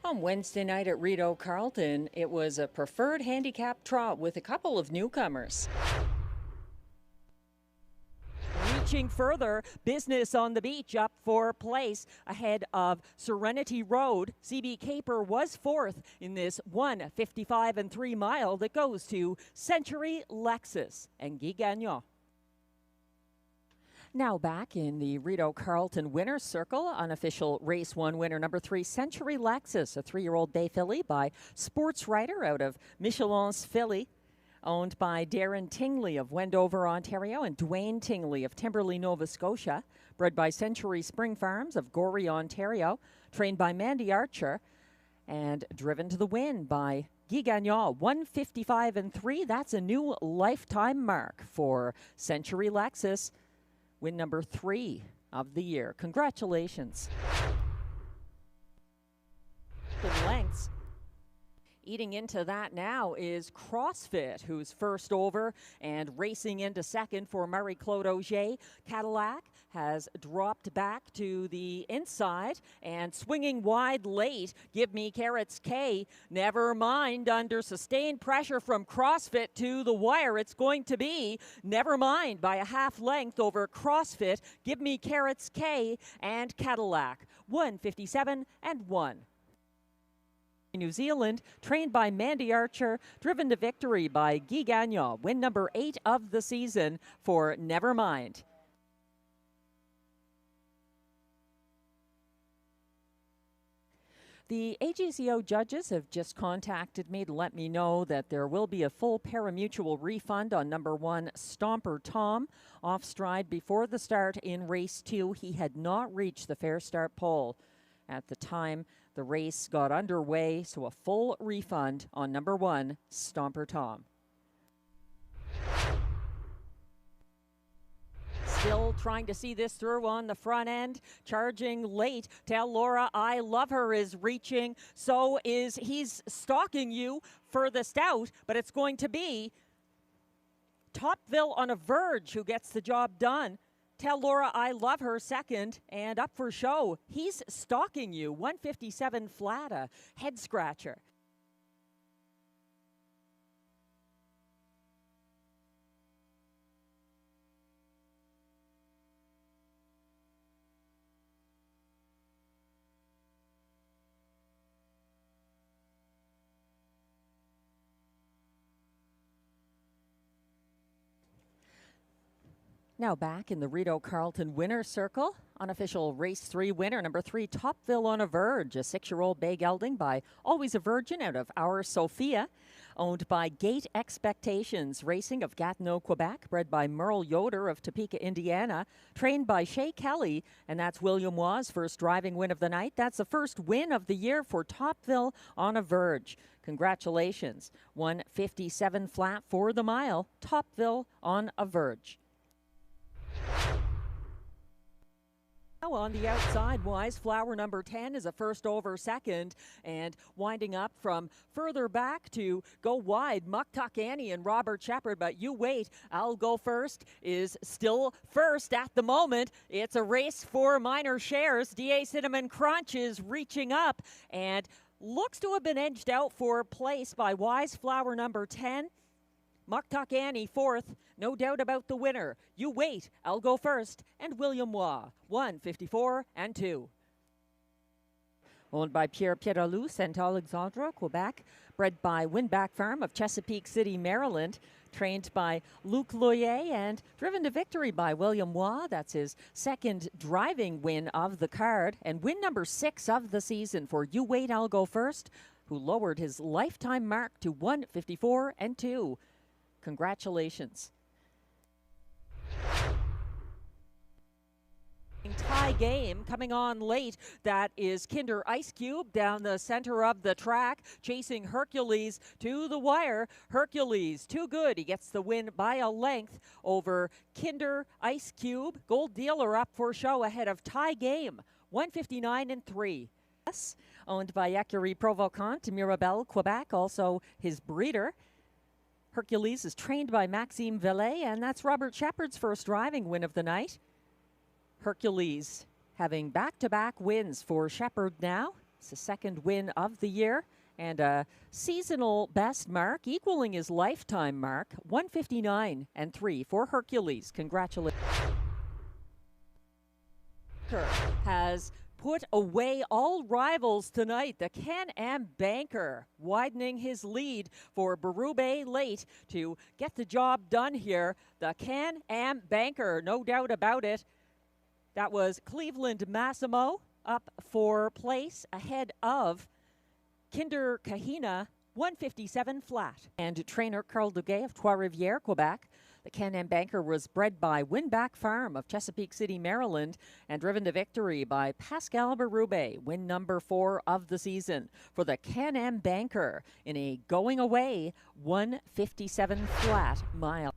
On Wednesday night at Rideau Carleton, it was a preferred handicap trot with a couple of newcomers. Reaching further, Business on the Beach up for place ahead of Serenity Road. CB Caper was fourth in this 1:55 and 3 mile that goes to Century Lexus and Guy Gagnon. Now back in the Rideau Carleton winner's circle, unofficial race 1 winner number 3, Century Lexus, a 3-year-old bay filly by Sports Writer out of Michelin's filly, owned by Darren Tingley of Wendover, Ontario, and Dwayne Tingley of Timberley, Nova Scotia, bred by Century Spring Farms of Gorey, Ontario, trained by Mandy Archer, and driven to the win by Guy Gagnon, 1:55 and 3. That's a new lifetime mark for Century Lexus. Win number 3 of the year. Congratulations. The lengths. Eating into that now is CrossFit, who's first over and racing into second for Marie-Claude Auger. Cadillac has dropped back to the inside and swinging wide late. Give Me Carrots K. Never mind, under sustained pressure from CrossFit to the wire. It's going to be Never Mind by a half length over CrossFit. Give Me Carrots K and Cadillac. 1:57 and 1. New Zealand, trained by Mandy Archer, driven to victory by Guy Gagnon. Win number 8 of the season for Nevermind. The AGCO judges have just contacted me to let me know that there will be a full parimutuel refund on number 1, Stomper Tom. Off stride before the start in race 2. He had not reached the fair start pole at the time the race got underway, so a full refund on number 1, Stomper Tom. Still trying to see this through on the front end, charging late. Tell Laura I Love Her is reaching, so is He's Stalking You furthest out, but it's going to be Topville on a Verge who gets the job done. Tell Laura I Love Her second, and up for show, He's Stalking You, 1:57 flat, a head scratcher. Now back in the Rideau Carleton winner's circle, unofficial race 3 winner, number 3, Topville on a Verge, a 6-year-old bay gelding by Always a Virgin out of Our Sophia, owned by Gate Expectations Racing of Gatineau, Quebec, bred by Merle Yoder of Topeka, Indiana, trained by Shea Kelly, and that's William Waugh's first driving win of the night. That's the first win of the year for Topville on a Verge. Congratulations. 1:57 flat for the mile, Topville on a Verge. On the outside, Wise Flower number 10 is a first over second, and winding up from further back to go wide, Muck Tuck Annie and Robert Shepard, but You Wait, I'll Go First is still first at the moment. It's a race for minor shares. DA Cinnamon Crunch is reaching up and looks to have been edged out for place by Wise Flower number 10. Muck Tuck Annie fourth, no doubt about the winner. You Wait, I'll Go First, and William Waugh, 1:54 and 2. Owned by Pierre Pierrelou, Saint Alexandre, Quebec, bred by Windback Farm of Chesapeake City, Maryland, trained by Luc Loyer and driven to victory by William Waugh. That's his second driving win of the card, and win number 6 of the season for You Wait, I'll Go First, who lowered his lifetime mark to 1:54 and 2. Congratulations. Tie game coming on late. That is Kinder Ice Cube down the center of the track, chasing Hercules to the wire. Hercules, too good. He gets the win by a length over Kinder Ice Cube. Gold Dealer up for show ahead of Tie Game, 1:59 and 3. Owned by Écurie Provocante, Mirabel, Quebec, also his breeder. Hercules is trained by Maxime Vellet, and that's Robert Shepard's first driving win of the night. Hercules having back-to-back wins for Shepard now. It's the second win of the year and a seasonal best mark, equaling his lifetime mark, 159.3 for Hercules. Congratulations. Has put away all rivals tonight. The Can-Am Banker widening his lead for Berube late to get the job done here. The Can-Am Banker, no doubt about it. That was Cleveland Massimo up for place ahead of Kinder Kahina, 157 flat. And trainer Carl Duguay of Trois-Rivières, Quebec. The Can-Am Banker was bred by Winback Farm of Chesapeake City, Maryland, and driven to victory by Pascal Berube, win number 4 of the season for the Can-Am Banker in a going away 157 flat mile.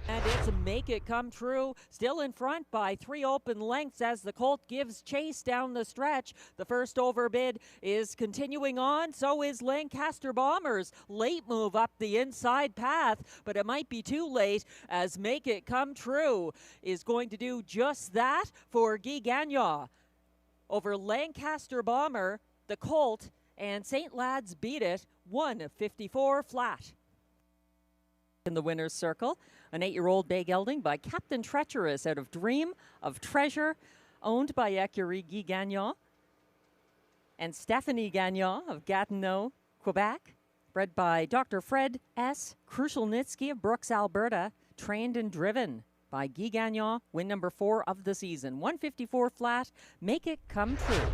And it's a make it come true. Still in front by 3 open lengths as the colt gives chase down the stretch. The first overbid is continuing on. So is Lancaster Bombers. Late move up the inside path, but it might be too late as make it come true is going to do just that for Guy Gagnon. Over Lancaster Bomber, the colt, and St. Lad's beat it 154 flat. In the winner's circle, an 8-year-old bay gelding by Captain Treacherous out of Dream of Treasure, owned by Ecurie Guy Gagnon, and Stephanie Gagnon of Gatineau, Quebec, bred by Dr. Fred S. Krushelnitsky of Brooks, Alberta, trained and driven by Guy Gagnon, win number 4 of the season, 154 flat, make it come true.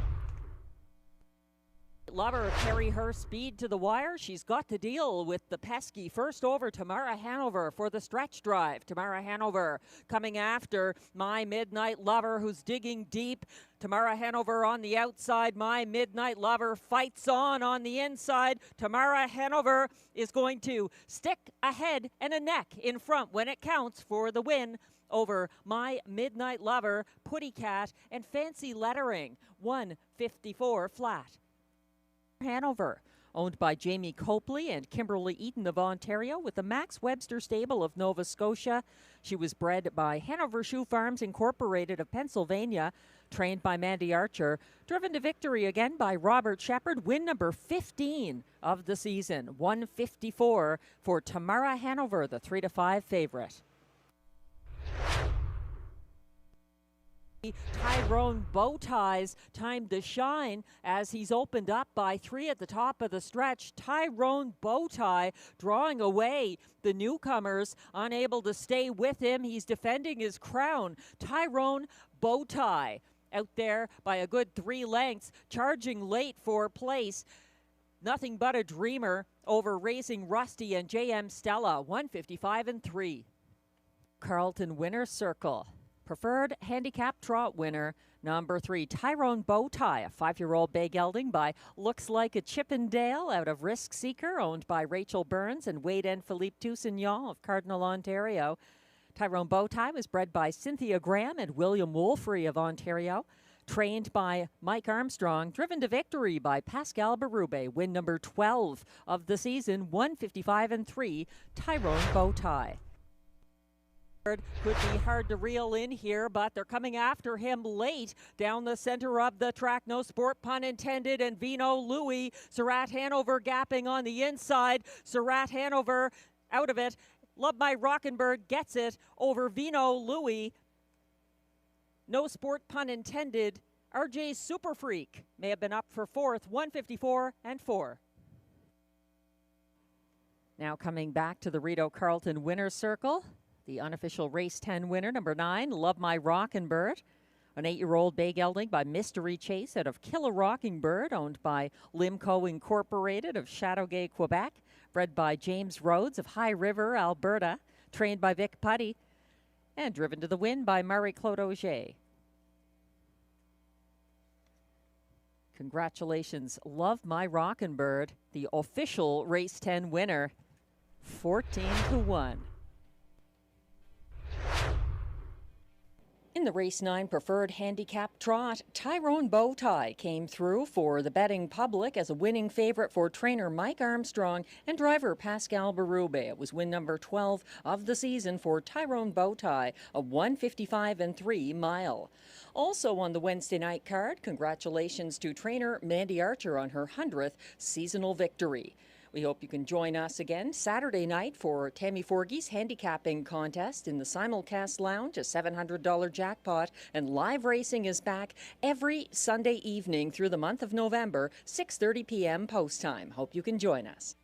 Lover carry her speed to the wire. She's got to deal with the pesky first over Tamara Hanover for the stretch drive. Tamara Hanover coming after My Midnight Lover, who's digging deep. Tamara Hanover on the outside. My Midnight Lover fights on the inside. Tamara Hanover is going to stick a head and a neck in front when it counts for the win over My Midnight Lover, Putty Cat, and Fancy Lettering, 154 flat. Hanover, owned by Jamie Copley and Kimberly Eaton of Ontario with the Max Webster Stable of Nova Scotia. She was bred by Hanover Shoe Farms Incorporated of Pennsylvania, trained by Mandy Archer, driven to victory again by Robert Shepard, win number 15 of the season, 154 for Tamara Hanover, the 3-5 favorite. Tyrone Bowtie's time to shine as he's opened up by 3 at the top of the stretch. Tyrone Bowtie drawing away the newcomers, unable to stay with him. He's defending his crown. Tyrone Bowtie out there by a good 3 lengths, charging late for place. Nothing but a dreamer over Racing Rusty and JM Stella, 155-3. Carleton winner circle. Preferred handicap trot winner, number 3, Tyrone Bowtie, a 5-year-old bay gelding by Looks Like a Chippendale out of Risk Seeker, owned by Rachel Burns and Wade and Philippe Toussignon of Cardinal, Ontario. Tyrone Bowtie was bred by Cynthia Graham and William Wolfrey of Ontario, trained by Mike Armstrong, driven to victory by Pascal Berube, win number 12 of the season, 155-3, Tyrone Bowtie. Could be hard to reel in here, but they're coming after him late down the center of the track. No sport pun intended. And Vino Louis, Surratt Hanover gapping on the inside. Surratt Hanover out of it. Love My Rockin' Bird gets it over Vino Louis. No sport pun intended. RJ Super Freak may have been up for 4th, 154-4. Now coming back to the Rideau Carleton winner's circle. The unofficial race 10 winner, number 9, Love My Rockin' Bird. An 8-year-old bay gelding by Mystery Chase out of Kill a Rocking Bird, owned by Limco Incorporated of Chateauguay, Quebec. Bred by James Rhodes of High River, Alberta. Trained by Vic Putty. And driven to the win by Marie-Claude Auger. Congratulations, Love My Rockin' Bird, the official race 10 winner, 14-1. In the Race 9 Preferred Handicap Trot, Tyrone Bowtie came through for the betting public as a winning favorite for trainer Mike Armstrong and driver Pascal Berube. It was win number 12 of the season for Tyrone Bowtie, a 1:55.3 mile. Also on the Wednesday night card, congratulations to trainer Mandy Archer on her 100th seasonal victory. We hope you can join us again Saturday night for Tammy Forgey's handicapping contest in the simulcast lounge, a $700 jackpot, and live racing is back every Sunday evening through the month of November, 6:30 p.m. post time. Hope you can join us.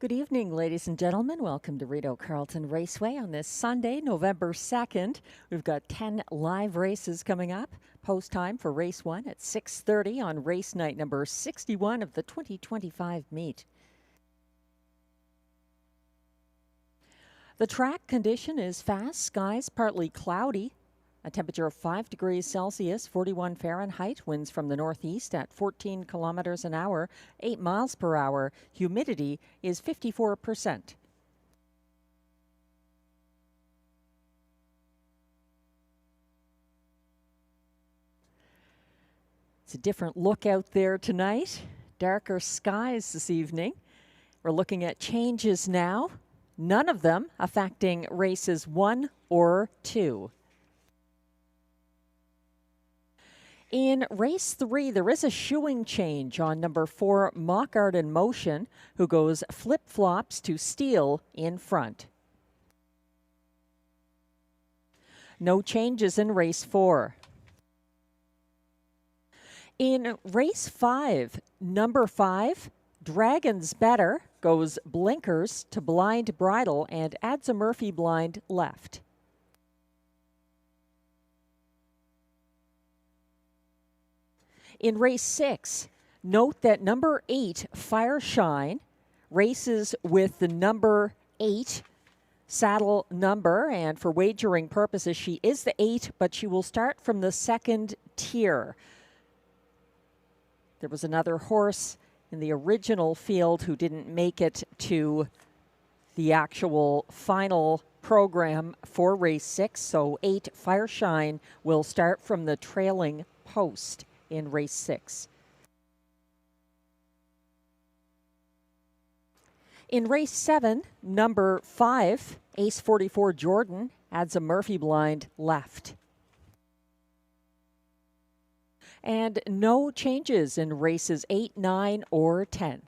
Good evening, ladies and gentlemen. Welcome to Rideau Carleton Raceway on this Sunday, November 2nd. We've got 10 live races coming up. Post time for race 1 at 6:30 on race night number 61 of the 2025 meet. The track condition is fast, skies partly cloudy. A temperature of 5 degrees Celsius, 41 Fahrenheit, winds from the northeast at 14 kilometers an hour, 8 miles per hour. Humidity is 54%. It's a different look out there tonight. Darker skies this evening. We're looking at changes now, none of them affecting races 1 or 2. In race 3, there is a shoeing change on number 4, Mock Art in Motion, who goes flip-flops to steel in front. No changes in race 4. In race 5, number 5, Dragon's Better, goes blinkers to blind bridle and adds a Murphy blind left. In race 6, note that number 8, Fire Shine, races with the number 8 saddle number, and for wagering purposes, she is the 8, but she will start from the second tier. There was another horse in the original field who didn't make it to the actual final program for race 6, so 8, Fire Shine, will start from the trailing post in race 6. In race 7, number 5, Ace 44 Jordan, adds a Murphy blind left. And no changes in races 8, 9, or 10.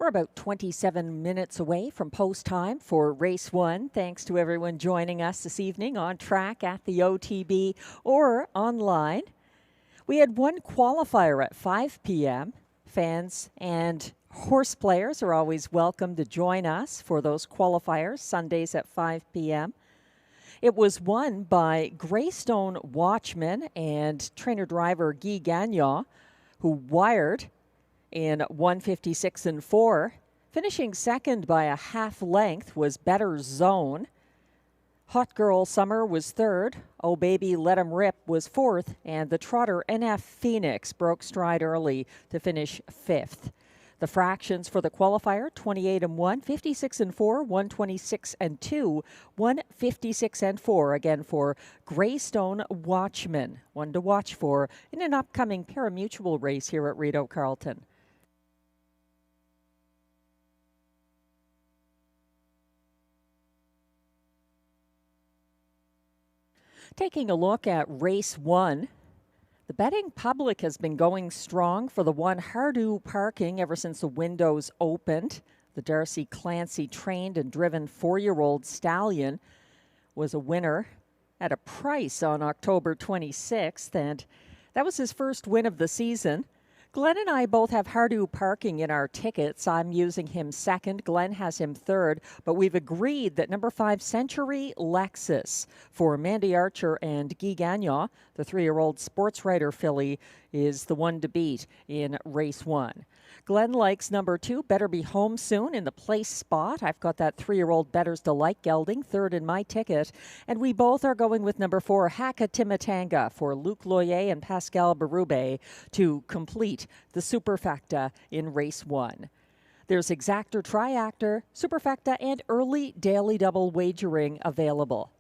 We're about 27 minutes away from post time for race 1. Thanks to everyone joining us this evening on track at the OTB or online. We had one qualifier at 5 p.m. Fans and horse players are always welcome to join us for those qualifiers, Sundays at 5 p.m. It was won by Greystone Watchman and trainer-driver Guy Gagnon, who wired in 156 and 4. Finishing second by a half length was Better Zone. Hot Girl Summer was third. Oh Baby Let 'Em Rip was fourth. And the trotter NF Phoenix broke stride early to finish fifth. The fractions for the qualifier, 28 and 1, 56 and 4, 126 and 2, 156 and 4, again for Greystone Watchman. One to watch for in an upcoming parimutuel race here at Rideau Carleton. Taking a look at race 1, the betting public has been going strong for the one Rideau Parking ever since the windows opened. The Darcy Clancy trained and driven 4-year-old stallion was a winner at a price on October 26th, and that was his first win of the season. Glenn and I both have Rideau Parking in our tickets. I'm using him second. Glenn has him third. But we've agreed that number 5, Century Lexus, for Mandy Archer and Guy Gagnon, the 3-year-old sports writer filly, is the one to beat in race 1. Glenn likes number 2, Better Be Home Soon, in the place spot. I've got that 3-year-old Better's Delight gelding, third in my ticket. And we both are going with number 4, Haka Timatanga, for Luc Loyer and Pascal Berube to complete the superfecta in race 1. There's exactor, triactor, superfecta, and early daily double wagering available.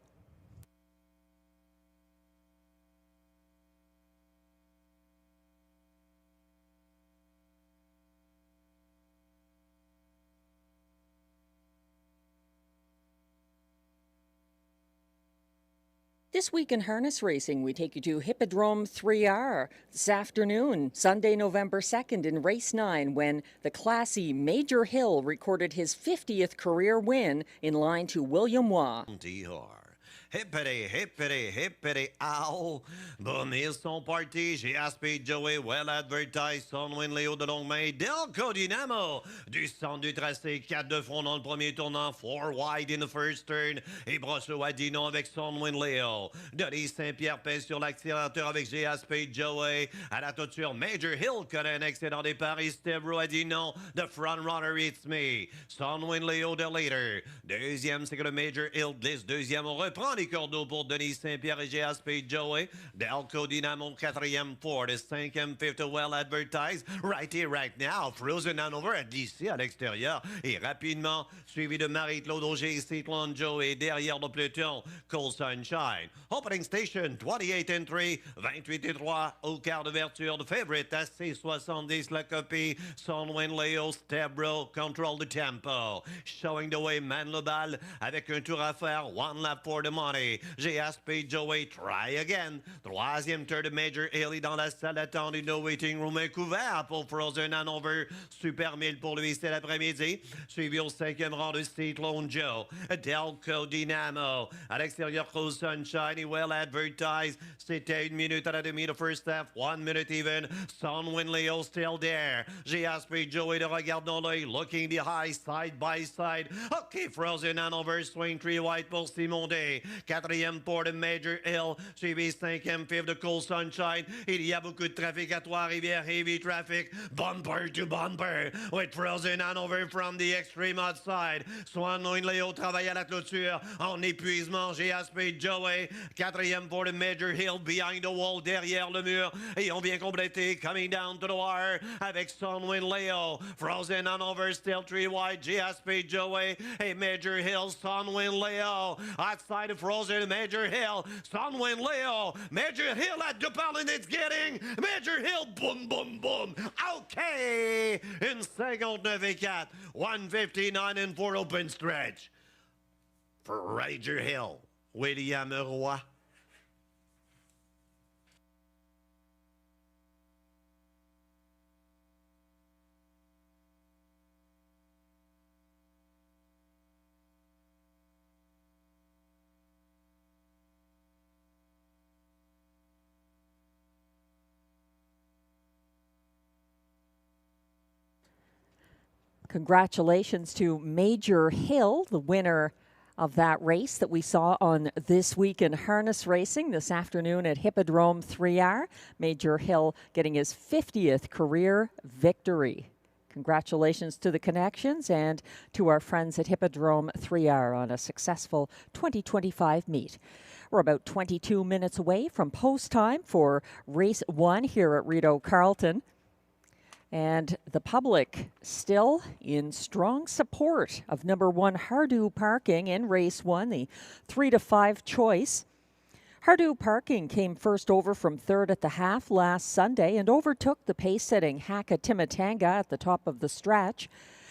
This week in harness racing, we take you to Hippodrome 3R this afternoon, Sunday, November 2nd in race 9, when the classy Major Hill recorded his 50th career win in line to William Waugh. DR. Hippity, hippity, hippity, ow. Bon, ils sont partis. J'ai Aspey Joey, well advertised. Sonwin Léo de Longuemain, Delco Dynamo. Du centre du tracé, 4 de front dans le premier tournant, 4 wide in the first turn. Et Brosseau à Dinon avec Sonwin Léo. Denis Saint-Pierre pèse sur l'accélérateur avec G. Aspey Joey. À la toiture, Major Hill connaît un excellent départ. Et Steve Rowe a dit non. The front runner, it's me. Sonwin Léo, the leader. Deuxième, c'est que le Major Hill glisse. Deuxième, on reprend les cordeaux pour Denis Saint-Pierre et G.A.S.P. Joey. Delco Dynamo, quatrième, fourth. Cinquième, fifth, well advertised. Right here, right now. Frozen Hanover à d'ici à l'extérieur. Et rapidement, suivi de Marie-Claude Auger, Cyclone Joe. Et derrière le peloton, Cold Sunshine. Opening station, 28 and 3, 28 et 3. Au quart d'ouverture, de favorite à C70, la copie. Sonwin Leo, Stebro, control the tempo. Showing the way, Man Lebal, avec un tour à faire. One lap for the money. G.A.S.P. Joey, try again. Troisième tour de Major Haley dans la salle d'attente du No Waiting Room. Un couvert pour Frozen Hanover. Super 1000 pour lui cet après-midi. Suivi au cinquième rang de Cyclone Joe. Delco Dynamo. À l'extérieur, Cold Sunshine, well advertised. C'était 1 minute à la demi de first half. 1 minute even. Sonwin Leo still there. G.A.S.P. Joey de regard dans l'œil. Looking behind, side by side. OK, Frozen Hanover. Swing 3 wide pour Simon Day. Quatrième pour de Major Hill. Suivi cinquième, fifth de Cold Sunshine. Il y a beaucoup de trafic à Trois-Rivières. Heavy traffic. Bumper to bumper. With Frozen Hanover from the extreme outside. Sonwin Leo travaille à la clôture. En épuisement, G.A.S.P. Joey. Quatrième pour de Major Hill. Behind the wall, derrière le mur. Et on vient compléter. Coming down to the wire. Avec Sonwin Leo. Frozen Hanover still 3 wide. G.A.S.P. Joey. Et Major Hill. Sonwin Leo. Outside of Frozen, Major Hill. Sonwin Leo. Major Hill at DePaul, and it's getting Major Hill. Boom, boom, boom. Okay. Une 59 et 4. 159 and 4 open stretch. For Major Hill. William Roy. Congratulations to Major Hill, the winner of that race that we saw on This Week in Harness Racing this afternoon at Hippodrome 3R. Major Hill getting his 50th career victory. Congratulations to the Connections and to our friends at Hippodrome 3R on a successful 2025 meet. We're about 22 minutes away from post time for race 1 here at Rideau Carleton. And the public still in strong support of number 1 Rideau Parking in race 1, the 3 to 5 choice. Rideau Parking came first over from third at the half last Sunday and overtook the pace-setting Haka Timatanga at the top of the stretch.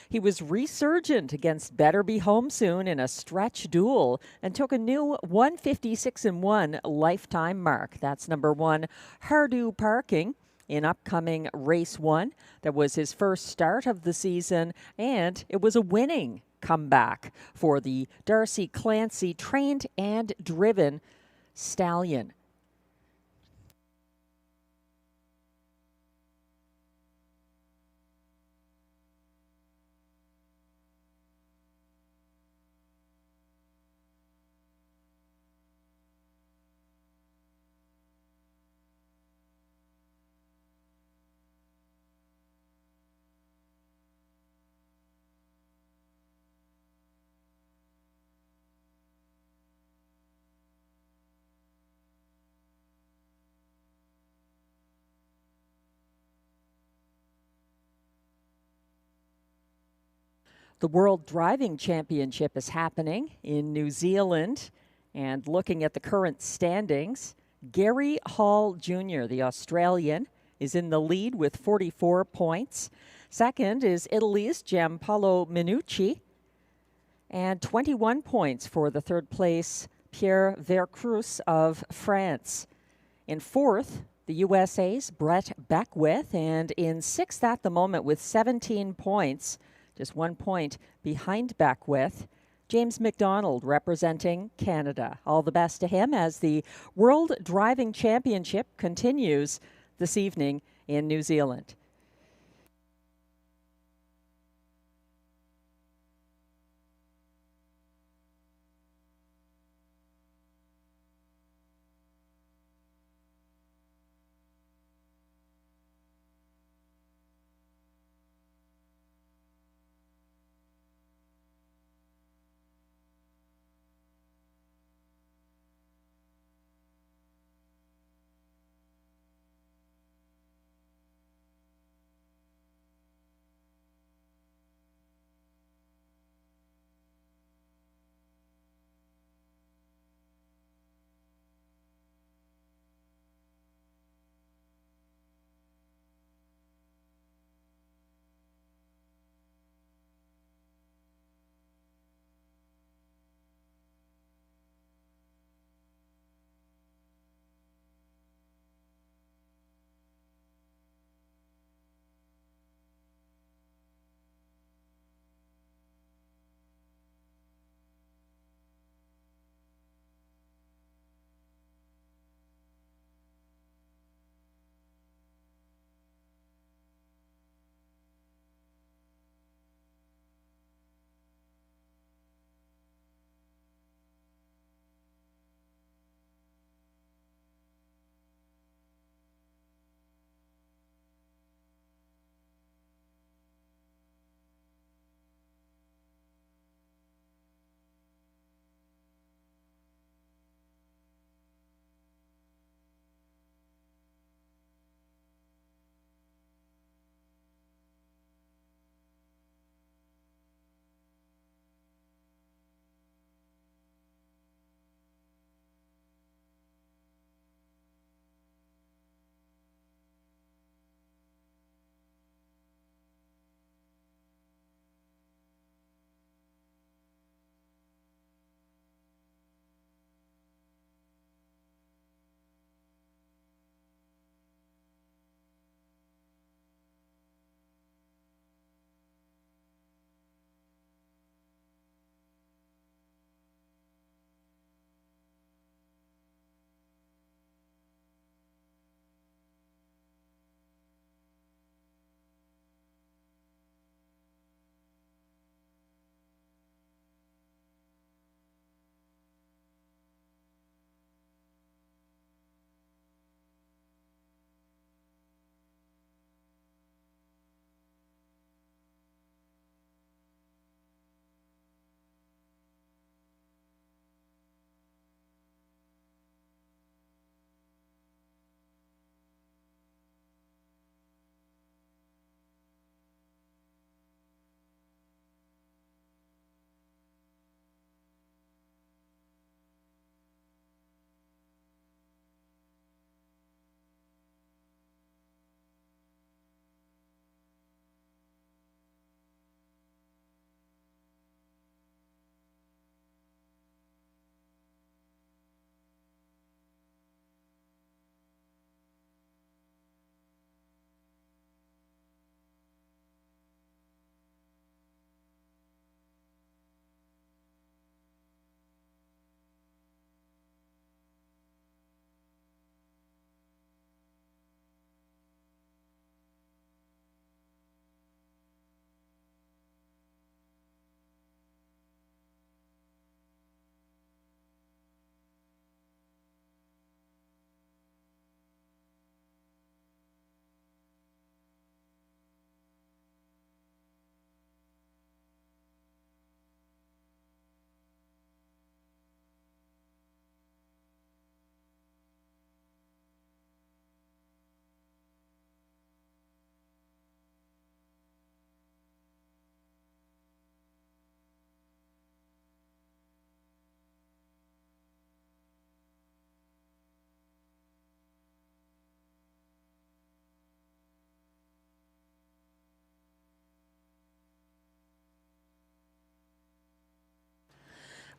He was resurgent against Better Be Home Soon in a stretch duel and took a new 156-1 lifetime mark. That's number 1 Rideau Parking. In upcoming race 1. That was his first start of the season, and it was a winning comeback for the Darcy Clancy trained and driven stallion. The World Driving Championship is happening in New Zealand, and looking at the current standings, Gary Hall Jr., the Australian, is in the lead with 44 points. Second is Italy's Giampaolo Minucci, and 21 points for the third place Pierre Vercruz of France. In fourth, the USA's Brett Beckwith, and in sixth at the moment with 17 points, just 1 point behind Beckwith, James McDonald representing Canada. All the best to him as the World Driving Championship continues this evening in New Zealand.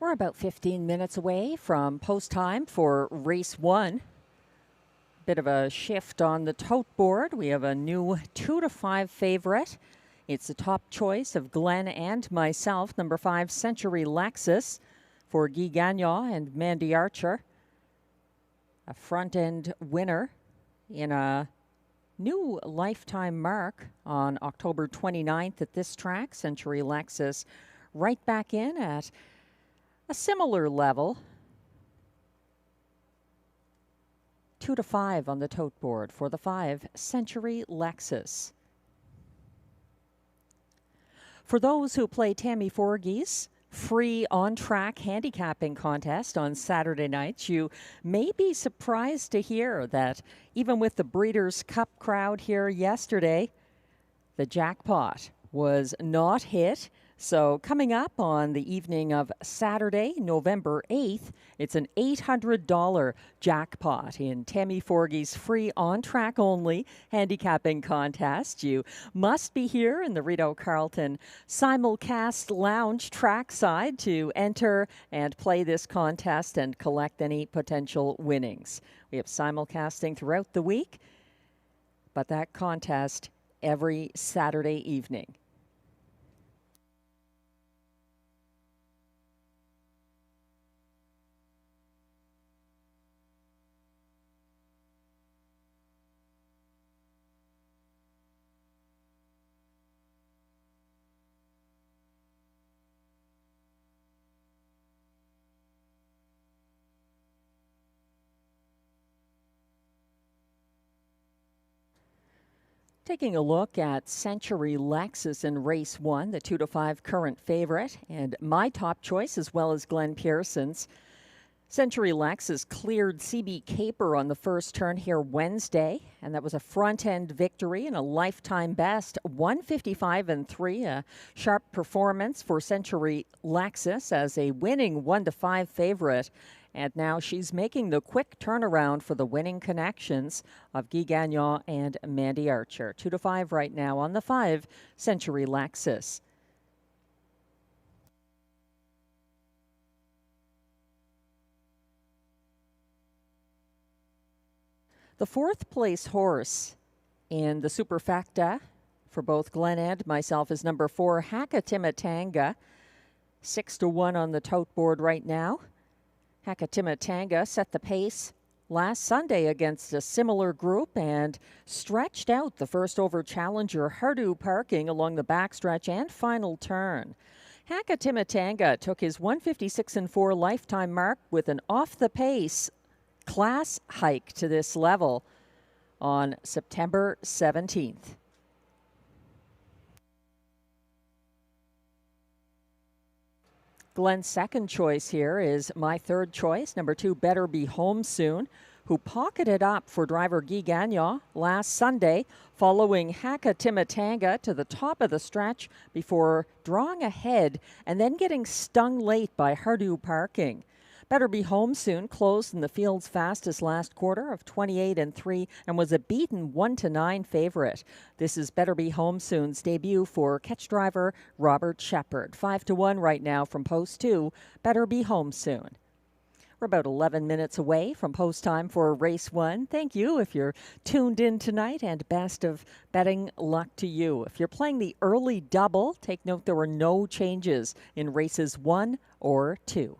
We're about 15 minutes away from post time for race 1. Bit of a shift on the tote board. We have a new 2 to 5 favorite It's the top choice of Glenn and myself, number 5, Century Lexus, for Guy Gagnon and Mandy Archer. A front-end winner in a new lifetime mark on October 29th at this track. Century Lexus right back in at a similar level. 2 to 5 on the tote board for the 5 Century Lexus. For those who play Tammy Forgey's free on-track handicapping contest on Saturday nights, you may be surprised to hear that even with the Breeders' Cup crowd here yesterday, the jackpot was not hit. So coming up on the evening of Saturday, November 8th, it's an $800 jackpot in Tammy Forgey's free on-track only handicapping contest. You must be here in the Rideau Carleton Simulcast Lounge trackside to enter and play this contest and collect any potential winnings. We have simulcasting throughout the week, but that contest every Saturday evening. Taking a look at Century Lexus in race 1, the 2 to 5 current favorite, and my top choice as well as Glenn Pearson's. Century Lexus cleared CB Caper on the first turn here Wednesday, and that was a front-end victory and a lifetime best, 155-3, a sharp performance for Century Lexus as a winning 1 to 5 favorite. And now she's making the quick turnaround for the winning connections of Guy Gagnon and Mandy Archer. 2 to 5 right now on the 5 Century Lexus. The fourth place horse in the Superfecta for both Glenn and myself is number 4, Hakatimatanga. 6 to 1 on the tote board right now. Hakatimatanga set the pace last Sunday against a similar group and stretched out the first over challenger Rideau Parking along the backstretch and final turn. Hakatimatanga took his 156-4 lifetime mark with an off-the-pace class hike to this level on September 17th. Glenn's second choice here is my third choice, number 2, Better Be Home Soon, who pocketed up for driver Guy Gagnon last Sunday, following Hakatimatanga to the top of the stretch before drawing ahead and then getting stung late by Rideau Parking. Better Be Home Soon closed in the field's fastest last quarter of 28-3 and was a beaten 1 to 9 favorite. This is Better Be Home Soon's debut for catch driver Robert Shepard. 5 to 1 right now from post 2. Better Be Home Soon. We're about 11 minutes away from post time for race 1. Thank you if you're tuned in tonight, and best of betting luck to you. If you're playing the early double, take note there were no changes in races 1 or 2.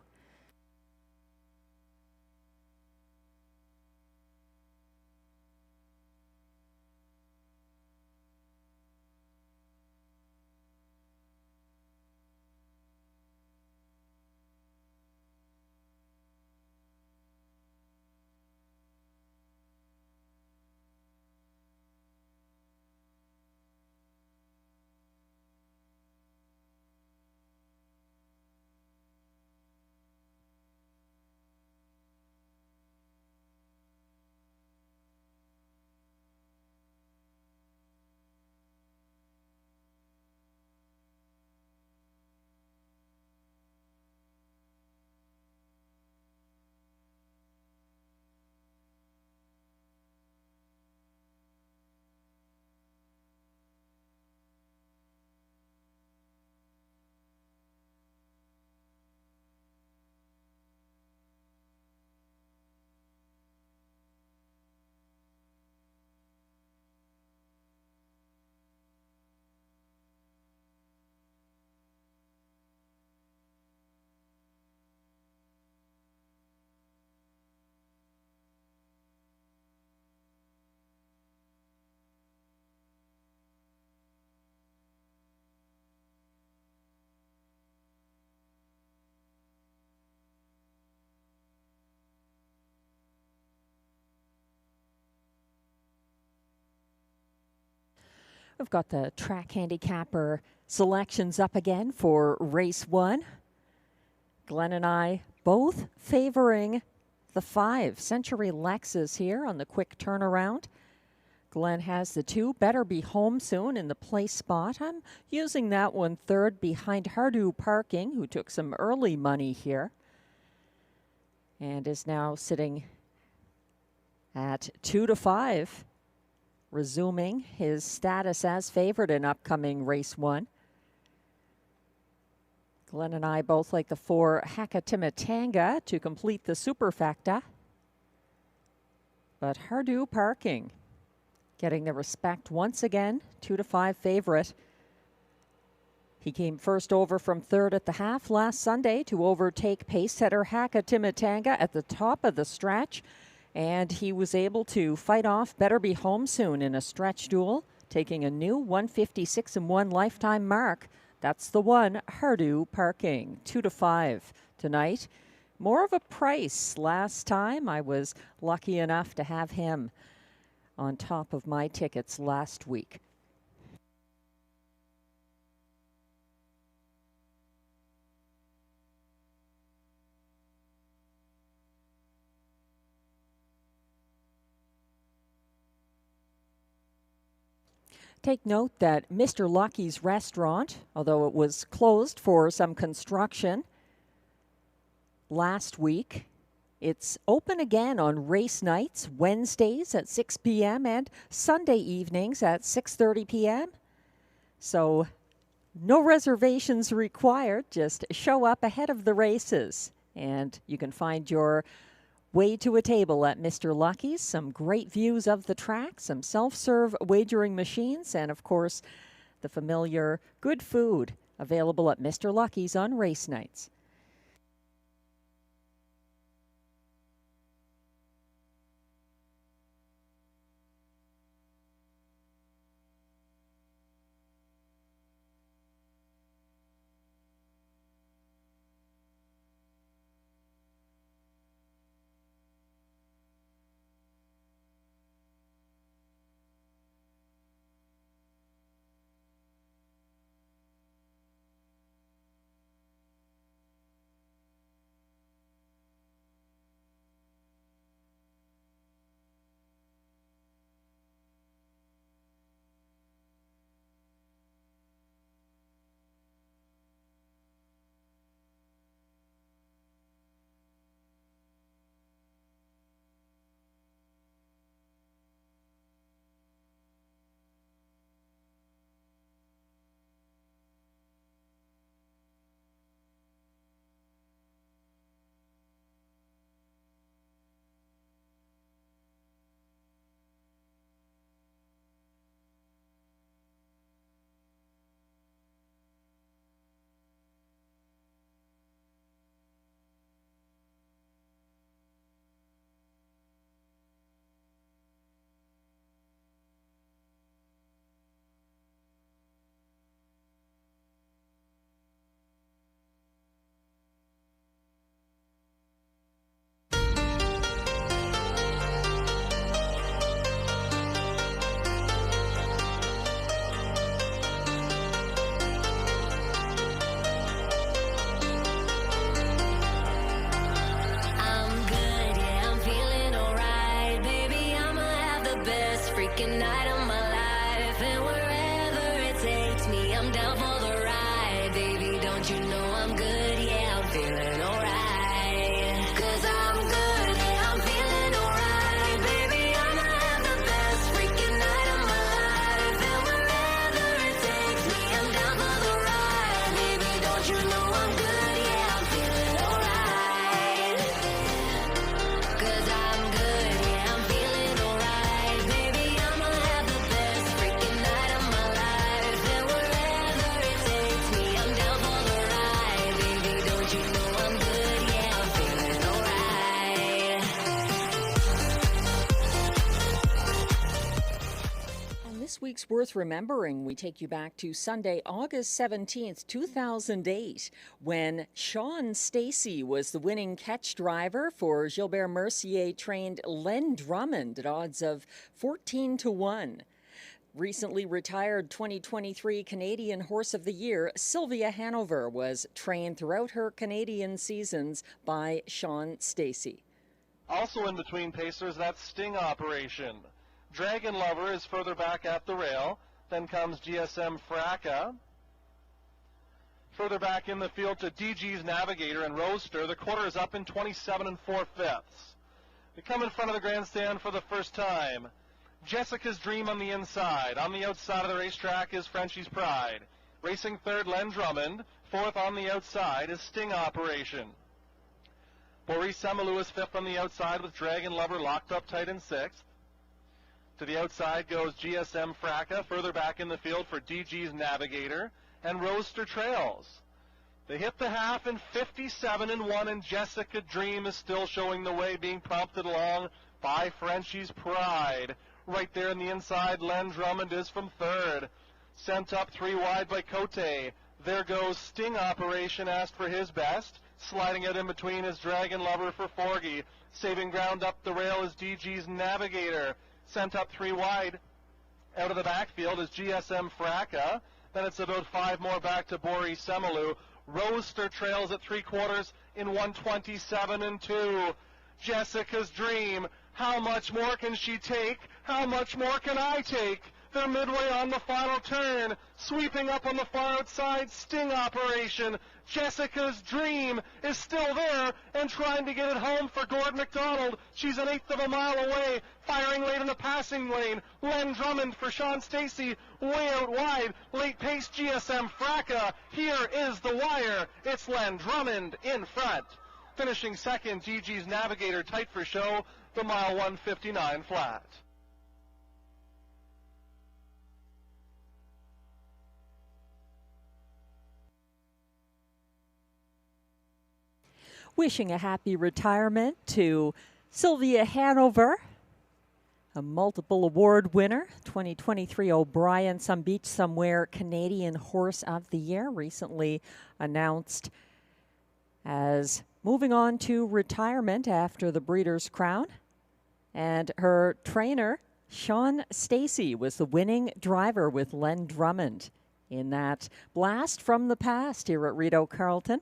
We've got the track handicapper selections up again for race 1. Glenn and I both favoring the 5 Century Lexus here on the quick turnaround. Glenn has the 2 Better Be Home Soon in the place spot. I'm using that one third behind Rideau Parking, who took some early money here and is now sitting at 2-5, resuming his status as favorite in upcoming race 1. Glenn and I both like the 4 Hakatimatanga to complete the superfecta. But Rideau Parking getting the respect once again, 2-5 favorite. He came first over from third at the half last Sunday to overtake pace setter Hakatimatanga at the top of the stretch. And he was able to fight off Better Be Home Soon in a stretch duel, taking a new 156-1 lifetime mark. That's the one, Rideau Parking, 2-5 tonight. More of a price. Last time I was lucky enough to have him on top of my tickets last week. Take note that Mr. Lucky's restaurant, although it was closed for some construction last week, it's open again on race nights, Wednesdays at 6 p.m. and Sunday evenings at 6:30 p.m. So no reservations required, just show up ahead of the races and you can find your way to a table at Mr. Lucky's. Some great views of the track, some self-serve wagering machines, and of course, the familiar good food available at Mr. Lucky's on race nights. Night of my life, and wherever it takes me, I'm down for the ride, baby. Don't you know I'm good? Yeah, I'm feeling alright. 'Cause I'm good, yeah, I'm feeling alright, baby. I'ma have the best freaking night of my life, and wherever it takes me, I'm down for the ride, baby. Don't you know I'm good? Yeah, I'm feeling alright. 'Cause I'm good, yeah, I'm feeling alright, baby. This week's Worth Remembering, we take you back to Sunday, August 17th, 2008, when Sean Stacey was the winning catch driver for Gilbert Mercier-trained Len Drummond at odds of 14-1. Recently retired 2023 Canadian Horse of the Year, Sylvia Hanover, was trained throughout her Canadian seasons by Sean Stacey. Also in between pacers, that sting operation. Dragon Lover is further back at the rail. Then comes GSM Fracca. Further back in the field to DG's Navigator and Roaster. The quarter is up in 27 4/5. They come in front of the grandstand for the first time. Jessica's Dream on the inside. On the outside of the racetrack is Frenchie's Pride. Racing third, Len Drummond. Fourth on the outside is Sting Operation. Boris Semelou is fifth on the outside with Dragon Lover locked up tight in sixth. To the outside goes GSM Fracca. Further back in the field for DG's Navigator and Roaster Trails. They hit the half in 57-1, and Jessica Dream is still showing the way, being prompted along by Frenchie's Pride. Right there in the inside, Len Drummond is from third. Sent up 3 wide by Cote. There goes Sting Operation, asked for his best. Sliding out in between is Dragon Lover for Forgy. Saving ground up the rail is DG's Navigator. Sent up 3 wide. Out of the backfield is GSM Fracca. Then it's about 5 more back to Boris Semelou. Roaster trails at 3/4 in 127-2. Jessica's Dream. How much more can she take? How much more can I take? They're midway on the final turn. Sweeping up on the far outside, Sting Operation. Jessica's Dream is still there and trying to get it home for Gord McDonald. She's an eighth of a mile away, firing late in the passing lane. Len Drummond for Sean Stacey, way out wide. Late pace GSM Fracca. Here is the wire. It's Len Drummond in front. Finishing second, DG's Navigator tight for show, the mile 159 flat. Wishing a happy retirement to Sylvia Hanover, a multiple award winner, 2023 O'Brien Some Beach Somewhere Canadian Horse of the Year, recently announced as moving on to retirement after the Breeders' Crown. And her trainer, Sean Stacey, was the winning driver with Len Drummond in that blast from the past here at Rideau Carleton.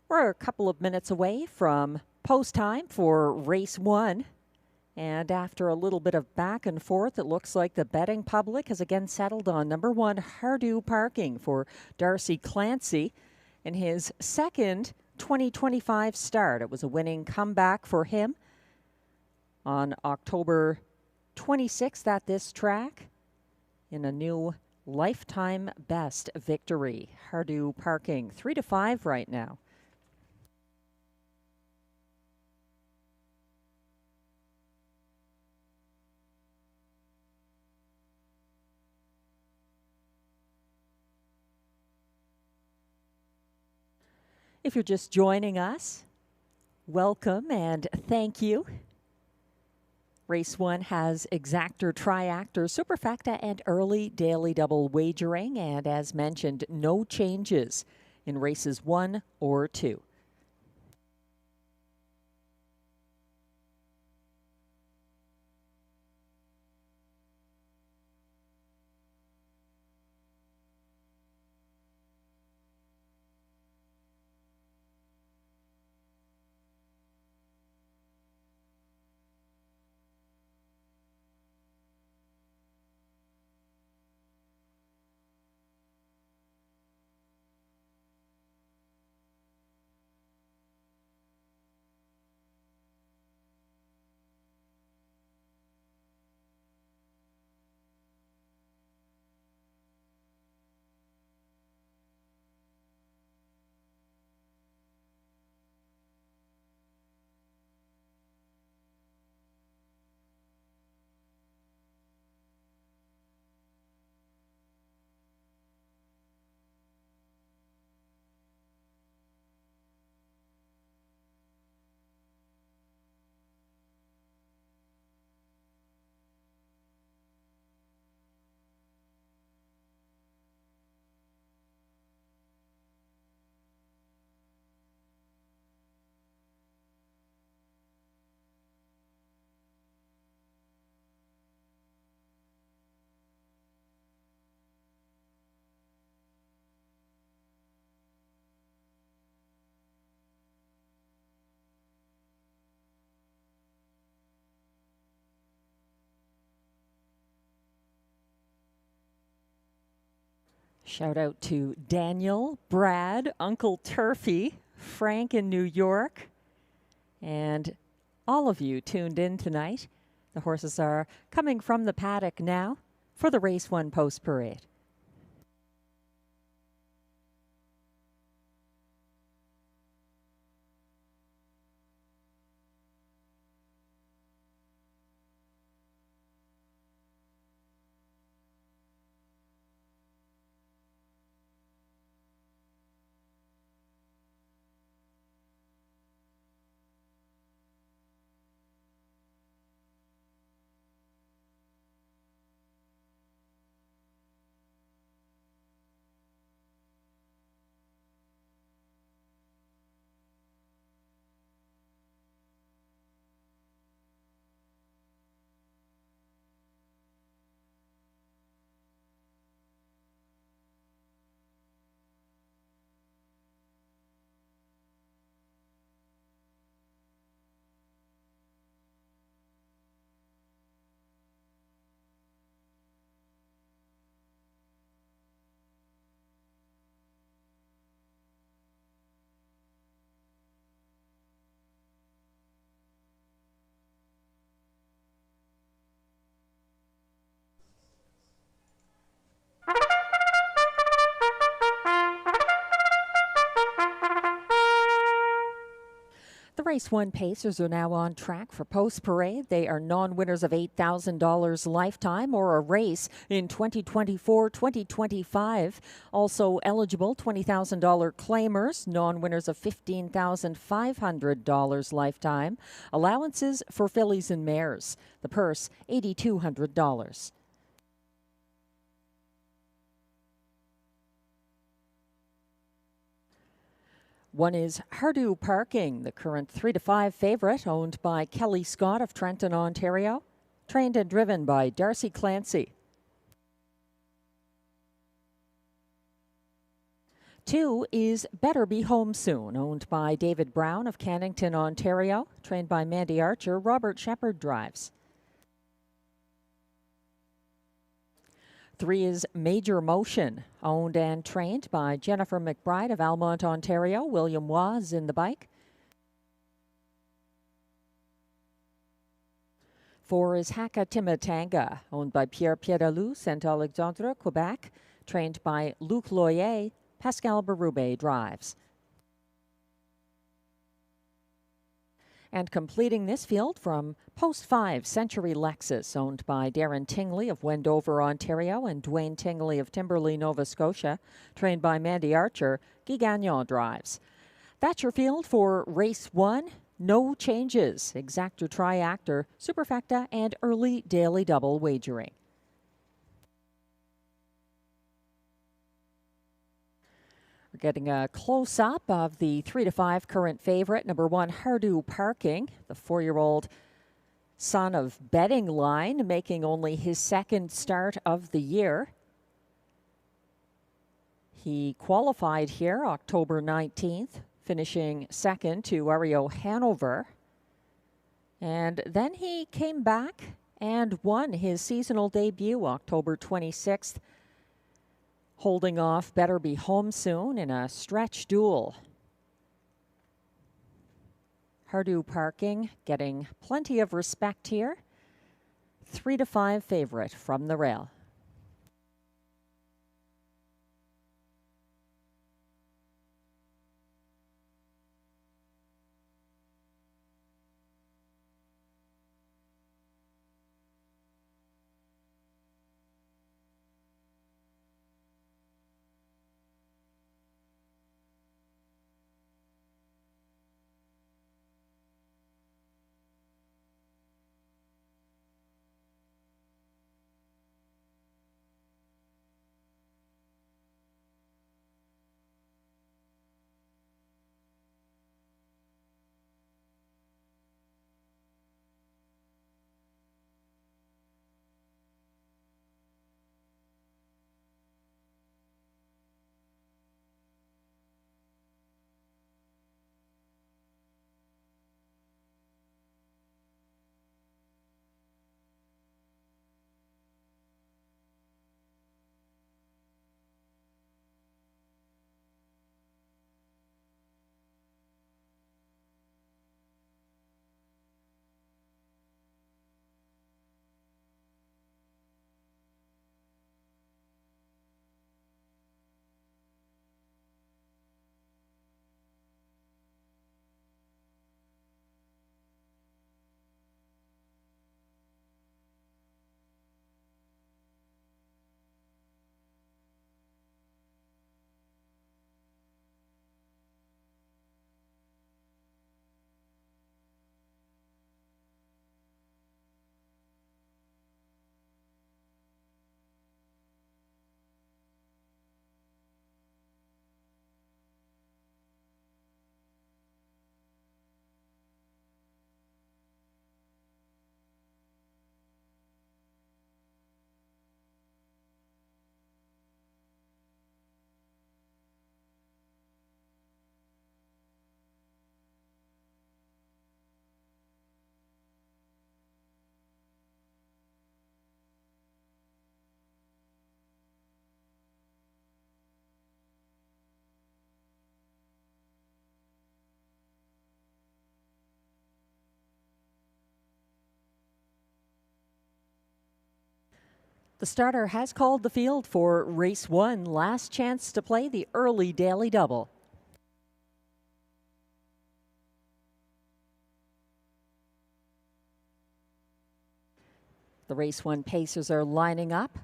We're a couple of minutes away from post time for race 1. And after a little bit of back and forth, it looks like the betting public has again settled on number 1, Rideau Parking for Darcy Clancy in his second 2025 start. It was a winning comeback for him on October 26th at this track in a new lifetime best victory. Rideau Parking 3-5 right now. If you're just joining us, welcome and thank you. Race 1 has exactor, triactor, superfecta, and early daily double wagering. And as mentioned, no changes in races 1 or 2. Shout out to Daniel, Brad, Uncle Turfy, Frank in New York, and all of you tuned in tonight. The horses are coming from the paddock now for the Race 1 post parade. The Race 1 Pacers are now on track for post-parade. They are non-winners of $8,000 lifetime or a race in 2024-2025. Also eligible $20,000 claimers, non-winners of $15,500 lifetime. Allowances for fillies and mares. The purse, $8,200. One is Rideau Parking, the current 3-5 favorite, owned by Kelly Scott of Trenton, Ontario, trained and driven by Darcy Clancy. 2 is Better Be Home Soon, owned by David Brown of Cannington, Ontario, trained by Mandy Archer. Robert Shepherd drives. 3 is Major Motion, owned and trained by Jennifer McBride of Almont, Ontario. William Was in the bike. 4 is Haka Timatanga, owned by Pierre Piedalou, Saint-Alexandre, Quebec, trained by Luc Loyer. Pascal Berube drives. And completing this field from Post 5, Century Lexus, owned by Darren Tingley of Wendover, Ontario, and Dwayne Tingley of Timberley, Nova Scotia, trained by Mandy Archer. Guy Gagnon drives. That's your field for Race 1. No changes. Exactor, Triactor, Superfecta, and early daily double wagering. We're getting a close-up of the 3-5 current favorite, number 1, Rideau Parking, the 4-year-old son of Betting Line, making only his second start of the year. He qualified here October 19th, finishing second to Ario Hanover. And then he came back and won his seasonal debut October 26th, holding off Better Be Home Soon in a stretch duel. Rideau Parking getting plenty of respect here. 3-5 favorite from the rail. The starter has called the field for race 1, last chance to play the early daily double. The race 1 pacers are lining up.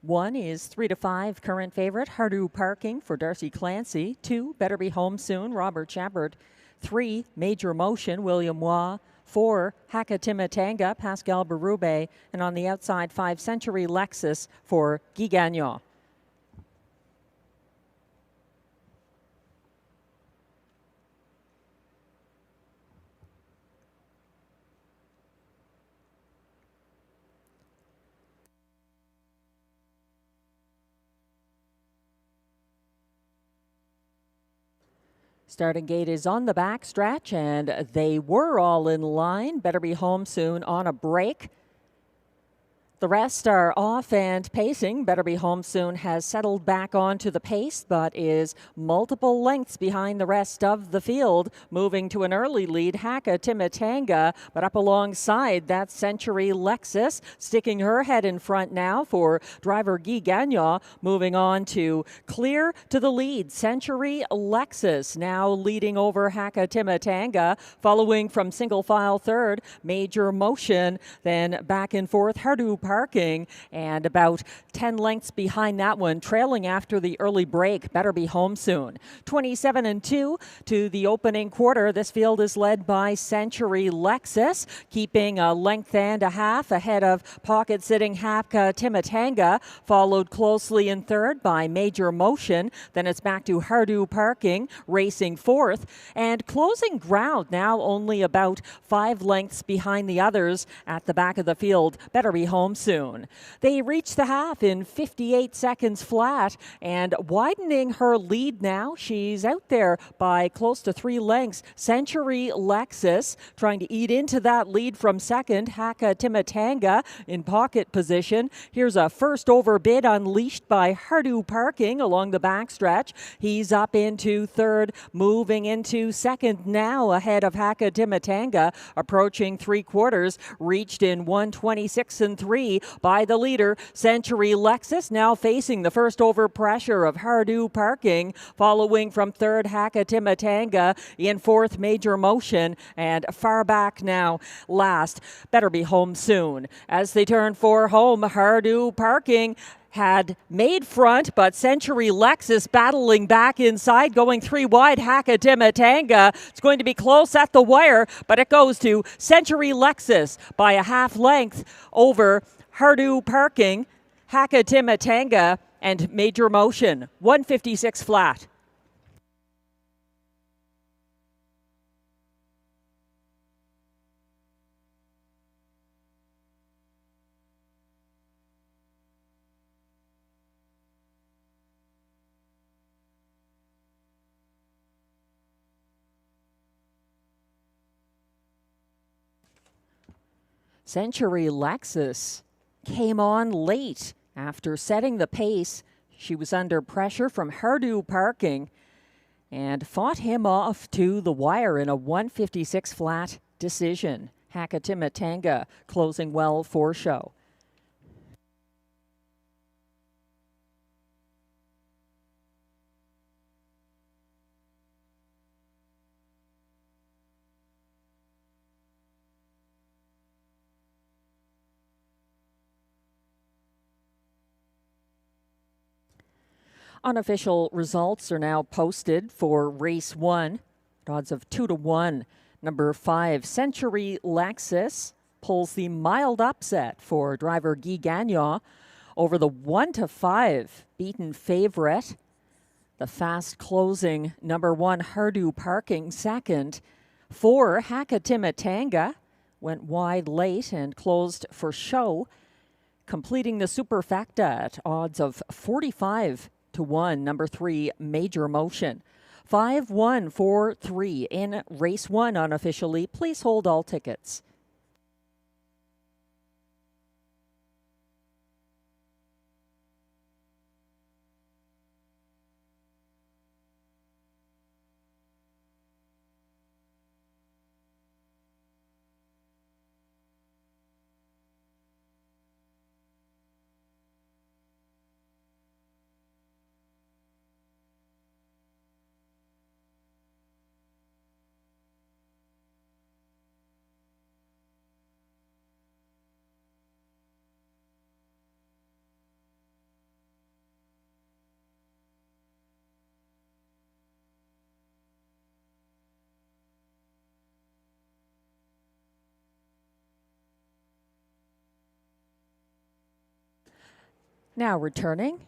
1 is 3 to 5, current favorite, Rideau Parking for Darcy Clancy. 2, Better Be Home Soon, Robert Shepard. 3, Major Motion, William Waugh. 4, Hakatimatanga, Pascal Berube. And on the outside, 5, Century Lexus for Guy Gagnon. Starting gate is on the back stretch, and they were all in line. Better Be Home Soon on a break. The rest are off and pacing. Better Be Home Soon has settled back onto the pace, but is multiple lengths behind the rest of the field, moving to an early lead. Hakatimatanga, but up alongside that Century Lexus, sticking her head in front now for driver Guy Gagnon, moving on to clear to the lead. Century Lexus now leading over Hakatimatanga, following from single file third, Major Motion, then back and forth Rideau Parking, and about 10 lengths behind that one, trailing after the early break, Better Be Home Soon. 27-2 to the opening quarter. This field is led by Century Lexus, keeping a length and a half ahead of pocket sitting Hakatimatanga, followed closely in third by Major Motion. Then it's back to Rideau Parking, racing fourth, and closing ground now only about 5 lengths behind the others at the back of the field, Better Be Home Soon. They reach the half in 58 seconds flat, and widening her lead now. She's out there by close to 3 lengths. Century Lexus trying to eat into that lead from second. Hakatimatanga in pocket position. Here's a first over bid unleashed by Rideau Parking along the backstretch. He's up into third, moving into second now ahead of Hakatimatanga, approaching 3/4, reached in 1:26 and 3 by the leader, Century Lexus, now facing the first over pressure of Rideau Parking, following from third Hakatimatanga, in fourth Major Motion, and far back now last, Better Be Home Soon. As they turn for home, Rideau Parking had made front, but Century Lexus battling back inside, going 3 wide. Hakatimatanga, it's going to be close at the wire, but it goes to Century Lexus by a half length over Rideau Parking, Hakatimatanga, and Major Motion. 156 flat. Century Lexus came on late after setting the pace. She was under pressure from Rideau Parking and fought him off to the wire in a 156 flat decision. Hakatimatanga closing well for show. Unofficial results are now posted for race 1. Odds of 2 to 1. Number 5, Century Lexus pulls the mild upset for driver Guy Gagnon over the 1 to 5 beaten favorite. The fast closing number 1, Rideau Parking, second. 4, Hakatimatanga went wide late and closed for show, completing the superfecta at odds of 45 to 1, number 3, Major Motion. 5-1-4-3 in race 1 unofficially. Please hold all tickets. Now returning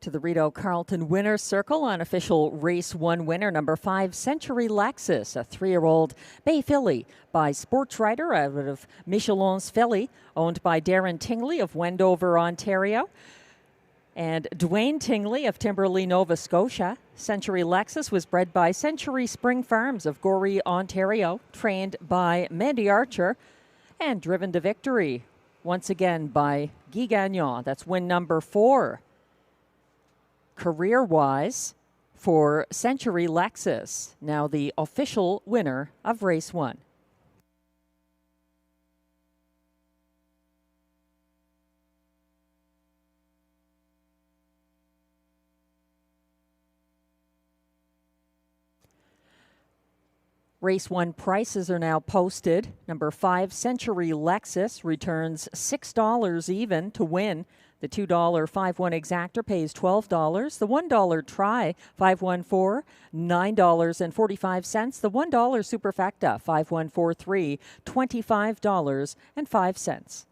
to the Rideau Carleton Winner's Circle, unofficial race 1 winner, number 5, Century Lexus, a 3-year-old bay filly by Sports Rider out of Michelin's Filly, owned by Darren Tingley of Wendover, Ontario, and Dwayne Tingley of Timberlea, Nova Scotia. Century Lexus was bred by Century Spring Farms of Gorey, Ontario, trained by Mandy Archer, and driven to victory once again by Guy Gagnon. That's win number 4 career-wise for Century Lexus, now the official winner of race 1. Race 1 prices are now posted. Number 5, Century Lexus, returns $6 even to win. The $2 5-1 exactor pays $12. The $1 try, 5-1-4, $9.45. The $1 superfecta, 5-1-4-3, $25.05.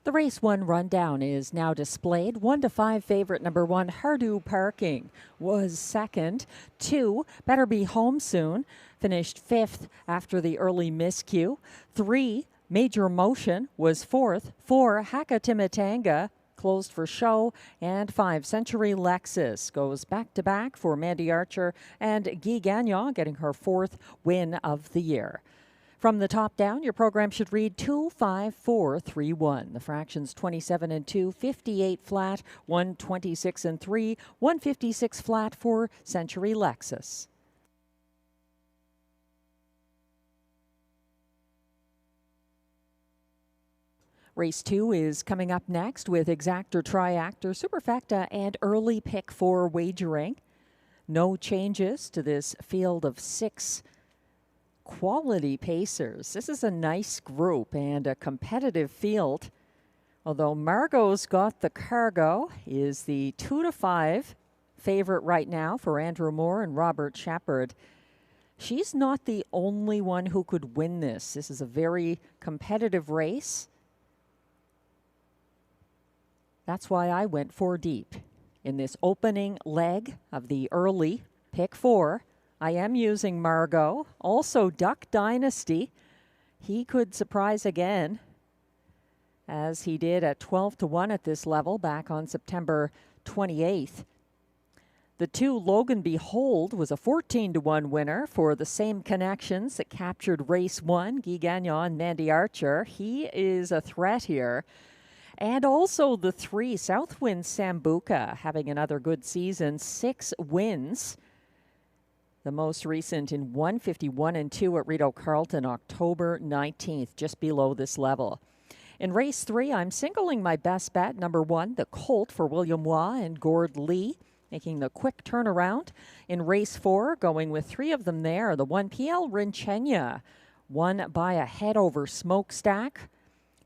The race 1 rundown is now displayed. 1-5 favorite number 1, Rideau Parking, was second. 2, Better Be Home Soon, finished 5th after the early miscue. 3, Major Motion, was 4th. 4, Haka Timitanga, closed for show. And 5, Century Lexus, goes back-to-back for Mandy Archer and Guy Gagnon, getting her 4th win of the year. From the top down, your program should read 2-5-4-3-1. The fractions 27 and 2, 58 flat, 126 and 3, 156 flat for Century Lexus. Race 2 is coming up next with exactor, triactor, superfecta, and early pick 4 wagering. No changes to this field of 6 quality pacers. This is a nice group and a competitive field. Although Margot's Got the Cargo is the 2-5 favorite right now for Andrew Moore and Robert Shepard. She's not the only one who could win this. This is a very competitive race. That's why I went 4 deep in this opening leg of the early pick 4. I am using Margot, also Duck Dynasty. He could surprise again, as he did at 12-1 at this level back on September 28th. The 2 Logan Behold was a 14-1 winner for the same connections that captured race 1, Guy Gagnon and Mandy Archer. He is a threat here. And also the 3 Southwind Sambuca having another good season, 6 wins. The most recent in 151 and 2 at Rideau Carleton, October 19th, just below this level. In race 3, I'm singling my best bet, number 1, the Colt for William Waugh and Gord Lee, making the quick turnaround. In race 4, going with 3 of them there, the 1 PL Rinchenia won by a head over Smokestack.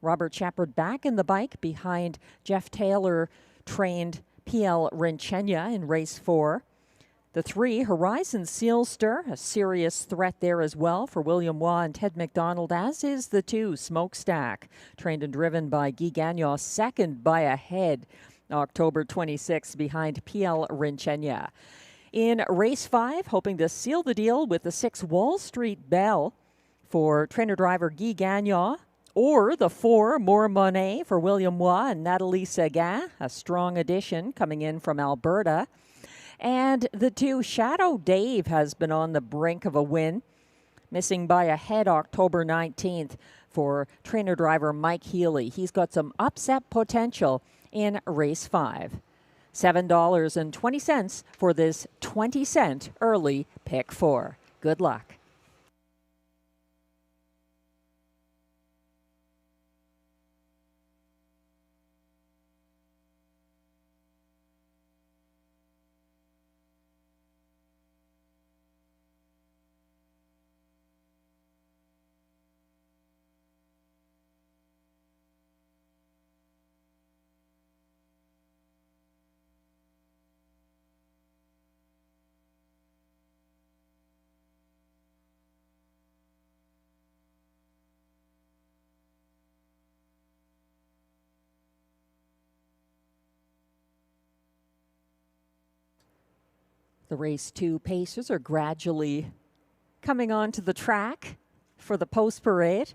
Robert Shepard back in the bike behind Jeff Taylor trained PL Rinchenia in race 4. The 3 Horizon Sealster, a serious threat there as well for William Waugh and Ted McDonald, as is the 2 Smokestack, trained and driven by Guy Gagnon, second by a head October 26th behind PL Rinchenia. In race 5, hoping to seal the deal with the 6 Wall Street Belle for trainer-driver Guy Gagnon, or the 4 More Monet for William Waugh and Nathalie Seguin, a strong addition coming in from Alberta. And the 2 Shadow Dave has been on the brink of a win, missing by a head October 19th for trainer-driver Mike Healy. He's got some upset potential in race 5. $7.20 for this 20-cent early pick 4. Good luck. The race 2 pacers are gradually coming onto the track for the post parade.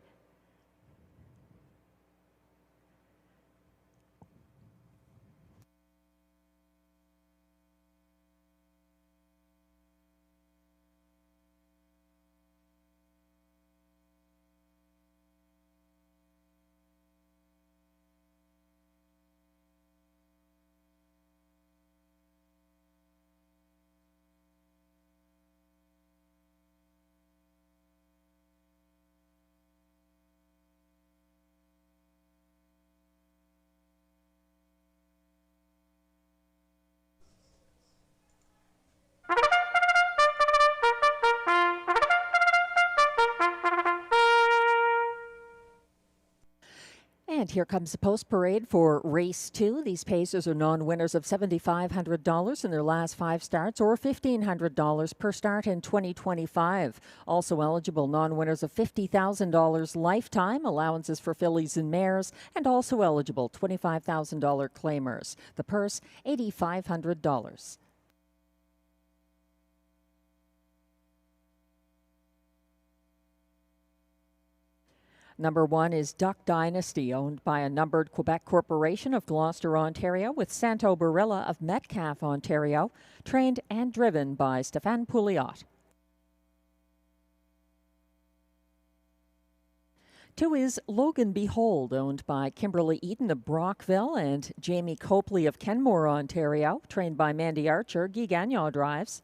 And here comes the post parade for race 2. These pacers are non-winners of $7,500 in their last 5 starts, or $1,500 per start in 2025. Also eligible non-winners of $50,000 lifetime allowances for fillies and mares, and also eligible $25,000 claimers. The purse, $8,500. Number 1 is Duck Dynasty, owned by a numbered Quebec corporation of Gloucester, Ontario, with Santo Barilla of Metcalfe, Ontario, trained and driven by Stéphane Pouliot. 2 is Logan Behold, owned by Kimberly Eaton of Brockville and Jamie Copley of Kenmore, Ontario, trained by Mandy Archer. Guy Gagnon drives.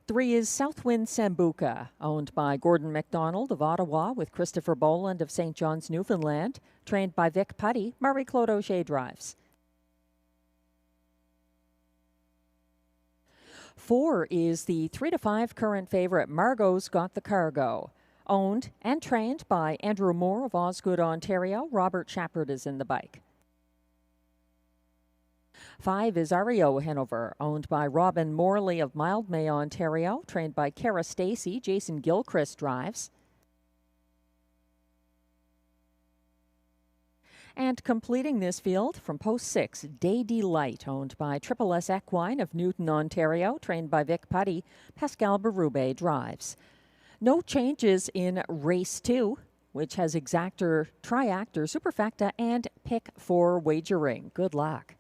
3 is Southwind Sambuca, owned by Gordon MacDonald of Ottawa with Christopher Boland of St. John's, Newfoundland, trained by Vic Putty. Marie-Claude Auger drives. 4 is the 3 to 5 current favorite Margot's Got the Cargo, owned and trained by Andrew Moore of Osgood, Ontario. Robert Shepard is in the bike. 5 is Ario Hanover, owned by Robin Morley of Mildmay, Ontario, trained by Cara Stacey. Jason Gilchrist drives. And completing this field from post 6, Day Delight, owned by Triple S Equine of Newton, Ontario, trained by Vic Putty. Pascal Berube drives. No changes in race 2. which has exactor, triactor, superfecta, and pick 4 wagering. Good luck.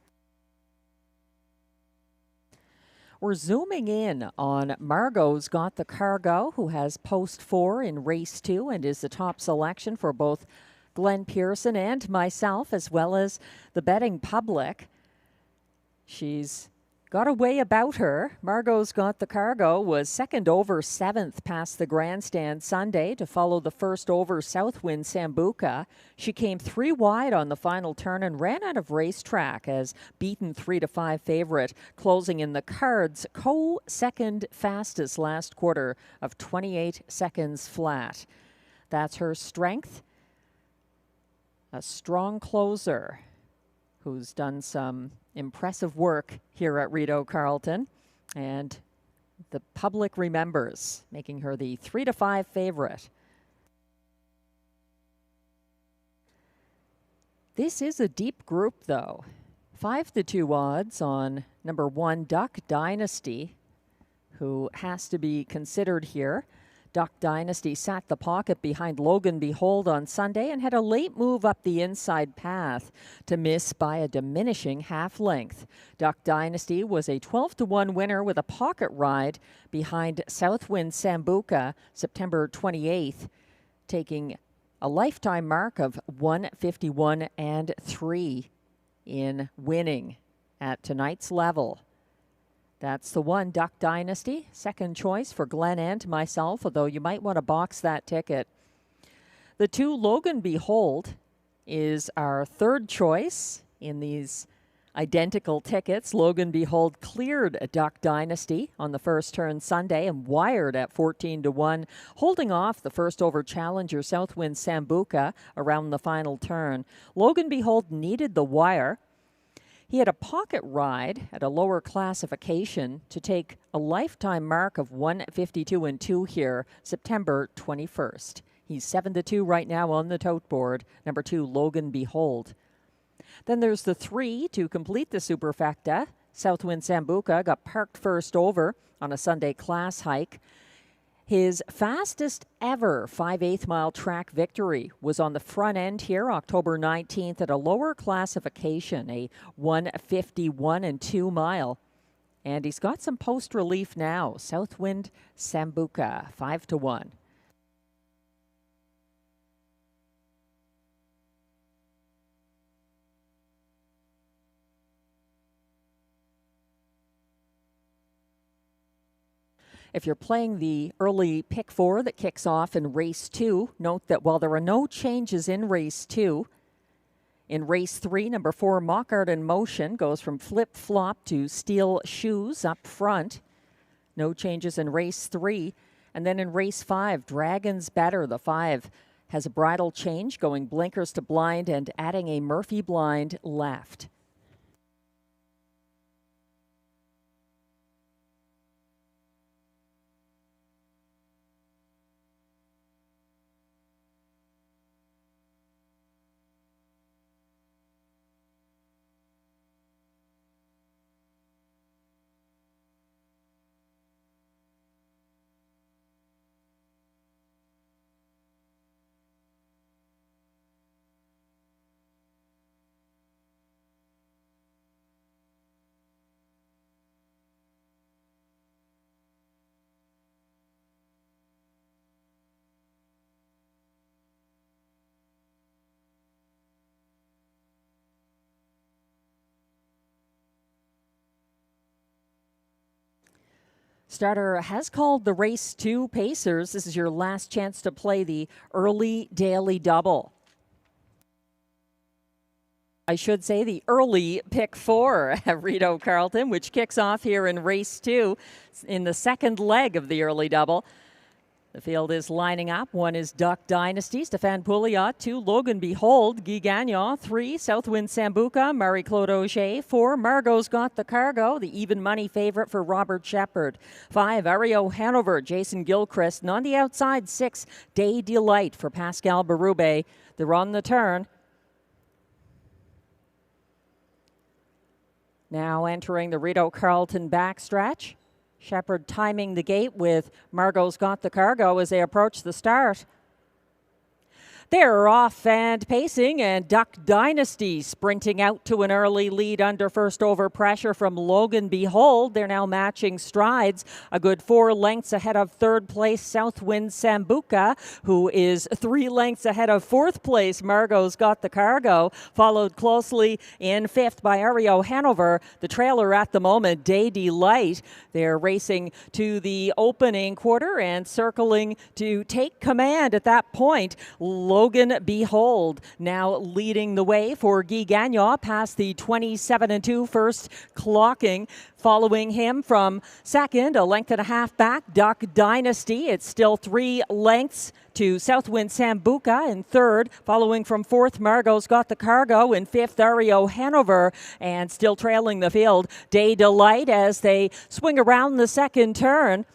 We're zooming in on Margot's Got the Cargo, who has post 4 in race 2 and is the top selection for both Glenn Pearson and myself, as well as the betting public. She's got a way about her. Margot's Got the Cargo was second over 7th past the grandstand Sunday to follow the first over Southwind Sambuca. She came 3 wide on the final turn and ran out of racetrack as beaten 3-5 favorite, closing in the cards second fastest last quarter of 28 seconds flat. That's her strength. A strong closer who's done some impressive work here at Rideau Carleton, and the public remembers, making her the 3-5 favorite. This is a deep group, though. 5-2 odds on number 1, Duck Dynasty, who has to be considered here. Duck Dynasty sat the pocket behind Logan Behold on Sunday and had a late move up the inside path to miss by a diminishing half length. Duck Dynasty was a 12-1 winner with a pocket ride behind Southwind Sambuca September 28th, taking a lifetime mark of 151 and 3 in winning at tonight's level. That's the one, Duck Dynasty. Second choice for Glenn and myself, although you might want to box that ticket. The 2, Logan Behold, is our third choice in these identical tickets. Logan Behold cleared a Duck Dynasty on the first turn Sunday and wired at 14-1, holding off the first over challenger Southwind Sambuca around the final turn. Logan Behold needed the wire. He had a pocket ride at a lower classification to take a lifetime mark of 152 and 2 here, September 21st. He's 7-2 right now on the tote board. Number 2, Logan Behold. Then there's the 3 to complete the superfecta. Southwind Sambuca got parked first over on a Sunday class hike. His fastest ever 5/8 mile track victory was on the front end here, October 19th, at a lower classification, a 151 and 2 mile. And he's got some post relief now. Southwind Sambuca, 5-1. If you're playing the early pick 4 that kicks off in race 2, note that while there are no changes in race 2, in race 3, number 4, Mockart in Motion goes from flip-flop to steel shoes up front. No changes in race 3. And then in race 5, Dragon's Better, the 5, has a bridle change, going blinkers to blind and adding a Murphy blind left. Starter has called the race 2 Pacers. This is your last chance to play the early daily double. I should say the early pick 4 at Rideau Carleton, which kicks off here in race 2 in the second leg of the early double. The field is lining up. 1 is Duck Dynasty, Stéphane Pouliot. 2, Logan Behold, Guy Gagnon. 3, Southwind Sambuca, Marie-Claude Auger. 4, Margot's Got the Cargo, the even money favorite for Robert Shepard. 5, Ario Hanover, Jason Gilchrist. And on the outside, 6, Day Delight for Pascal Berube. They're on the turn. Now entering the Rideau Carleton backstretch. Shepard timing the gate with Margot's Got the Cargo as they approach the start. They're off and pacing, and Duck Dynasty sprinting out to an early lead under first over pressure from Logan Behold. They're now matching strides, a good 4 lengths ahead of third place Southwind Sambuca, who is 3 lengths ahead of fourth place Margot's Got the Cargo, followed closely in fifth by Rideau Hanover. The trailer at the moment, Day Delight. They're racing to the opening quarter and circling to take command at that point. Logan Behold now leading the way for Guy Gagnon past the 27-2 first clocking. Following him from second, a length and a half back, Duck Dynasty. It's still 3 lengths to Southwind Sambuca in third. Following from fourth, Margot's Got the Cargo. In fifth, Rideau Hanover. And still trailing the field, Day Delight as they swing around the second turn.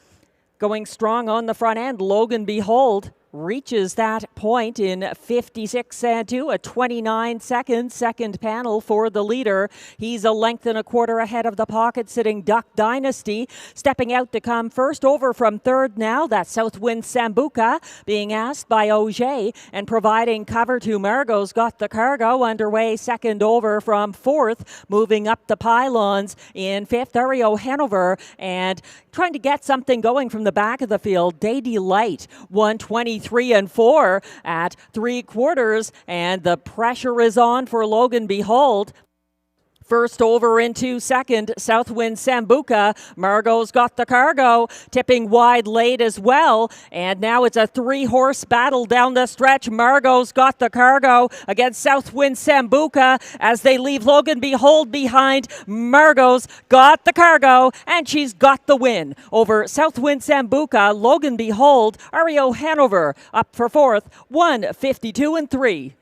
Going strong on the front end, Logan Behold reaches that point in 56 and 2, a 29-second second panel for the leader. He's a length and a quarter ahead of the pocket sitting Duck Dynasty. Stepping out to come first over from third now, that's Southwind Sambuca being asked by Auger and providing cover to Margot's Got the Cargo. Underway second over from fourth, moving up the pylons in fifth, Rideau Hanover, and trying to get something going from the back of the field, Day Delight, 123 and 4 at 3/4, and the pressure is on for Logan Behold. First over into second, Southwind Sambuca. Margot's Got the Cargo, tipping wide late as well. And now it's a 3-horse battle down the stretch. Margot's Got the Cargo against Southwind Sambuca as they leave Logan Behold behind. Margot's Got the Cargo, and she's got the win over Southwind Sambuca. Logan Behold, Rideau Hanover up for fourth, 1:52 and 3.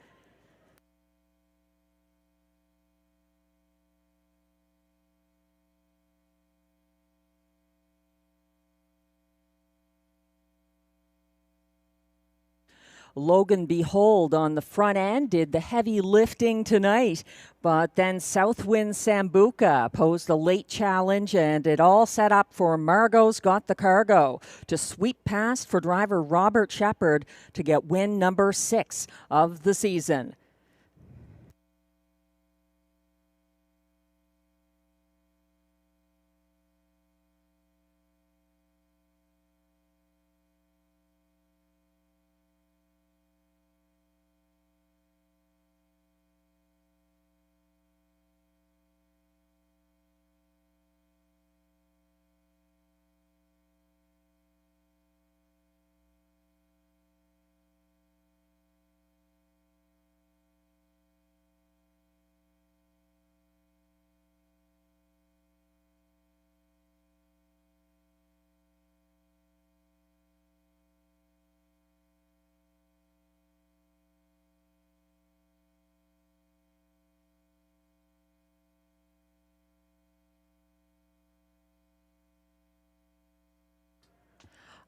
Logan Behold on the front end did the heavy lifting tonight, but then Southwind Sambuca posed a late challenge, and it all set up for Margot's Got the Cargo to sweep past for driver Robert Shepard to get win number 6 of the season.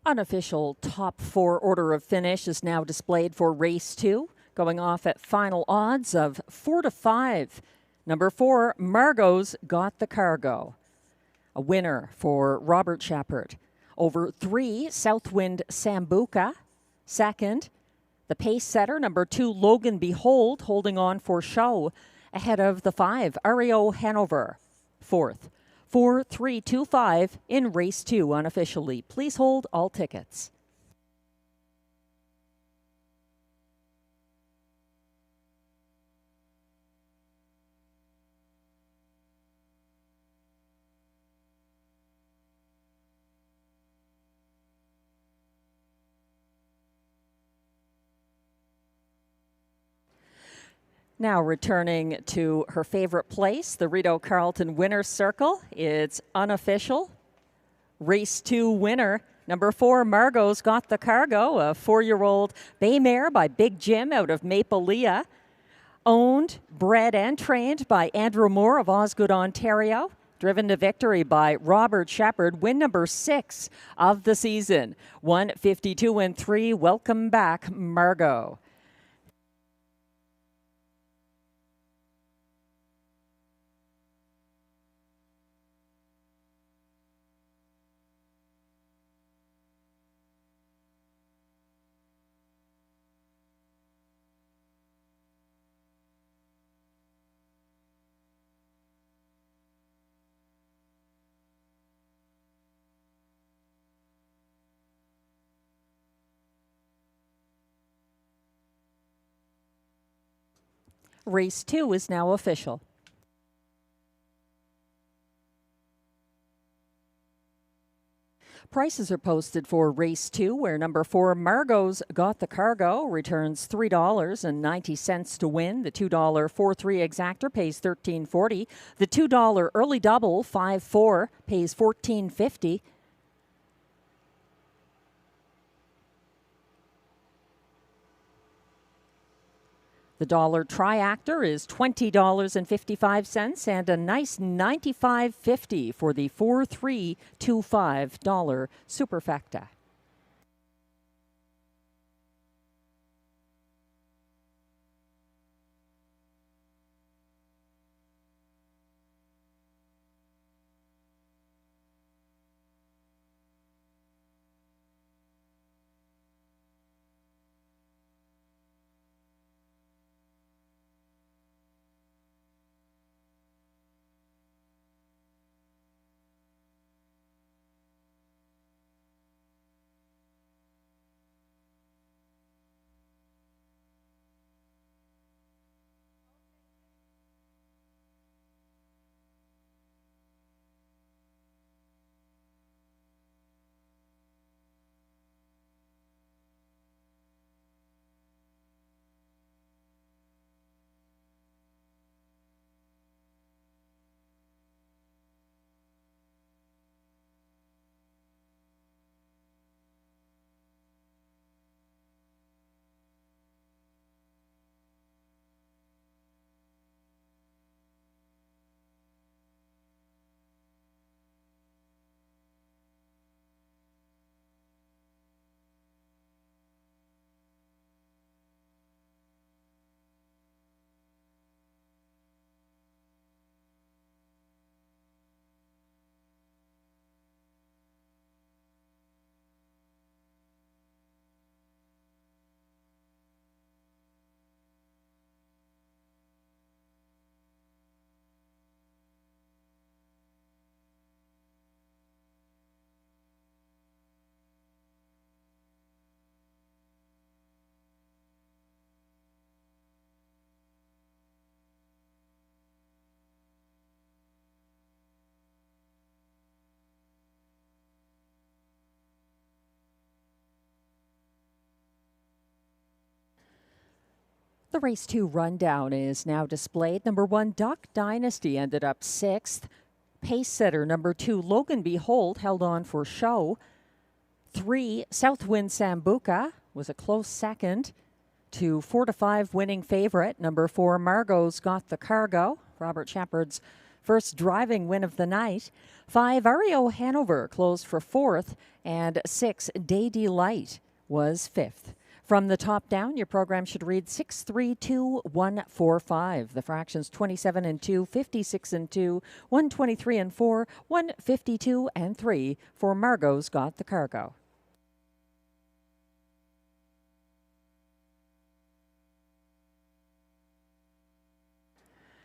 Unofficial top 4 order of finish is now displayed for race 2, going off at final odds of 4-5. Number 4, Margot's Got the Cargo. A winner for Robert Shepard. Over 3, Southwind Sambuca. Second, the pace setter, number 2, Logan Behold, holding on for show. Ahead of the 5, Rideau Hanover. Fourth. 4-3-2-5 in race 2 unofficially. Please hold all tickets. Now returning to her favorite place, the Rideau Carleton Winner's Circle. It's unofficial. Race 2 winner, number 4, Margot's Got the Cargo, a 4-year-old bay mare by Big Jim out of Maple Leah. Owned, bred, and trained by Andrew Moore of Osgood, Ontario. Driven to victory by Robert Shepard, win number 6 of the season. 1:52 and 3. Welcome back, Margot. Race 2 is now official. Prices are posted for race 2, where number 4, Margot's Got the Cargo, returns $3.90 to win. The $2 4-3 exactor pays $13.40. The $2 early double 5-4 pays $14.50. The dollar triactor is $20.55, and a nice $95.50 for the $4.325 superfecta. The race 2 rundown is now displayed. Number 1, Duck Dynasty, ended up 6th. Pace setter number 2, Logan Behold, held on for show. 3, Southwind Sambuca was a close second to 4-5 winning favorite. Number 4, Margot's Got the Cargo, Robert Shepard's first driving win of the night. 5, Rideau Hanover closed for 4th, and 6, Day Delight was 5th. From the top down, your program should read 6-3-2-1-4-5. The fractions 27 and 2, 56 and 2, 123 and 4, 152 and 3 for Margot's Got the Cargo.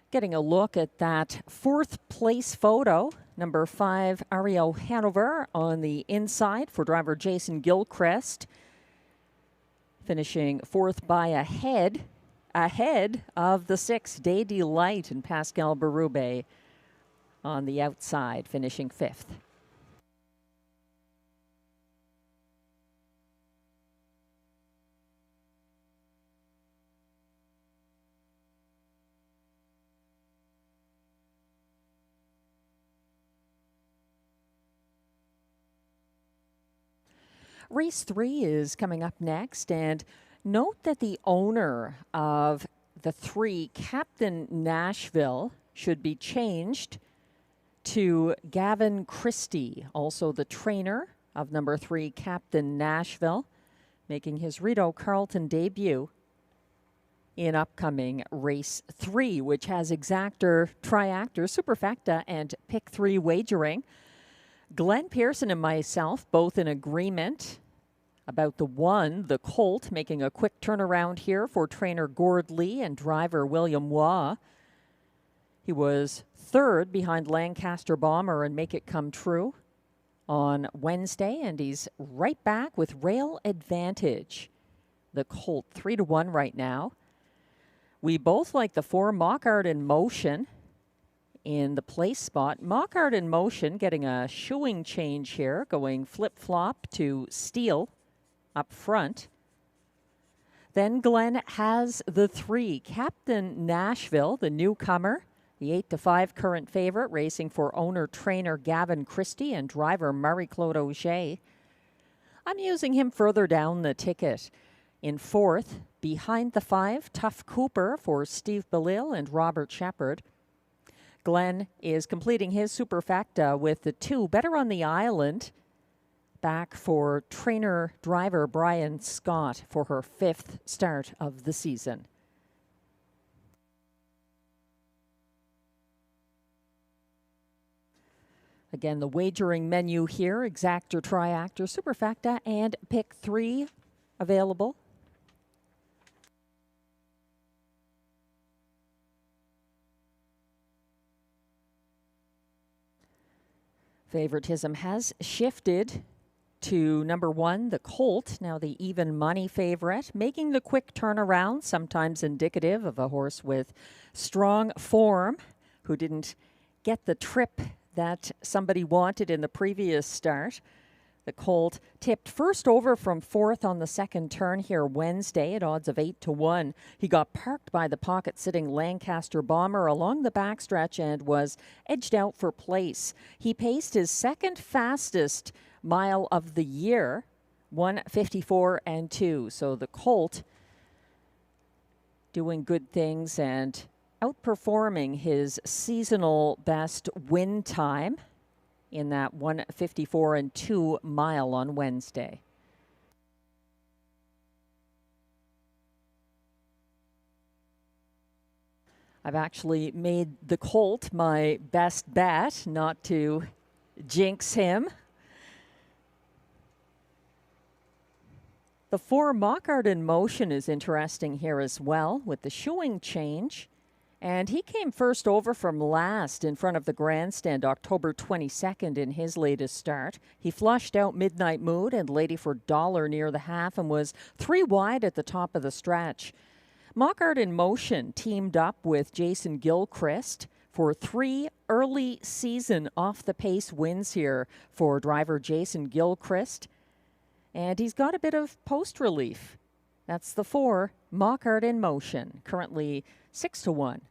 Getting a look at that 4th place photo. Number 5, Rideau Hanover on the inside for driver Jason Gilchrist, finishing 4th by a head ahead of the 6, Day Delight, and Pascal Berube on the outside, finishing 5th. Race 3 is coming up next, and note that the owner of the 3, Captain Nashville, should be changed to Gavin Christie, also the trainer of number 3, Captain Nashville, making his Rideau Carleton debut in upcoming Race 3, which has exactor, triactor, superfecta, and pick 3 wagering. Glenn Pearson and myself both in agreement about the 1, the Colt, making a quick turnaround here for trainer Gord Lee and driver William Waugh. He was 3rd behind Lancaster Bomber and Make It Come True on Wednesday, and he's right back with Rail Advantage. The Colt 3-1 right now. We both like the 4 Mockart in Motion in the place spot. Mockart in Motion getting a shoeing change here, going flip-flop to Steel up front. Then Glenn has the 3, Captain Nashville, the newcomer, the 8-5 current favorite, racing for owner-trainer Gavin Christie and driver Marie-Claude Auger. I'm using him further down the ticket. In 4th, behind the 5, Tough Cooper for Steve Bellil and Robert Shepard. Glenn is completing his superfecta with the 2, Better on the Island, back for trainer-driver Brian Scott for her 5th start of the season. Again, the wagering menu here, exactor, triactor, superfecta, and pick 3 available. Favoritism has shifted to number 1, the Colt, now the even money favorite, making the quick turnaround, sometimes indicative of a horse with strong form who didn't get the trip that somebody wanted in the previous start. The Colt tipped first over from 4th on the second turn here Wednesday at odds of 8-1. He got parked by the pocket-sitting Lancaster Bomber along the backstretch and was edged out for place. He paced his second fastest mile of the year, 1:54.2. So the Colt doing good things and outperforming his seasonal best win time in that 1:54.2 mile on Wednesday. I've actually made the Colt my best bet, not to jinx him. The 4 Mockart in Motion is interesting here as well with the shoeing change. And he came first over from last in front of the grandstand October 22nd in his latest start. He flushed out Midnight Mood and Lady for Dollar near the half and was 3 wide at the top of the stretch. Mockart in Motion teamed up with Jason Gilchrist for 3 early season off-the-pace wins here for driver Jason Gilchrist. And he's got a bit of post relief. That's the 4 Mockart in Motion, currently 6-1.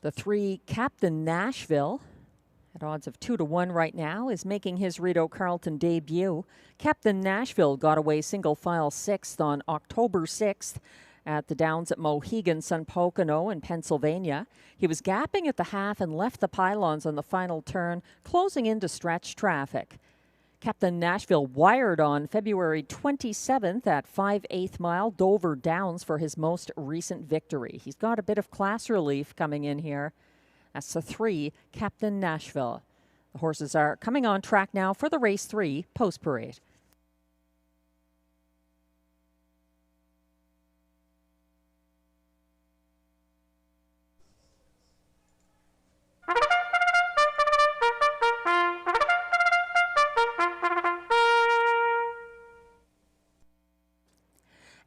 The 3 Captain Nashville, at odds of 2-1 right now, is making his Rideau Carleton debut. Captain Nashville got away single file 6th on October 6th at the Downs at Mohegan Sun Pocono in Pennsylvania. He was gapping at the half and left the pylons on the final turn, closing into stretch traffic. Captain Nashville wired on February 27th at 5/8 mile Dover Downs for his most recent victory. He's got a bit of class relief coming in here. That's the 3 Captain Nashville. The horses are coming on track now for the race 3 post parade.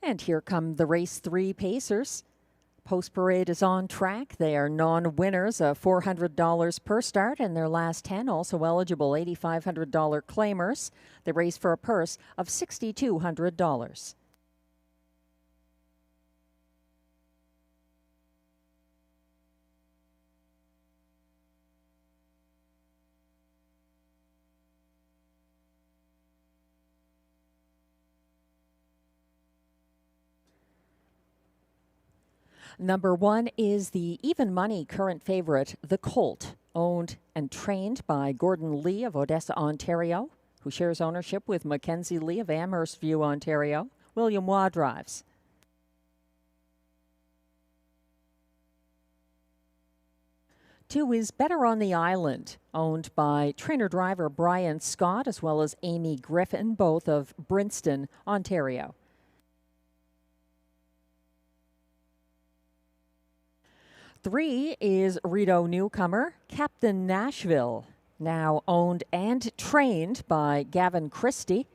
And here come the race 3 pacers. Post parade is on track. They are non-winners of $400 per start, and their last 10 also eligible $8,500 claimers. They race for a purse of $6,200. Number 1 is the even money current favorite, the Colt, owned and trained by Gordon Lee of Odessa, Ontario, who shares ownership with Mackenzie Lee of Amherst View, Ontario. William Waugh drives. Two is Better on the Island, owned by trainer-driver Brian Scott as well as Amy Griffin, both of Brinston, Ontario. 3 is Rideau newcomer Captain Nashville, now owned and trained by Gavin Christie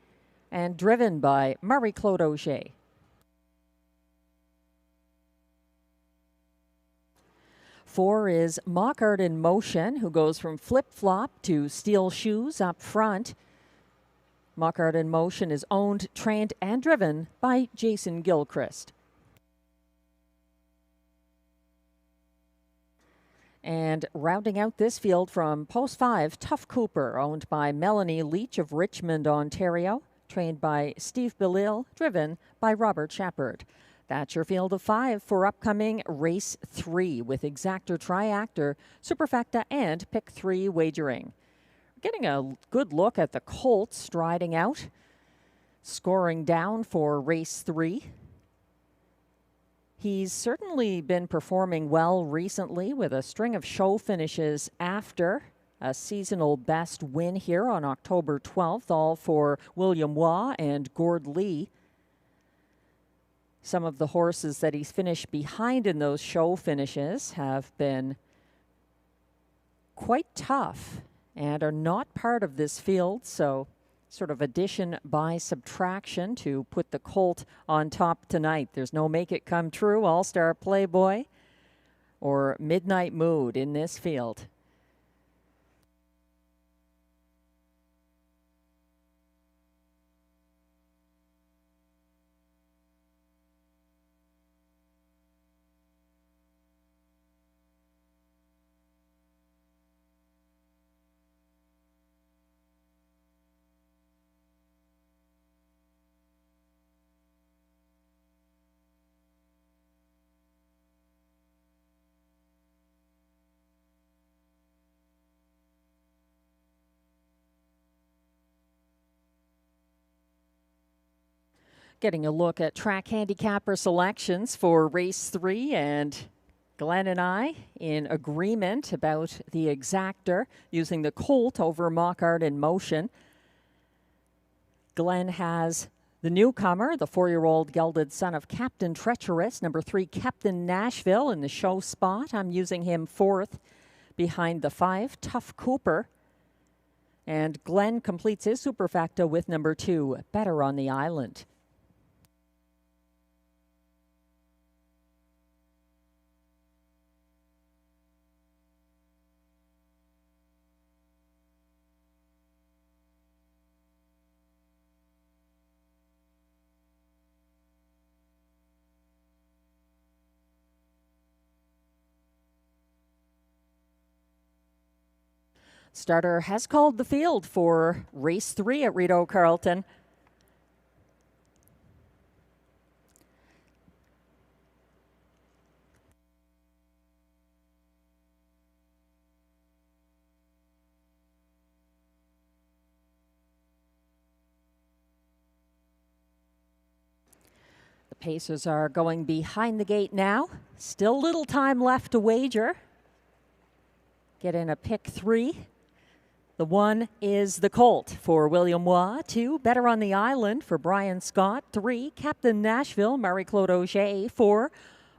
and driven by Marie-Claude Auger. Four is Mockart in Motion, who goes from flip-flop to steel shoes up front. Mockart in Motion is owned, trained, and driven by Jason Gilchrist. And rounding out this field from post 5, Tough Cooper, owned by Melanie Leach of Richmond, Ontario, trained by Steve Belil, driven by Robert Shepard. That's your field of 5 for upcoming race 3 with Exactor, Triactor, Superfecta, and Pick 3 wagering. Getting a good look at the Colts striding out, scoring down for race 3. He's certainly been performing well recently with a string of show finishes after a seasonal best win here on October 12th, all for William Waugh and Gord Lee. Some of the horses that he's finished behind in those show finishes have been quite tough and are not part of this field, so sort of addition by subtraction to put the Colt on top tonight. There's no Make It Come True, All-Star Playboy, or Midnight Mood in this field. Getting a look at track handicapper selections for race 3, and Glenn and I in agreement about the Exactor using the Colt over Mockart in Motion. Glenn has the newcomer, the 4-year-old gelded son of Captain Treacherous, number 3, Captain Nashville in the show spot. I'm using him 4th behind the 5, Tough Cooper. And Glenn completes his superfecta with number 2, Better on the Island. Starter has called the field for race 3 at Rideau Carleton. The Pacers are going behind the gate now. Still little time left to wager. Get in a pick 3. The 1 is the Colt for William Waugh. 2, Better on the Island for Brian Scott. 3, Captain Nashville, Marie-Claude Auger. 4,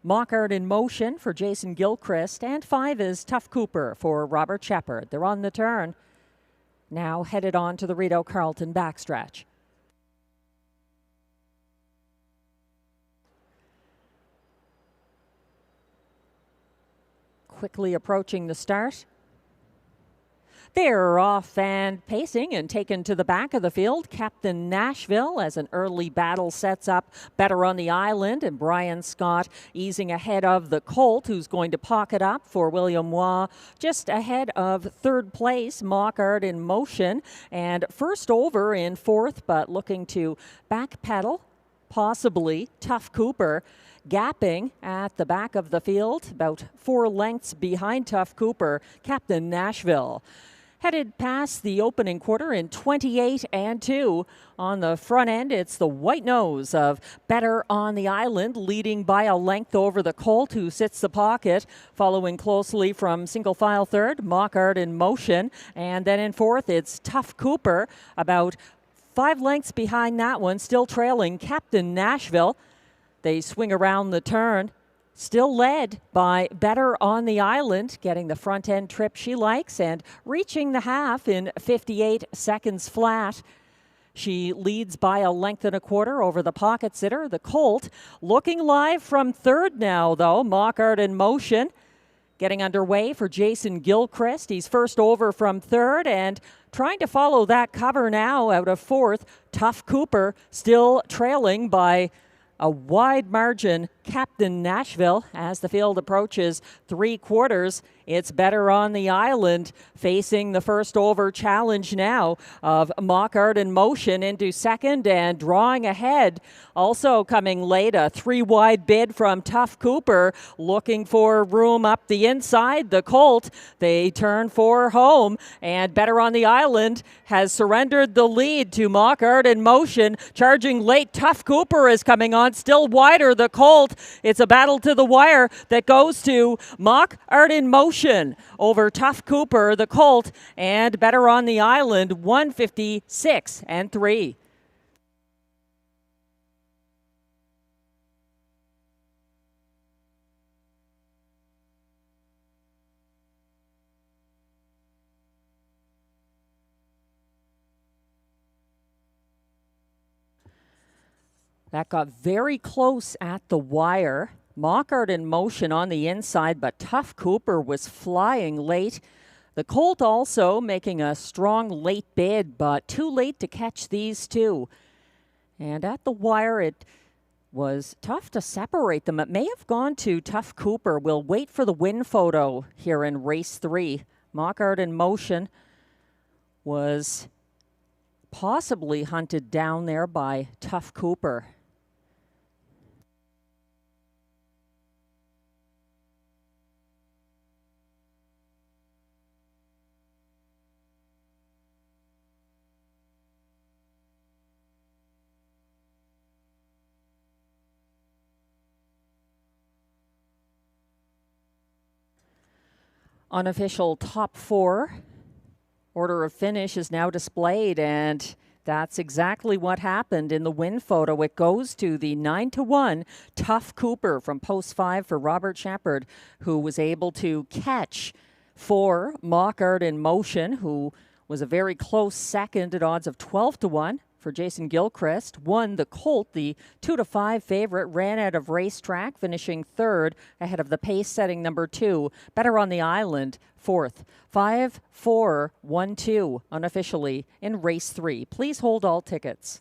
Mockart in Motion for Jason Gilchrist. And 5 is Tough Cooper for Robert Shepard. They're on the turn. Now headed on to the Rideau Carleton backstretch. Quickly approaching the start. They're off and pacing and taken to the back of the field. Captain Nashville as an early battle sets up Better on the Island, and Brian Scott easing ahead of the Colt, who's going to pocket up for William Waugh. Just ahead of 3rd place, Mockart in Motion, and first over in 4th, but looking to backpedal, possibly Tough Cooper. Gapping at the back of the field, about 4 lengths behind Tough Cooper, Captain Nashville. Headed past the opening quarter in 28 and 2. On the front end, it's the white nose of Better on the Island, leading by a length over the Colt, who sits the pocket. Following closely from single file 3rd, Mockart in Motion. And then in 4th, it's Tough Cooper, about 5 lengths behind that one, still trailing Captain Nashville. They swing around the turn. still led by Better on the Island, getting the front end trip she likes and reaching the half in 58 seconds flat. She leads by a length and a quarter over the pocket sitter, the Colt. Looking live from third now, though, Mockart in motion. Getting underway for Jason Gilchrist. He's first over from third and trying to follow that cover now out of fourth. Tough Cooper still trailing by a wide margin. Captain Nashville as the field approaches three quarters. It's Better on the Island facing the first over challenge now of Mockart in motion into second and drawing ahead. Also coming late, a three wide bid from Tough Cooper looking for room up the inside. The Colt, they turn for home and Better on the Island has surrendered the lead to Mockart in motion. Charging late, Tough Cooper is coming on, still wider the Colt. It's a battle to the wire that goes to Mockart in motion over Tough Cooper, the Colt, and Better on the Island, 156 and 3. That got very close at the wire. Mockart in motion on the inside, but Tough Cooper was flying late. The Colt also making a strong late bid, but too late to catch these two. And at the wire, it was tough to separate them. It may have gone to Tough Cooper. We'll wait for the win photo here in race 3. Mockart in motion was possibly hunted down there by Tough Cooper. Unofficial top 4 order of finish is now displayed, and that's exactly what happened in the win photo. It goes to the 9-1 Tough Cooper from post 5 for Robert Shepard, who was able to catch 4 Mockart in motion, who was a very close second at odds of 12-1. For Jason Gilchrist, won the Colt, the 2-5 favorite, ran out of racetrack, finishing third ahead of the pace-setting number 2. Better on the Island, fourth. 5-4-1-2 unofficially in race 3. Please hold all tickets.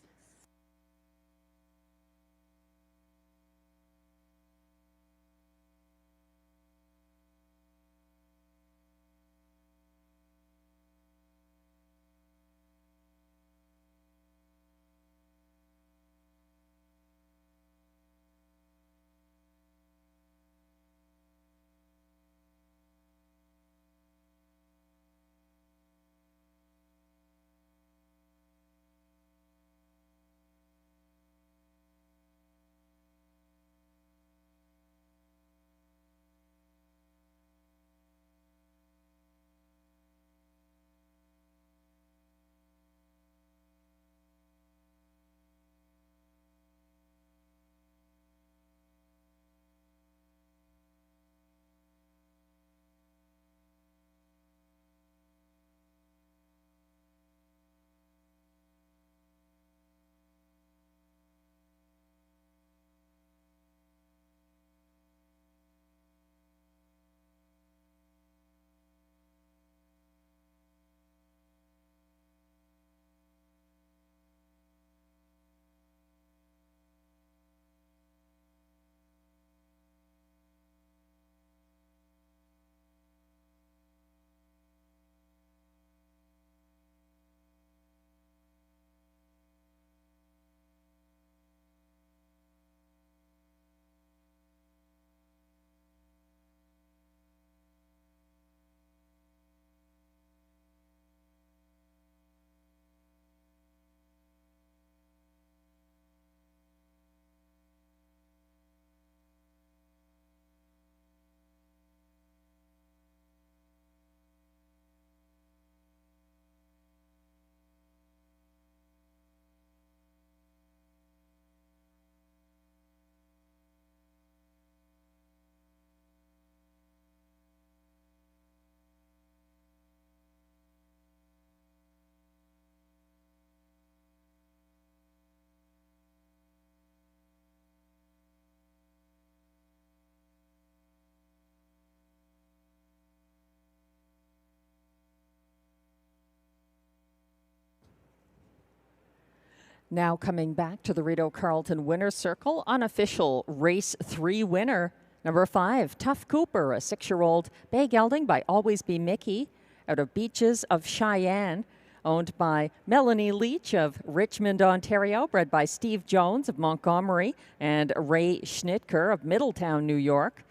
Now coming back to the Rideau Carleton Winner's Circle, unofficial Race 3 winner, number 5, Tough Cooper, a 6-year-old bay gelding by Always Be Mickey out of Beaches of Cheyenne, owned by Melanie Leach of Richmond, Ontario, bred by Steve Jones of Montgomery and Ray Schnitker of Middletown, New York,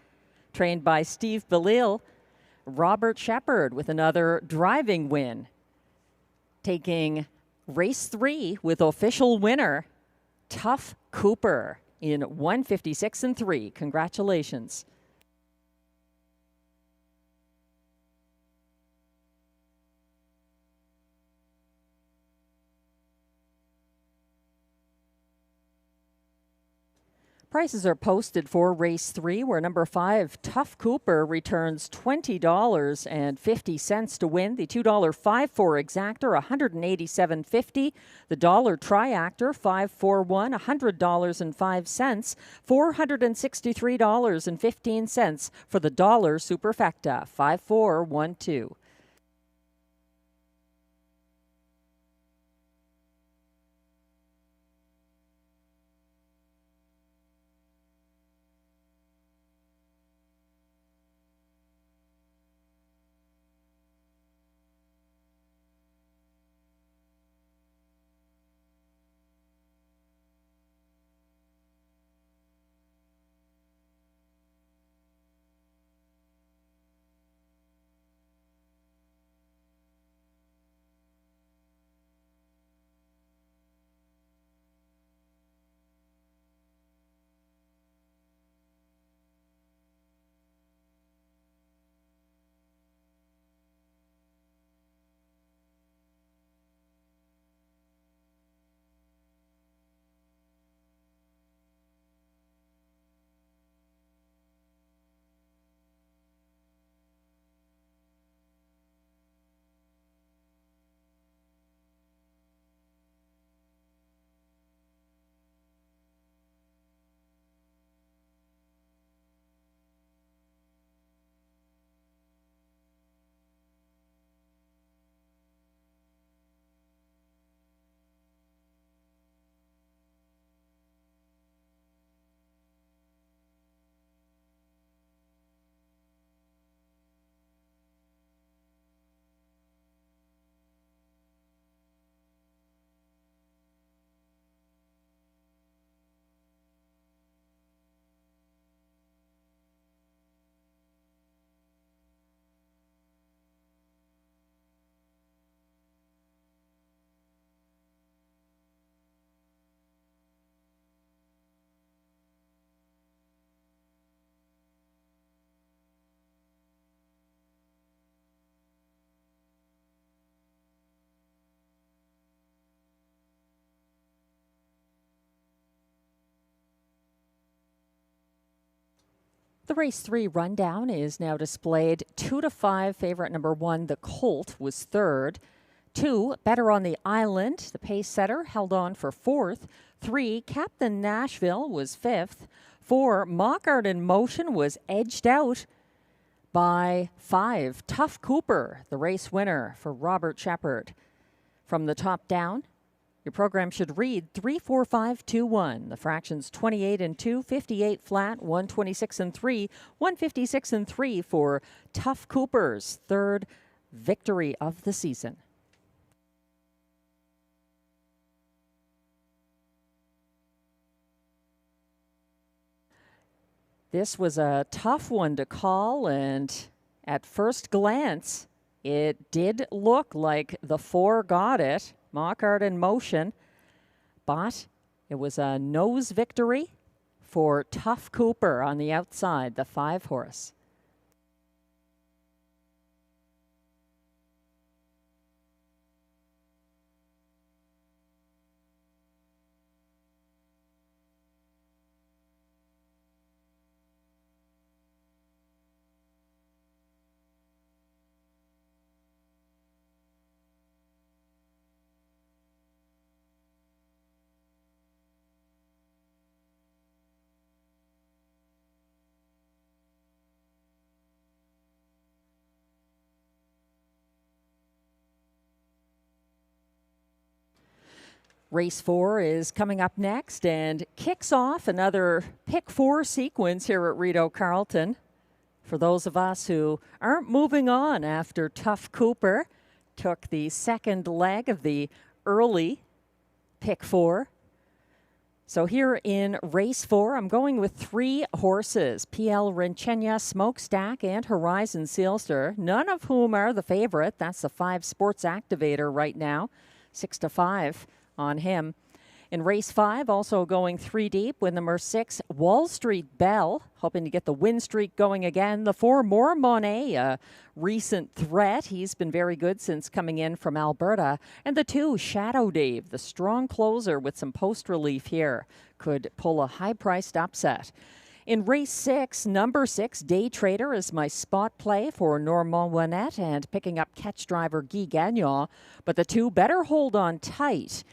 trained by Steve Bellil. Robert Shepard with another driving win, taking Race 3 with official winner, Tough Cooper, in 1:56.3. Congratulations. Prices are posted for Race 3, where number 5, Tough Cooper, returns $20.50 to win. The $2 5-4 exactor, $187.50. The $1 triactor, 5-4-1, $100.05. $463.15 for the $1 superfecta, 5-4-1-2. The Race 3 rundown is now displayed. 2-5, favorite number 1, the Colt, was third. 2, Better on the Island, the pace setter, held on for fourth. 3, Captain Nashville, was fifth. 4, Mock Art in Motion, was edged out by 5, Tough Cooper, the race winner for Robert Shepard. From the top down, your program should read 3-4-5-2-1. The fractions 28 and 2, 58 flat, 126 and 3, 156 and 3 for Tough Cooper's third victory of the season. This was a tough one to call, and at first glance, it did look like the 4 got it. Mock Art in Motion, but it was a nose victory for Tough Cooper on the outside, the 5 horse. Race 4 is coming up next and kicks off another pick 4 sequence here at Rideau Carleton. For those of us who aren't moving on after Tough Cooper took the second leg of the early pick 4. So here in race 4, I'm going with 3 horses, PL Rinchenia, Smokestack, and Horizon Sealster, none of whom are the favorite. That's the 5 Sports Activator right now, 6-5 on him. In race 5, also going 3 deep, with number 6, Wall Street Belle, hoping to get the win streak going again. The 4, More Monet, a recent threat. He's been very good since coming in from Alberta. And the 2, Shadow Dave, the strong closer with some post relief here, could pull a high-priced upset. In race 6, number 6, Day Trader is my spot play for Normand Wannette and picking up catch driver Guy Gagnon. But the 2 better hold on tight.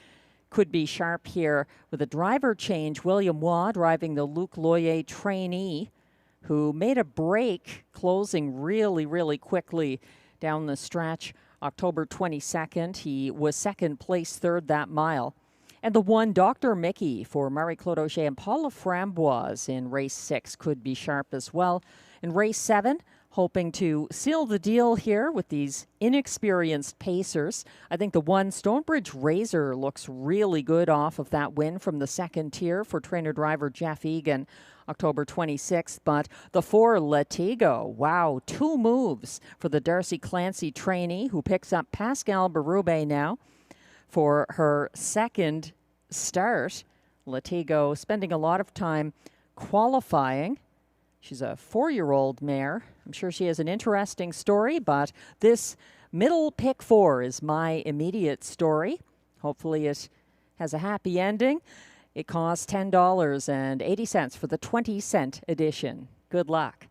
Could be sharp here with a driver change. William Waugh driving the Luc Loyer trainee, who made a break, closing really quickly down the stretch. October 22nd, he was second place, third that mile. And the 1, Dr. Mickey for Marie-Claude Auger and Paula Framboise in race 6 could be sharp as well. In race 7, hoping to seal the deal here with these inexperienced pacers. I think the 1, Stonebridge Razor, looks really good off of that win from the second tier for trainer-driver Jeff Egan, October 26th. But the 4, Latigo, wow, 2 moves for the Darcy Clancy trainee, who picks up Pascal Berube now for her second start. Latigo spending a lot of time qualifying. She's a 4-year-old mare. I'm sure she has an interesting story, but this middle pick 4 is my immediate story. Hopefully it has a happy ending. It costs $10.80 for the 20-cent edition. Good luck.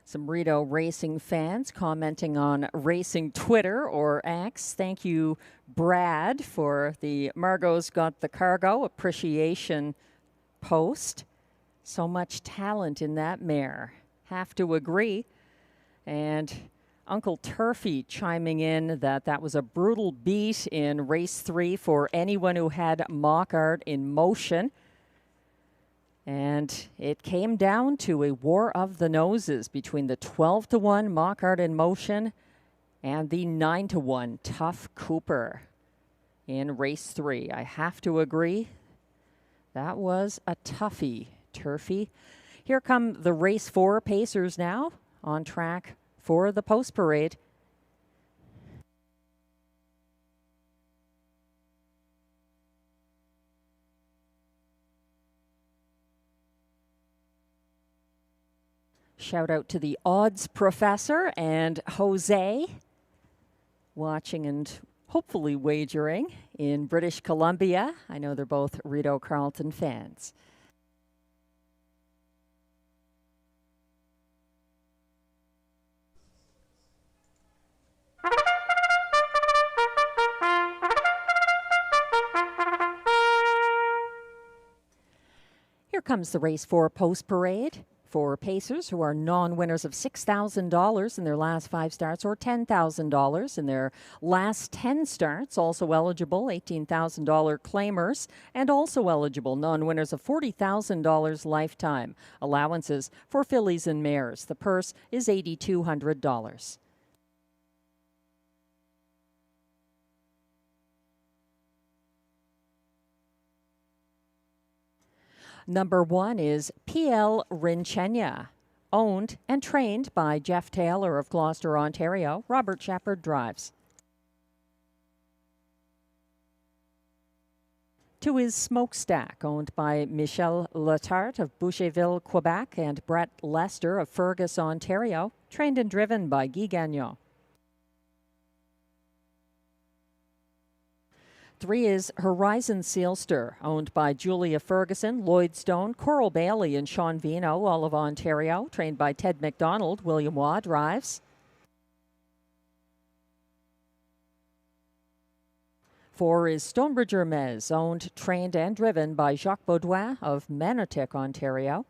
Some Rideau racing fans commenting on racing Twitter or X. Thank you, Brad, for the Margot's Got the Cargo appreciation post. So much talent in that mare. Have to agree. And Uncle Turfy chiming in that was a brutal beat in race 3 for anyone who had Mock Art in motion. And it came down to a war of the noses between the 12-1 Mock Art in motion and the 9-1 Tough Cooper in race 3. I have to agree, that was a toughie, Turfy. Here come the race 4 pacers now on track for the post parade. Shout out to the odds professor and Jose, watching and hopefully wagering in British Columbia. I know they're both Rideau Carleton fans. Here comes the race 4 post parade. For pacers who are non-winners of $6,000 in their last 5 starts or $10,000 in their last 10 starts, also eligible $18,000 claimers, and also eligible non-winners of $40,000 lifetime. Allowances for fillies and mares. The purse is $8,200. Number 1 is PL Rinchenia, owned and trained by Jeff Taylor of Gloucester, Ontario. Robert Shepard drives. 2 is Smokestack, owned by Michel Latarte of Boucherville, Quebec, and Brett Lester of Fergus, Ontario, trained and driven by Guy Gagnon. 3 is Horizon Sealster, owned by Julia Ferguson, Lloyd Stone, Coral Bailey, and Sean Vino, all of Ontario, trained by Ted McDonald. William Waugh drives. 4 is Stonebridge Hermes, owned, trained, and driven by Jacques Baudouin of Manotick, Ontario.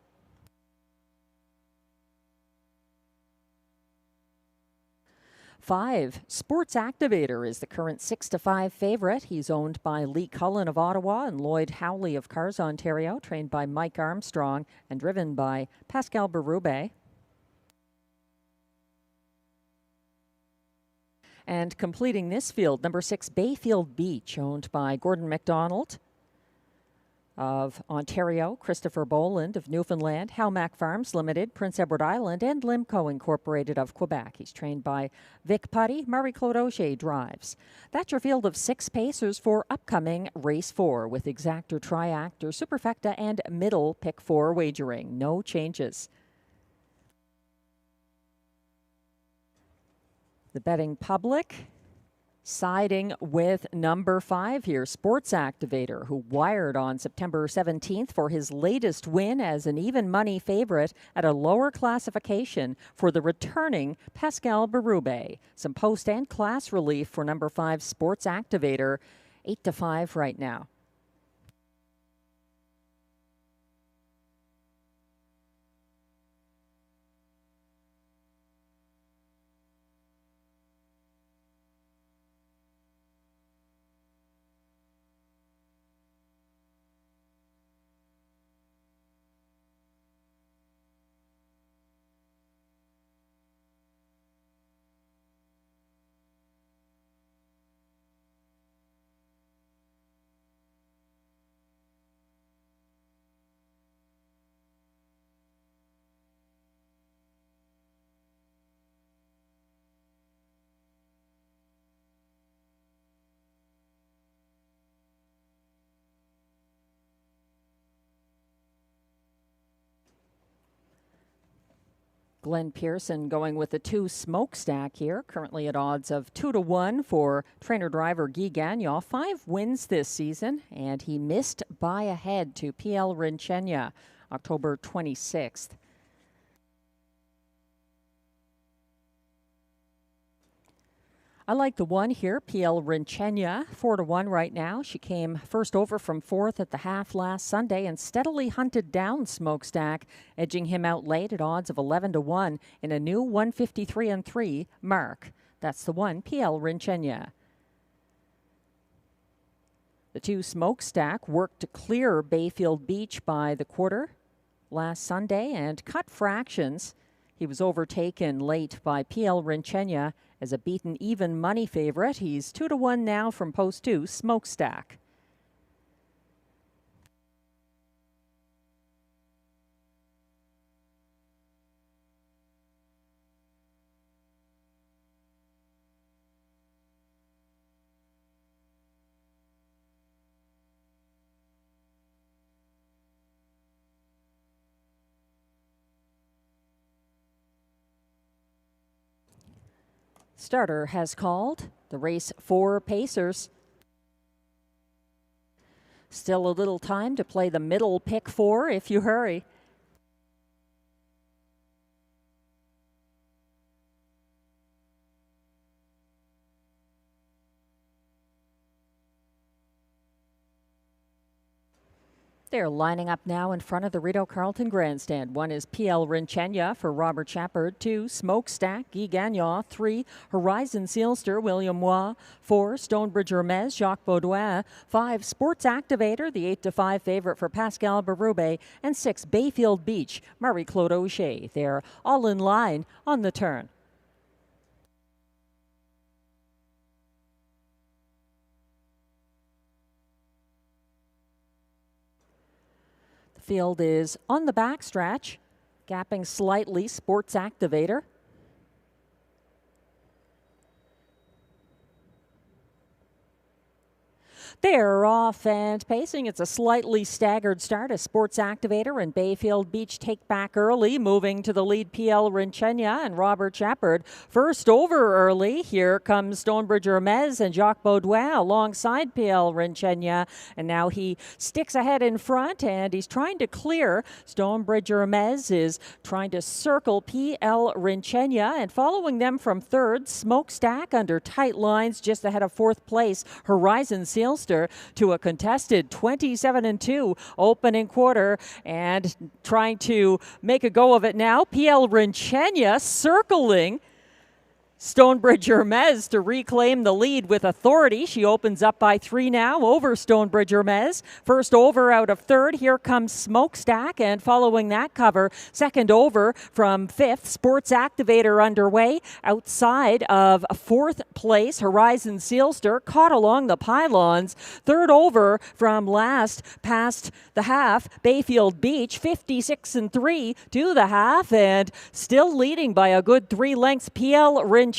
5, Sports Activator is the current 6-5 favorite. He's owned by Lee Cullen of Ottawa and Lloyd Howley of Cars, Ontario, trained by Mike Armstrong and driven by Pascal Berube. And completing this field, number 6, Bayfield Beach, owned by Gordon MacDonald of Ontario, Christopher Boland of Newfoundland, Halmac Farms Limited, Prince Edward Island, and Limco Incorporated of Quebec. He's trained by Vic Putty. Marie-Claude Auger drives. That's your field of 6 pacers for upcoming Race 4 with exactor, triactor, superfecta, and middle pick 4 wagering. No changes. The betting public siding with number 5 here, Sports Activator, who wired on September 17th for his latest win as an even money favorite at a lower classification for the returning Pascal Berube. Some post and class relief for number 5 Sports Activator, 8-5 right now. Glenn Pearson going with the 2 Smokestack here, currently at odds of 2-1 for trainer-driver Guy Gagnon. 5 wins this season, and he missed by a head to PL Rinchenia, October 26th. I like the 1 here, PL Rinchenia, 4-1 right now. She came first over from 4th at the half last Sunday and steadily hunted down Smokestack, edging him out late at odds of 11-1 in a new 153-3 mark. That's the 1, PL Rinchenia. The 2 Smokestack worked to clear Bayfield Beach by the quarter last Sunday and cut fractions. He was overtaken late by PL Rinchenia as a beaten even money favorite. He's 2-1 now from post 2, Smokestack. Starter has called the race 4 pacers. Still a little time to play the middle pick 4 if you hurry. They're lining up now in front of the Rideau Carleton grandstand. 1 is PL Rincenia for Robert Shepard. 2, Smokestack, Guy Gagnon. 3, Horizon Sealster, William Waugh. 4, Stonebridge Hermes, Jacques Baudouin. 5, Sports Activator, the 8-5 favorite for Pascal Berube. And 6, Bayfield Beach, Marie-Claude O'Shea. They're all in line on the turn. Field is on the backstretch, gapping slightly, Sports Activator. They're off and pacing. It's a slightly staggered start as Sports Activator and Bayfield Beach take back early, moving to the lead PL Rincenia and Robert Shepard. First over early. Here comes Stonebridge Hermes and Jacques Baudouin alongside PL Rincenia. And now he sticks ahead in front and he's trying to clear. Stonebridge Hermes is trying to circle PL Rincenia, and following them from third, Smokestack under tight lines just ahead of fourth place, Horizon Sealster to a contested 27-2 opening quarter, and trying to make a go of it now. PL Rincenia circling Stonebridge Hermes to reclaim the lead with authority. She opens up by 3 now over Stonebridge Hermes. First over out of third. Here comes Smokestack, and following that cover, second over from fifth. Sports Activator underway. Outside of fourth place, Horizon Sealster caught along the pylons. Third over from last past the half, Bayfield Beach 56-3 to the half, and still leading by a good 3 lengths. PL Rincenia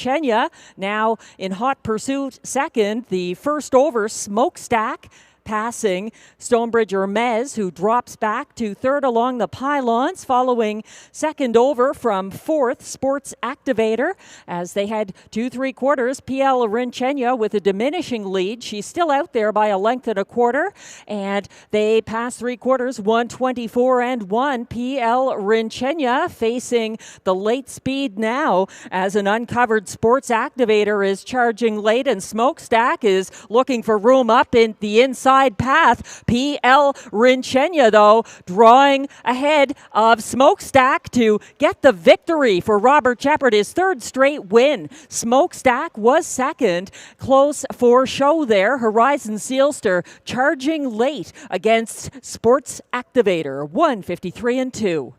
now in hot pursuit second. The first over, Smokestack, passing Stonebridge Hermes, who drops back to third along the pylons. Following second over from fourth, Sports Activator. As they head 2 3/4, PL Rincenia with a diminishing lead. She's still out there by a length and a quarter, and they pass 3/4, 1:24 PL Rincenia facing the late speed now as an uncovered Sports Activator is charging late, and Smokestack is looking for room up in the inside path. PL Rincenia, though, drawing ahead of Smokestack to get the victory for Robert Shepard, his third straight win. Smokestack was second. Close for show there. Horizon Sealster charging late against Sports Activator, 1:53-2.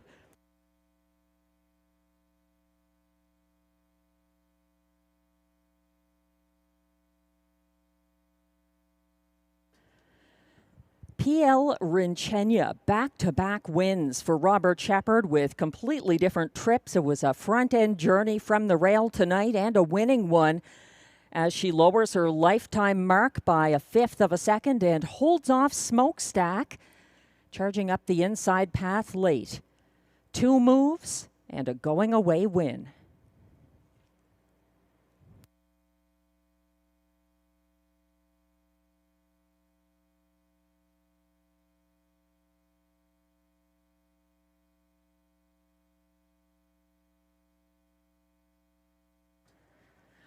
PL Rincenia, back-to-back wins for Robert Shepard with completely different trips. It was a front-end journey from the rail tonight, and a winning one, as she lowers her lifetime mark by 1/5 of a second and holds off Smokestack, charging up the inside path late. 2 moves and a going-away win.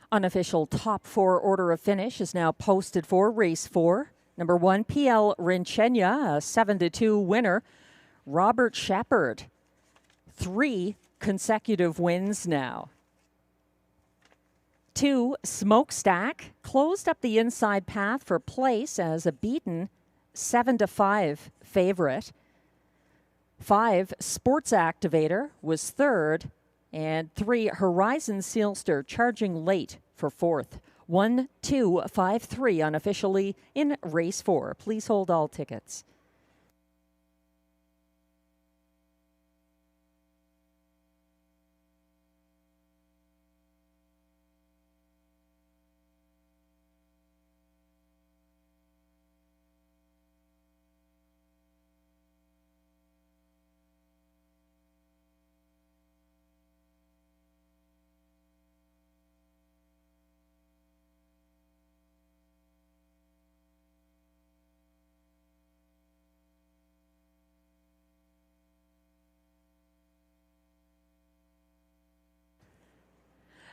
Unofficial top 4 order of finish is now posted for race 4. Number 1, PL Rincenia, a 7-2 winner. Robert Shepard, 3 consecutive wins now. 2, Smokestack, closed up the inside path for place as a beaten 7-5 favorite. 5, Sports Activator was third. And 3, Horizon Sealster charging late for fourth. 1, 2, 5, 3 unofficially in race 4. Please hold all tickets.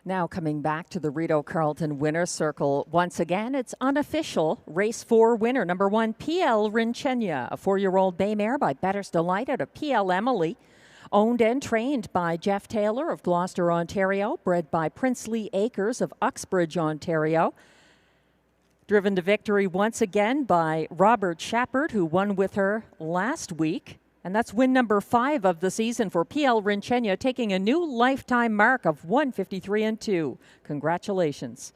Now coming back to the Rideau Carleton winner's circle. Once again, it's unofficial. Race 4 winner, number 1, PL Rinchenia, a 4-year-old bay mare by Better's Delight out of PL Emily. Owned and trained by Jeff Taylor of Gloucester, Ontario. Bred by Princely Acres of Uxbridge, Ontario. Driven to victory once again by Robert Shepard, who won with her last week. And that's win number 5 of the season for PL Rinchenia, taking a new lifetime mark of 153-2. Congratulations.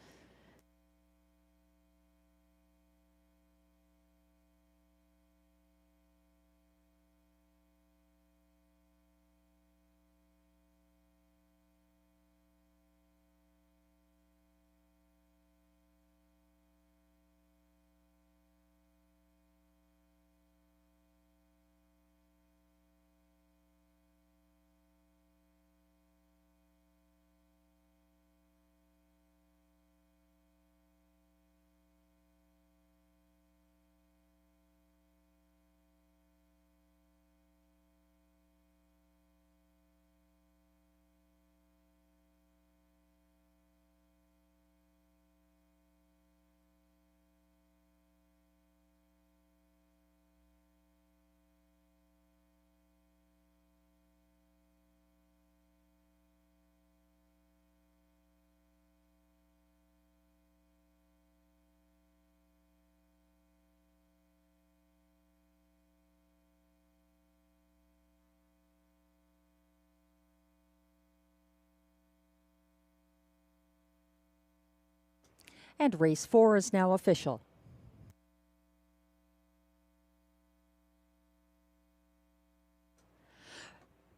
And race 4 is now official.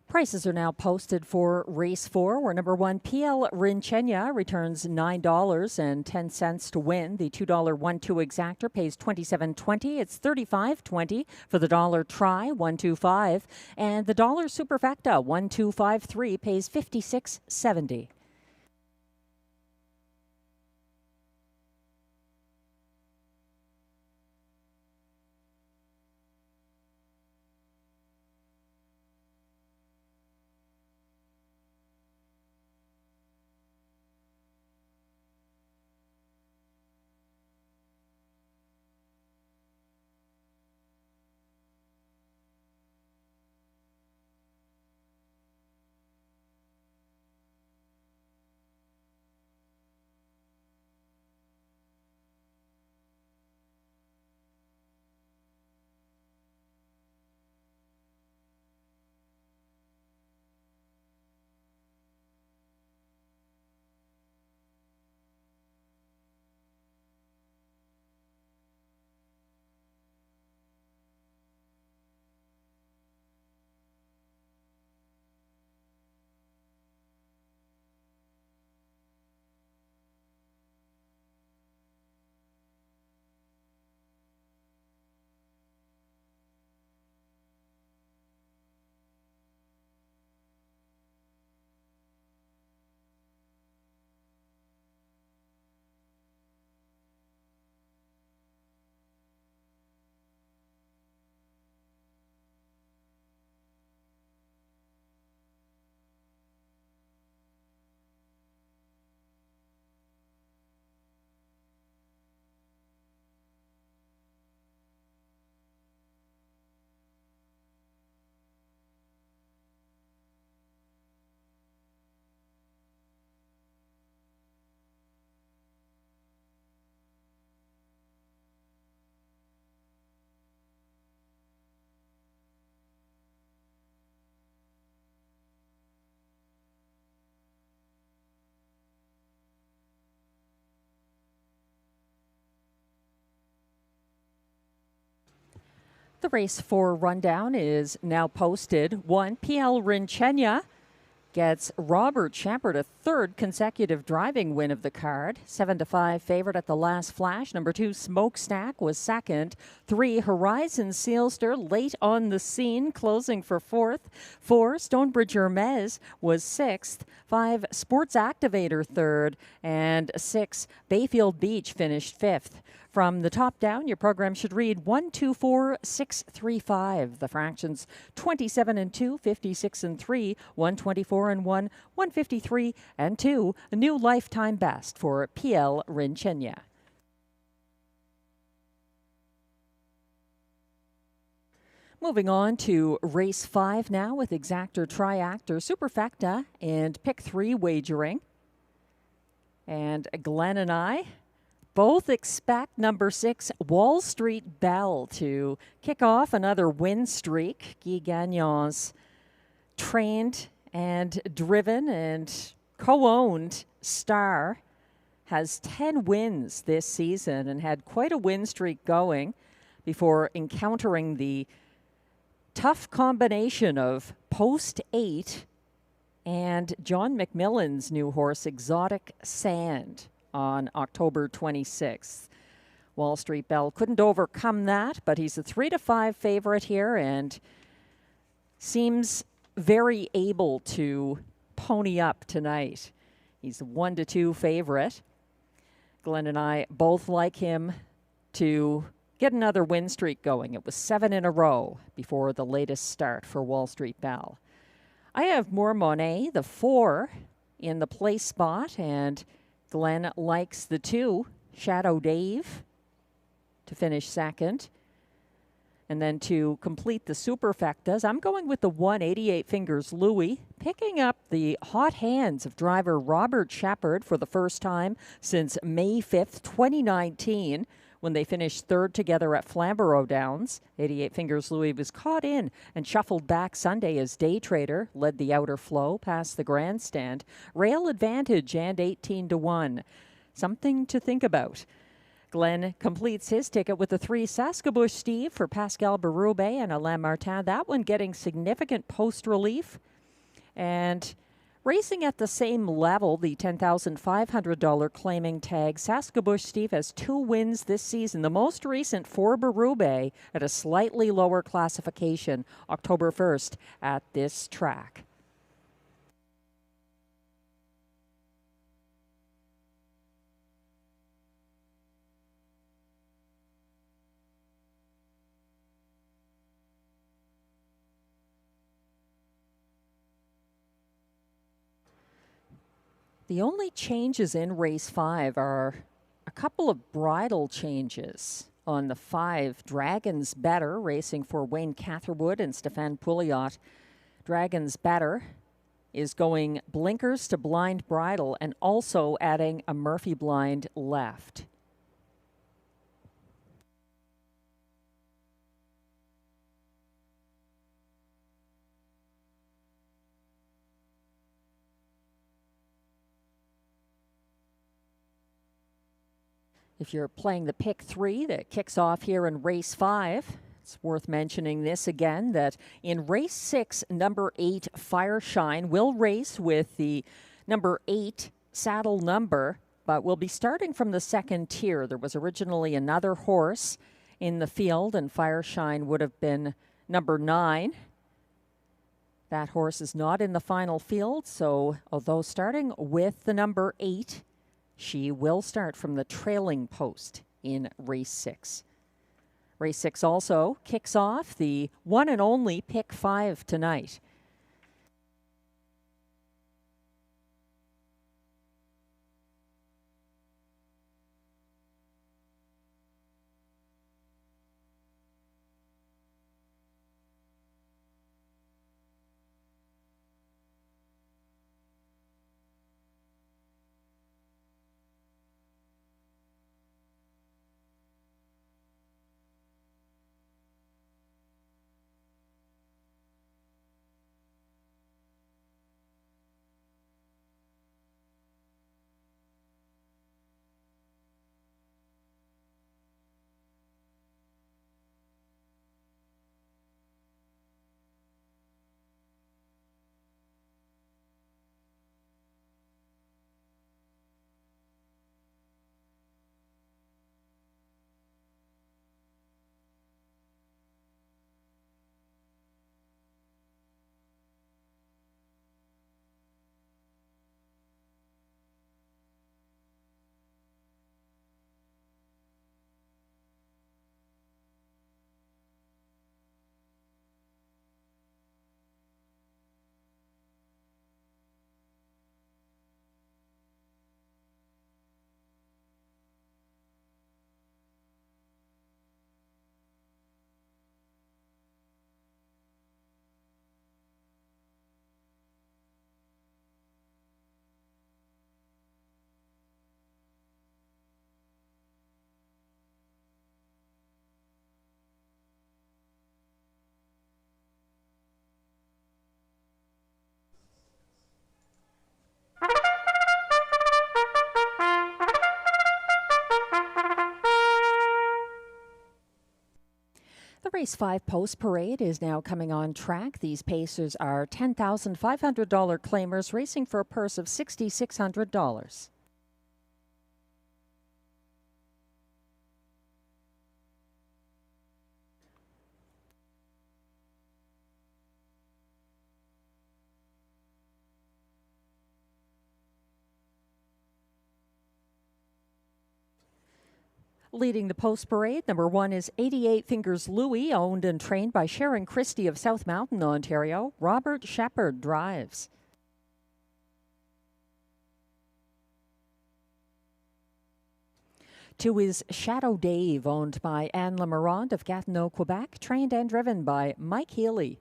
Prices are now posted for race 4, where number 1, PL Rinchenia, returns $9.10 to win. The $2 1-2 exactor pays $27.20. It's $35.20 for the dollar try, 125. And the dollar superfecta, 1253, pays $56.70. The race 4 rundown is now posted. 1, PL Rinchenia gets Robert Shepard a 3rd consecutive driving win of the card. 7-5 favorite at the last flash. Number 2, Smokestack was 2nd. 3, Horizon Sealster late on the scene, closing for 4th. 4, Stonebridge Hermes was 6th. 5, Sports Activator 3rd. And 6, Bayfield Beach finished 5th. From the top down, your program should read 124,635. The fractions 27 and 2, 56 and 3, 124 and 1, 153 and 2. A new lifetime best for PL Rinchenya. Moving on to race 5 now with exactor, triactor, superfecta, and pick 3 wagering. And Glenn and I both expect number 6, Wall Street Belle, to kick off another win streak. Guy Gagnon's trained and driven and co-owned star has 10 wins this season and had quite a win streak going before encountering the tough combination of Post 8 and John McMillan's new horse, Exotic Sand, on October 26th. Wall Street Belle couldn't overcome that, but he's a 3-5 favorite here and seems very able to pony up tonight. He's a 1-2 favorite. Glenn and I both like him to get another win streak going. It was 7 in a row before the latest start for Wall Street Belle. I have More Monet, the 4, in the place spot, and Glenn likes the 2, Shadow Dave, to finish second. And then to complete the superfectas, I'm going with the 1, 88 Fingers Louie, picking up the hot hands of driver Robert Shepard for the first time since May 5th, 2019, when they finished third together at Flamborough Downs. 88 Fingers Louie was caught in and shuffled back Sunday as day trader, led the outer flow past the grandstand. Rail advantage and 18-1. Something to think about. Glenn completes his ticket with the 3, Saskabush Steve for Pascal Berube and Alain Martin. That one getting significant post relief. And racing at the same level, the $10,500 claiming tag, Saskabush Steve has 2 wins this season, the most recent for Berube at a slightly lower classification, October 1st at this track. The only changes in race 5 are a couple of bridle changes. On the 5, Dragons Better, racing for Wayne Catherwood and Stéphane Pouliot. Dragons Better is going blinkers to blind bridle and also adding a Murphy blind left. If you're playing the pick 3 that kicks off here in race 5, it's worth mentioning this again, that in race 6, number 8, Fireshine, will race with the number 8 saddle number, but will be starting from the second tier. There was originally another horse in the field, and Fireshine would have been number 9. That horse is not in the final field, so although starting with the number 8, she will start from the trailing post in race 6. Race 6 also kicks off the one and only pick 5 tonight. Race 5 Post Parade is now coming on track. These pacers are $10,500 claimers racing for a purse of $6,600. Leading the post parade, number 1 is 88 Fingers Louie, owned and trained by Sharon Christie of South Mountain, Ontario. Robert Shepard drives. Two is Shadow Dave, owned by Anne Lamarande of Gatineau, Quebec, trained and driven by Mike Healy.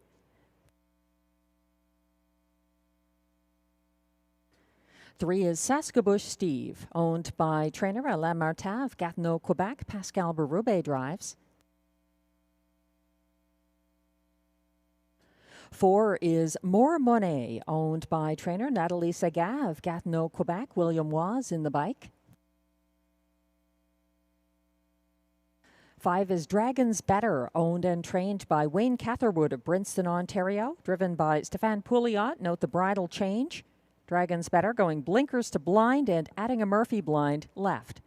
3 is Saskabush Steve, owned by trainer Alain Martin of Gatineau, Quebec. Pascal Berube drives. 4 is More Monet, owned by trainer Nathalie Saga of Gatineau, Quebec. William Was in the bike. 5 is Dragons Better, owned and trained by Wayne Catherwood of Brinston, Ontario, driven by Stéphane Pouliot. Note the bridle change. Dragons Better going blinkers to blind and adding a Murphy blind left.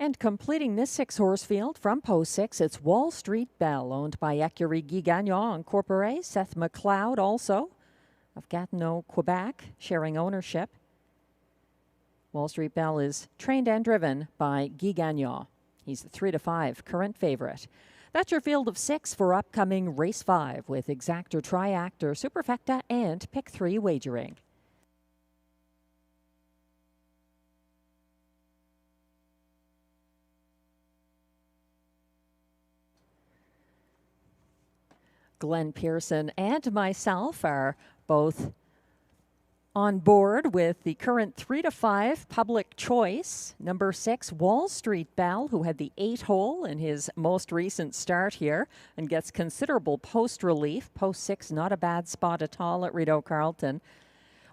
And completing this 6-horse field from post 6, it's Wall Street Belle, owned by Écurie Guy Gagnon Incorporé. Seth McLeod also of Gatineau, Quebec, sharing ownership. Wall Street Belle is trained and driven by Guy Gagnon. He's the 3-5 current favorite. That's your field of 6 for upcoming Race 5 with Exactor, Triactor, Superfecta, and Pick 3 wagering. Glenn Pearson and myself are both on board with the current 3-5 public choice. Number 6, Wall Street Belle, who had the 8-hole in his most recent start here and gets considerable post relief. Post 6, not a bad spot at all at Rideau Carleton.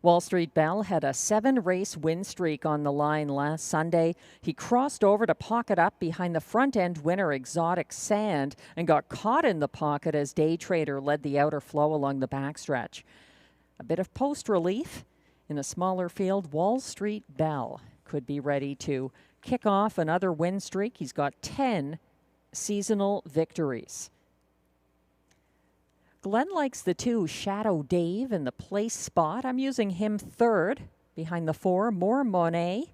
Wall Street Belle had a 7-race win streak on the line last Sunday. He crossed over to pocket up behind the front-end winner, Exotic Sand, and got caught in the pocket as Day Trader led the outer flow along the backstretch. A bit of post relief. In a smaller field, Wall Street Belle could be ready to kick off another win streak. He's got 10 seasonal victories. Glenn likes the 2, Shadow Dave, in the place spot. I'm using him 3rd behind the 4, More Monet.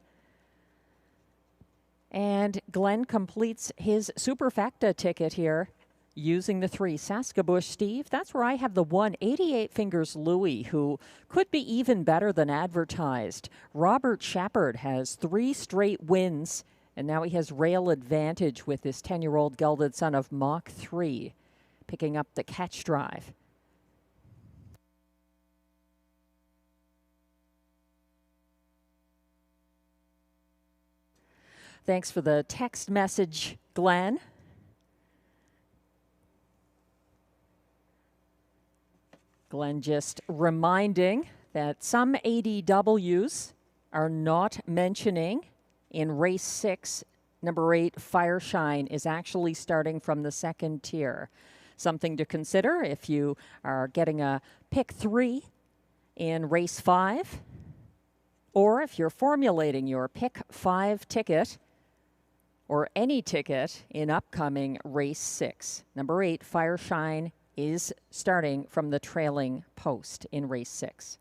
And Glenn completes his Superfecta ticket here using the 3, Saskabush Steve. That's where I have the 1, 88 Fingers Louie, who could be even better than advertised. Robert Shepard has 3 straight wins, and now he has rail advantage with this 10-year-old gelded son of Mach 3, picking up the catch drive. Thanks for the text message, Glenn. Glenn just reminding that some ADWs are not mentioning in race 6, number 8, Fireshine is actually starting from the 2nd tier. Something to consider if you are getting a pick 3 in race 5, or if you're formulating your pick 5 ticket or any ticket in upcoming race 6. Number 8, Fireshine, is starting from the trailing post in race 6.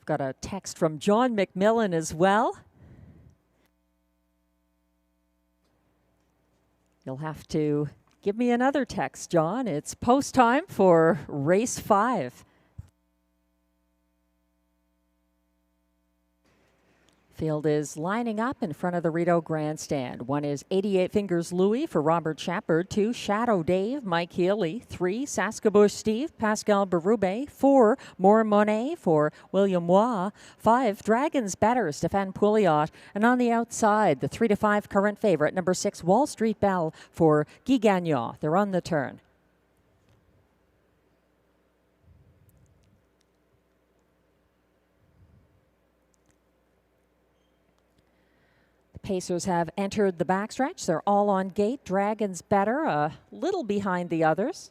Got a text from John McMillan as well. You'll have to Give me another text, John. It's post time for race 5. Field is lining up in front of the Rideau Grandstand. 1 is 88 Fingers Louie for Robert Shepard. 2, Shadow Dave, Mike Healy. 3, Saskabush Steve, Pascal Berube. 4, More Monet for William Waugh. 5, Dragons Better, Stéphane Pouliot. And on the outside, the 3 to 5 current favorite, number 6, Wall Street Belle for Guy Gagnon. They're on the turn. Pacers have entered the backstretch. They're all on gate. Dragons Better, a little behind the others.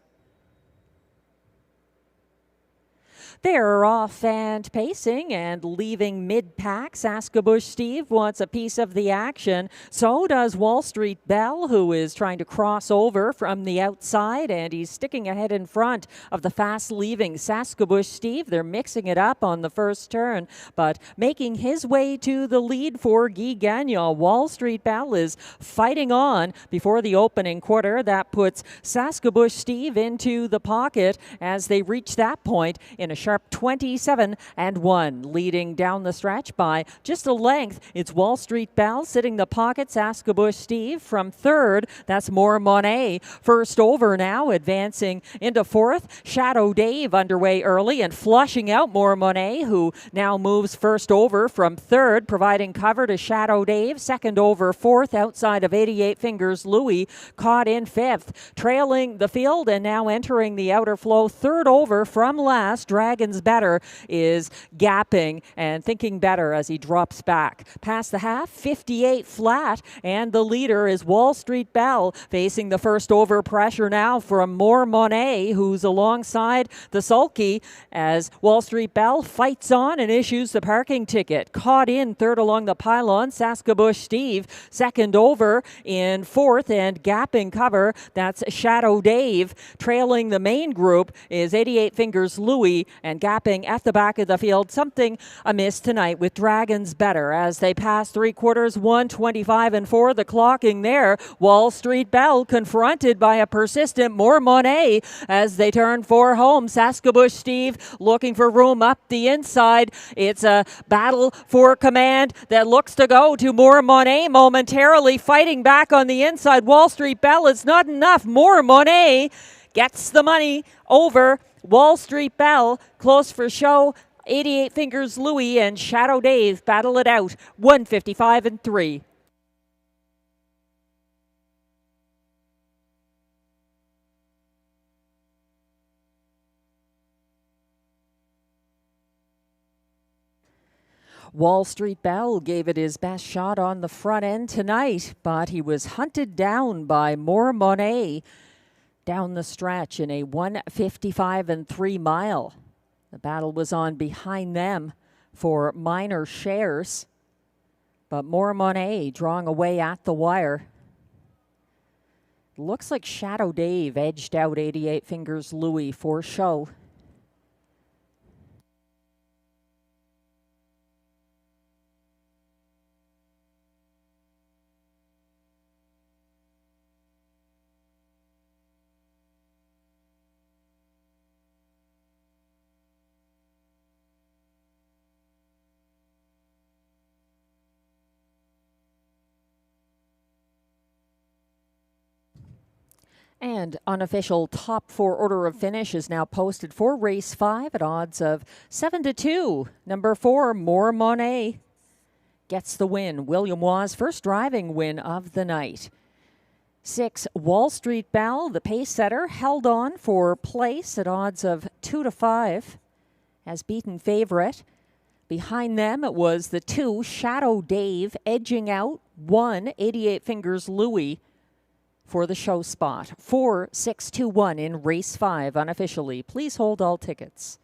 They're off and pacing and leaving mid-pack. Saskabush Steve wants a piece of the action. So does Wall Street Belle, who is trying to cross over from the outside, and he's sticking ahead in front of the fast-leaving Saskabush Steve. They're mixing it up on the first turn, but making his way to the lead for Guy Gagnon. Wall Street Belle is fighting on before the opening quarter. That puts Saskabush Steve into the pocket as they reach that point in a sharp 27-1, leading down the stretch by just a length. It's Wall Street Belle sitting the pocket. Saskabush Steve from third. That's More Monet first over now, advancing into fourth. Shadow Dave underway early and flushing out More Monet, who now moves first over from third, providing cover to Shadow Dave. Second over fourth, outside of 88 Fingers Louie, caught in fifth, trailing the field and now entering the outer flow. Third over from last, Dragons Better is gapping and thinking better as he drops back. Past the half, 58 flat, and the leader is Wall Street Belle, facing the first over pressure now from More Monet, who's alongside the sulky as Wall Street Belle fights on and issues the parking ticket. Caught in third along the pylon, Saskabush Steve. Second over in fourth and gapping cover, that's Shadow Dave. Trailing the main group is 88 Fingers Louie, and gapping at the back of the field. Something amiss tonight with Dragons Better as they pass three quarters, 1:25-4. The clocking there. Wall Street Belle confronted by a persistent More Monet as they turn for home. Saskabush Steve looking for room up the inside. It's a battle for command that looks to go to More Monet momentarily, fighting back on the inside. Wall Street Belle, it's not enough. More Monet gets the money over Wall Street Belle. Close for show. 88 Fingers Louie and Shadow Dave battle it out. 1:55-3. Wall Street Belle gave it his best shot on the front end tonight, but he was hunted down by More Monet down the stretch in a 1:55-3 mile. The battle was on behind them for minor shares, but More Monet drawing away at the wire. Looks like Shadow Dave edged out 88 Fingers Louie for show. And unofficial top four order of finish is now posted for race 5 at odds of 7-2. Number 4, More Monet gets the win. William Waugh's first driving win of the night. 6, Wall Street Belle, the pace setter, held on for place at odds of 2-5 as beaten favorite. Behind them, it was the 2, Shadow Dave, edging out 1, 88 Fingers Louie, for the show spot. 4, 6, 2, 1 in race 5 unofficially. Please hold all tickets.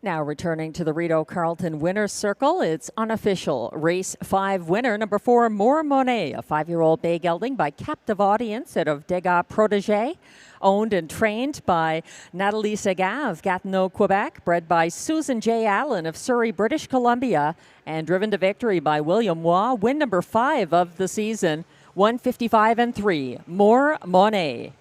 Now returning to the Rideau Carleton Winner's Circle, it's unofficial. Race 5 winner, number 4, More Monet, a 5-year-old bay gelding by Captive Audience out of Degas Protégé, owned and trained by Nathalie Segat of Gatineau, Quebec, bred by Susan J. Allen of Surrey, British Columbia, and driven to victory by William Waugh. Win number 5 of the season, 155-3, More Monet.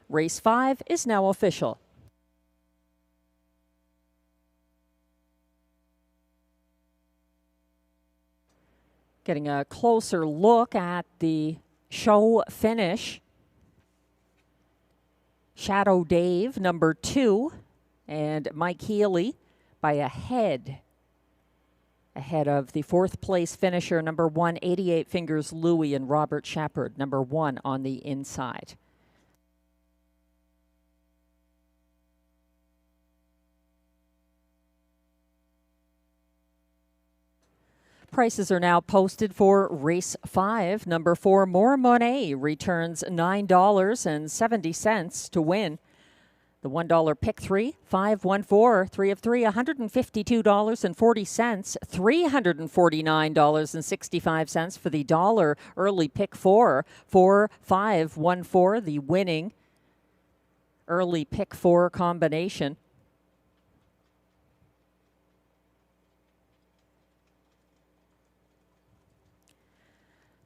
Race 5 is now official. Getting a closer look at the show finish. Shadow Dave, number 2, and Mike Healy by a head. Ahead of the 4th place finisher, number 1, 88 Fingers Louie, and Robert Shepard, number 1 on the inside. Prices are now posted for race 5. Number 4, More Monet, returns $9.70 to win. The $1 pick 3, 514, 3 of 3, $152.40, $349.65 for the dollar early pick 4, 4, 5, 1, 4, the winning early pick 4 combination.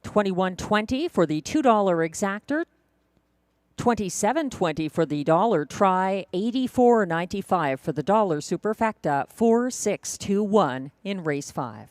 $21.20 for the $2 exactor, $27.20 for the dollar try, $84.95 for the dollar superfecta, 4-6-2-1 in race 5.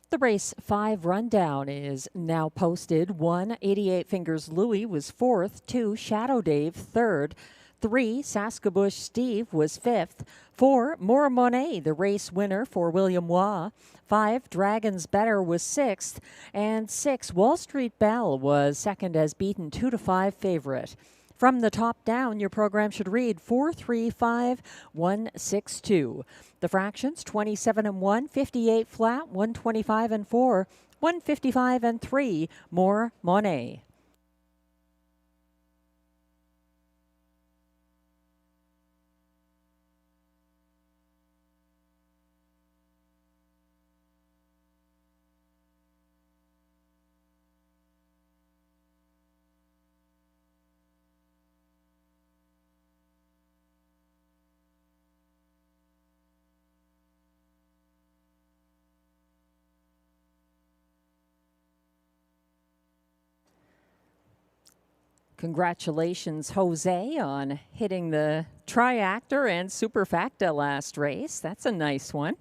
The race 5 rundown is now posted. 1, 88 Fingers Louie was 4th. 2, Shadow Dave 3rd. 3, Saskabush Steve was 5th. 4, More Monet, the race winner for William Waugh. 5, Dragons Better was 6th. And 6, Wall Street Belle was 2nd as beaten 2-5 favorite. From the top down, your program should read 4-3-5-1-6-2. The fractions 27-1, 58 flat, 125-4, 155-3. More Monet. Congratulations, Jose, on hitting the triactor and superfecta last race. That's a nice one.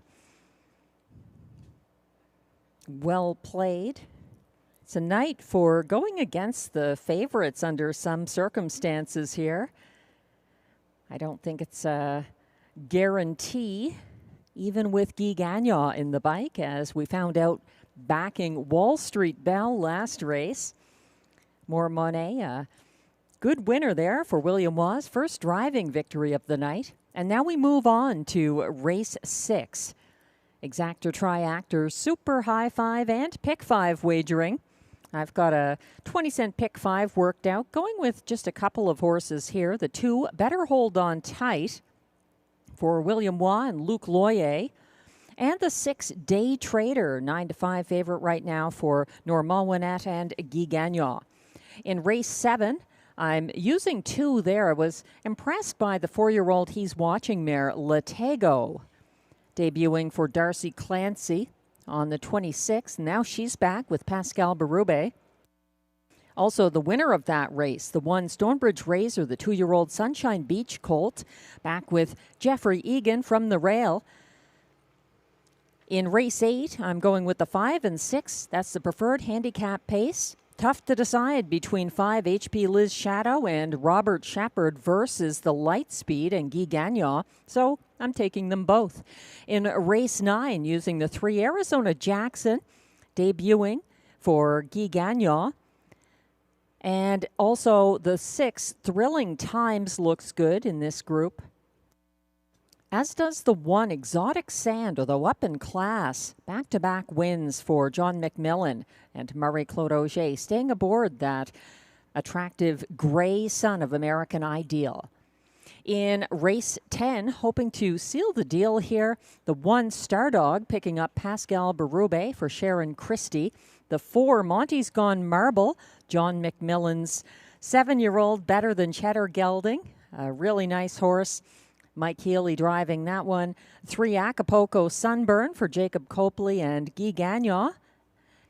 Well played. It's a night for going against the favorites under some circumstances here. I don't think it's a guarantee, even with Guy Gagnon in the bike, as we found out backing Wall Street Bell last race. More Monet, a good winner there for William Wa's first driving victory of the night. And now we move on to race 6. Exactor Triactor Super High 5 and Pick 5 wagering. I've got a 20-cent Pick 5 worked out, going with just a couple of horses here. The 2 Better Hold On Tight for William Wa and Luc Loyer. And the 6 Day Trader, 9-5 favorite right now for Normand Winnet and Guy Gagnon. In race 7, I'm using 2 there. I was impressed by the 4-year-old He's Watching mare, Latego, debuting for Darcy Clancy on the 26th. Now she's back with Pascal Berube. Also, the winner of that race, the 1 Stonebridge Razor, the 2-year-old Sunshine Beach Colt, back with Jeffrey Egan from the rail. In race 8, I'm going with the 5 and 6. That's the preferred handicap pace. Tough to decide between 5 HP Liz Shadow and Robert Shepard versus the Lightspeed and Guy Gagnon, so I'm taking them both. In race 9, using the 3 Arizona Jackson, debuting for Guy Gagnon, and also the 6 Thrilling Times looks good in this group, as does the 1 Exotic Sand, although up in class. Back-to-back wins for John McMillan and Marie-Claude Auger, staying aboard that attractive gray son of American Ideal. In race 10, hoping to seal the deal here, the 1 Stardog picking up Pascal Berube for Sharon Christie. The 4 Monty's Gone Marble, John McMillan's 7-year-old Better Than Cheddar Gelding, a really nice horse. Mike Healy driving that one. 3 Acapulco Sunburn for Jacob Copley and Guy Gagnon,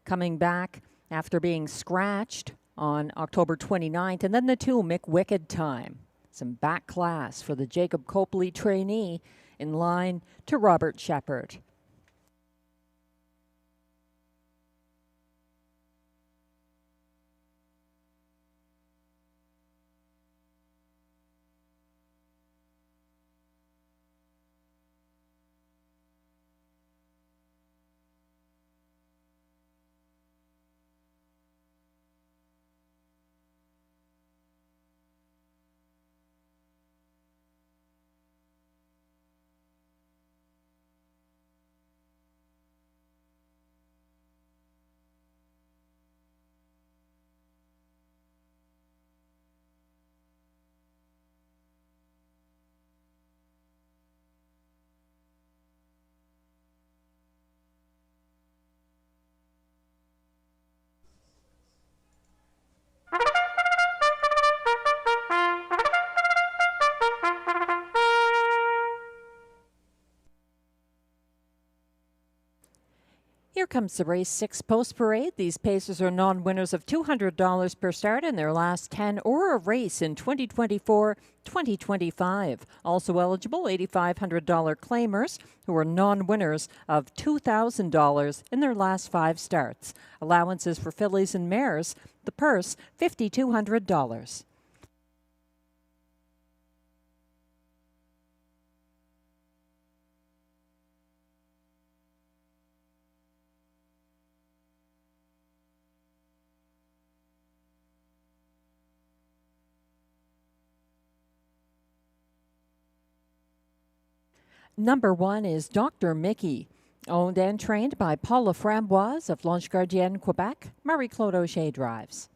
coming back after being scratched on October 29th. And then the 2 McWicked Time. Some back class for the Jacob Copley trainee, in line to Robert Shepard. Here comes the race 6 post parade. These paces are non-winners of $200 per start in their last 10 or a race in 2024-2025. Also eligible $8,500 claimers who are non-winners of $2,000 in their last 5 starts. Allowances for fillies and mares. The purse, $5,200. Number 1 is Dr. Mickey, owned and trained by Paula Framboise of L'Ange Gardienne, Quebec. Marie-Claude Auger drives.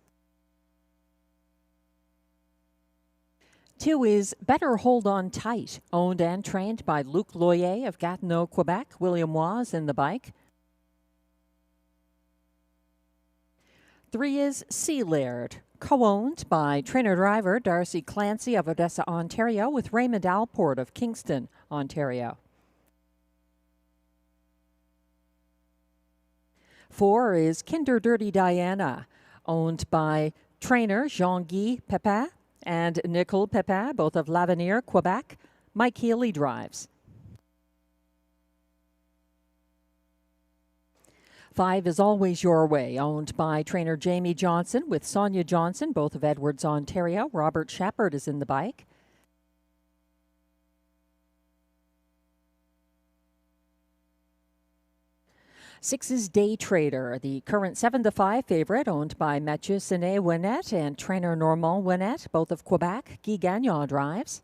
2 is Better Hold On Tight, owned and trained by Luc Loyer of Gatineau, Quebec. William Wa's in the bike. 3 is Sea Laird, co-owned by trainer-driver Darcy Clancy of Odessa, Ontario, with Raymond Alport of Kingston, Ontario. 4 is Kinder Dirty Diana, owned by trainer Jean-Guy Pepin and Nicole Pepin, both of L'Avenir, Quebec. Mike Healy drives. 5 is Always Your Way, owned by trainer Jamie Johnson with Sonia Johnson, both of Edwards, Ontario. Robert Shepard is in the bike. 6 is Day Trader, the current 7-5 favorite, owned by Mathieu Senet-Winnett and trainer Normand Winnett, both of Quebec. Guy Gagnon drives.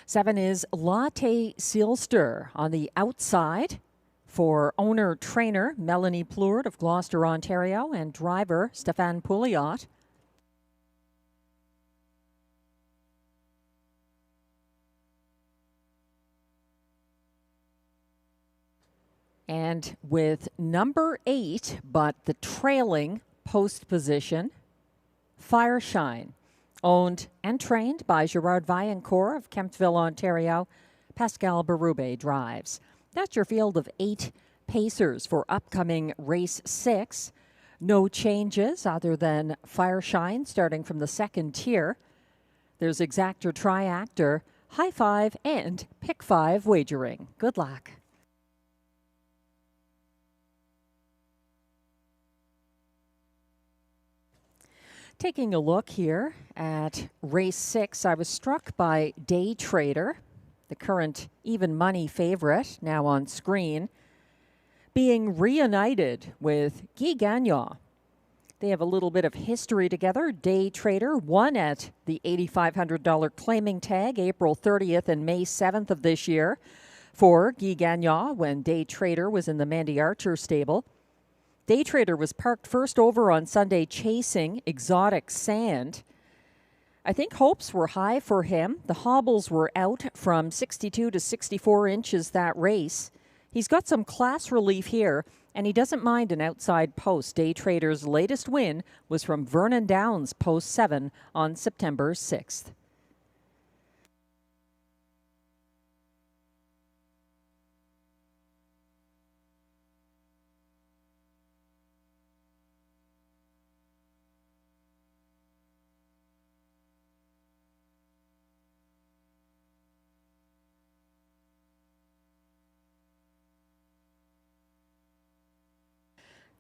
7 is Latte Sealster on the outside for owner-trainer Melanie Plourde of Gloucester, Ontario, and driver Stéphane Pouliot. And with number 8, but the trailing post position, Fireshine, owned and trained by Gerard Vaillancourt of Kemptville, Ontario. Pascal Berube drives. That's your field of 8 pacers for upcoming race 6. No changes other than Fireshine starting from the 2nd tier. There's Exactor, Triactor, High 5, and Pick 5 wagering. Good luck. Taking a look here at race 6, I was struck by Day Trader, the current even money favorite, now on screen, being reunited with Guy Gagnon. They have a little bit of history together. Day Trader won at the $8,500 claiming tag April 30th and May 7th of this year for Guy Gagnon when Day Trader was in the Mandy Archer stable. Day Trader was parked first over on Sunday chasing Exotic Sand. I think hopes were high for him. The hobbles were out from 62 to 64 inches that race. He's got some class relief here, and he doesn't mind an outside post. Day Trader's latest win was from Vernon Downs, post 7 on September 6th.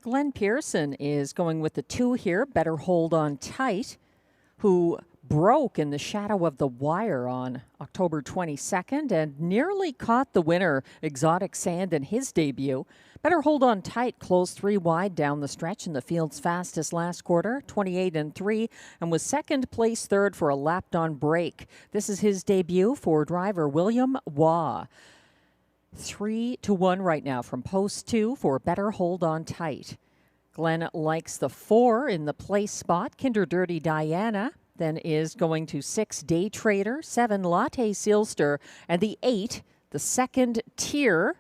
Glenn Pearson is going with the 2 here, Better Hold On Tight, who broke in the shadow of the wire on October 22nd and nearly caught the winner, Exotic Sand, in his debut. Better Hold On Tight closed 3 wide down the stretch in the field's fastest last quarter, 28-3, and was second place third for a lapped-on break. This is his debut for driver William Waugh. 3-1 right now from post 2 for Better Hold On Tight. Glenn likes the 4 in the place spot. Kinder Dirty Diana then is going to 6 Day Trader, 7 Latte Sealster, and the 8, the 2nd tier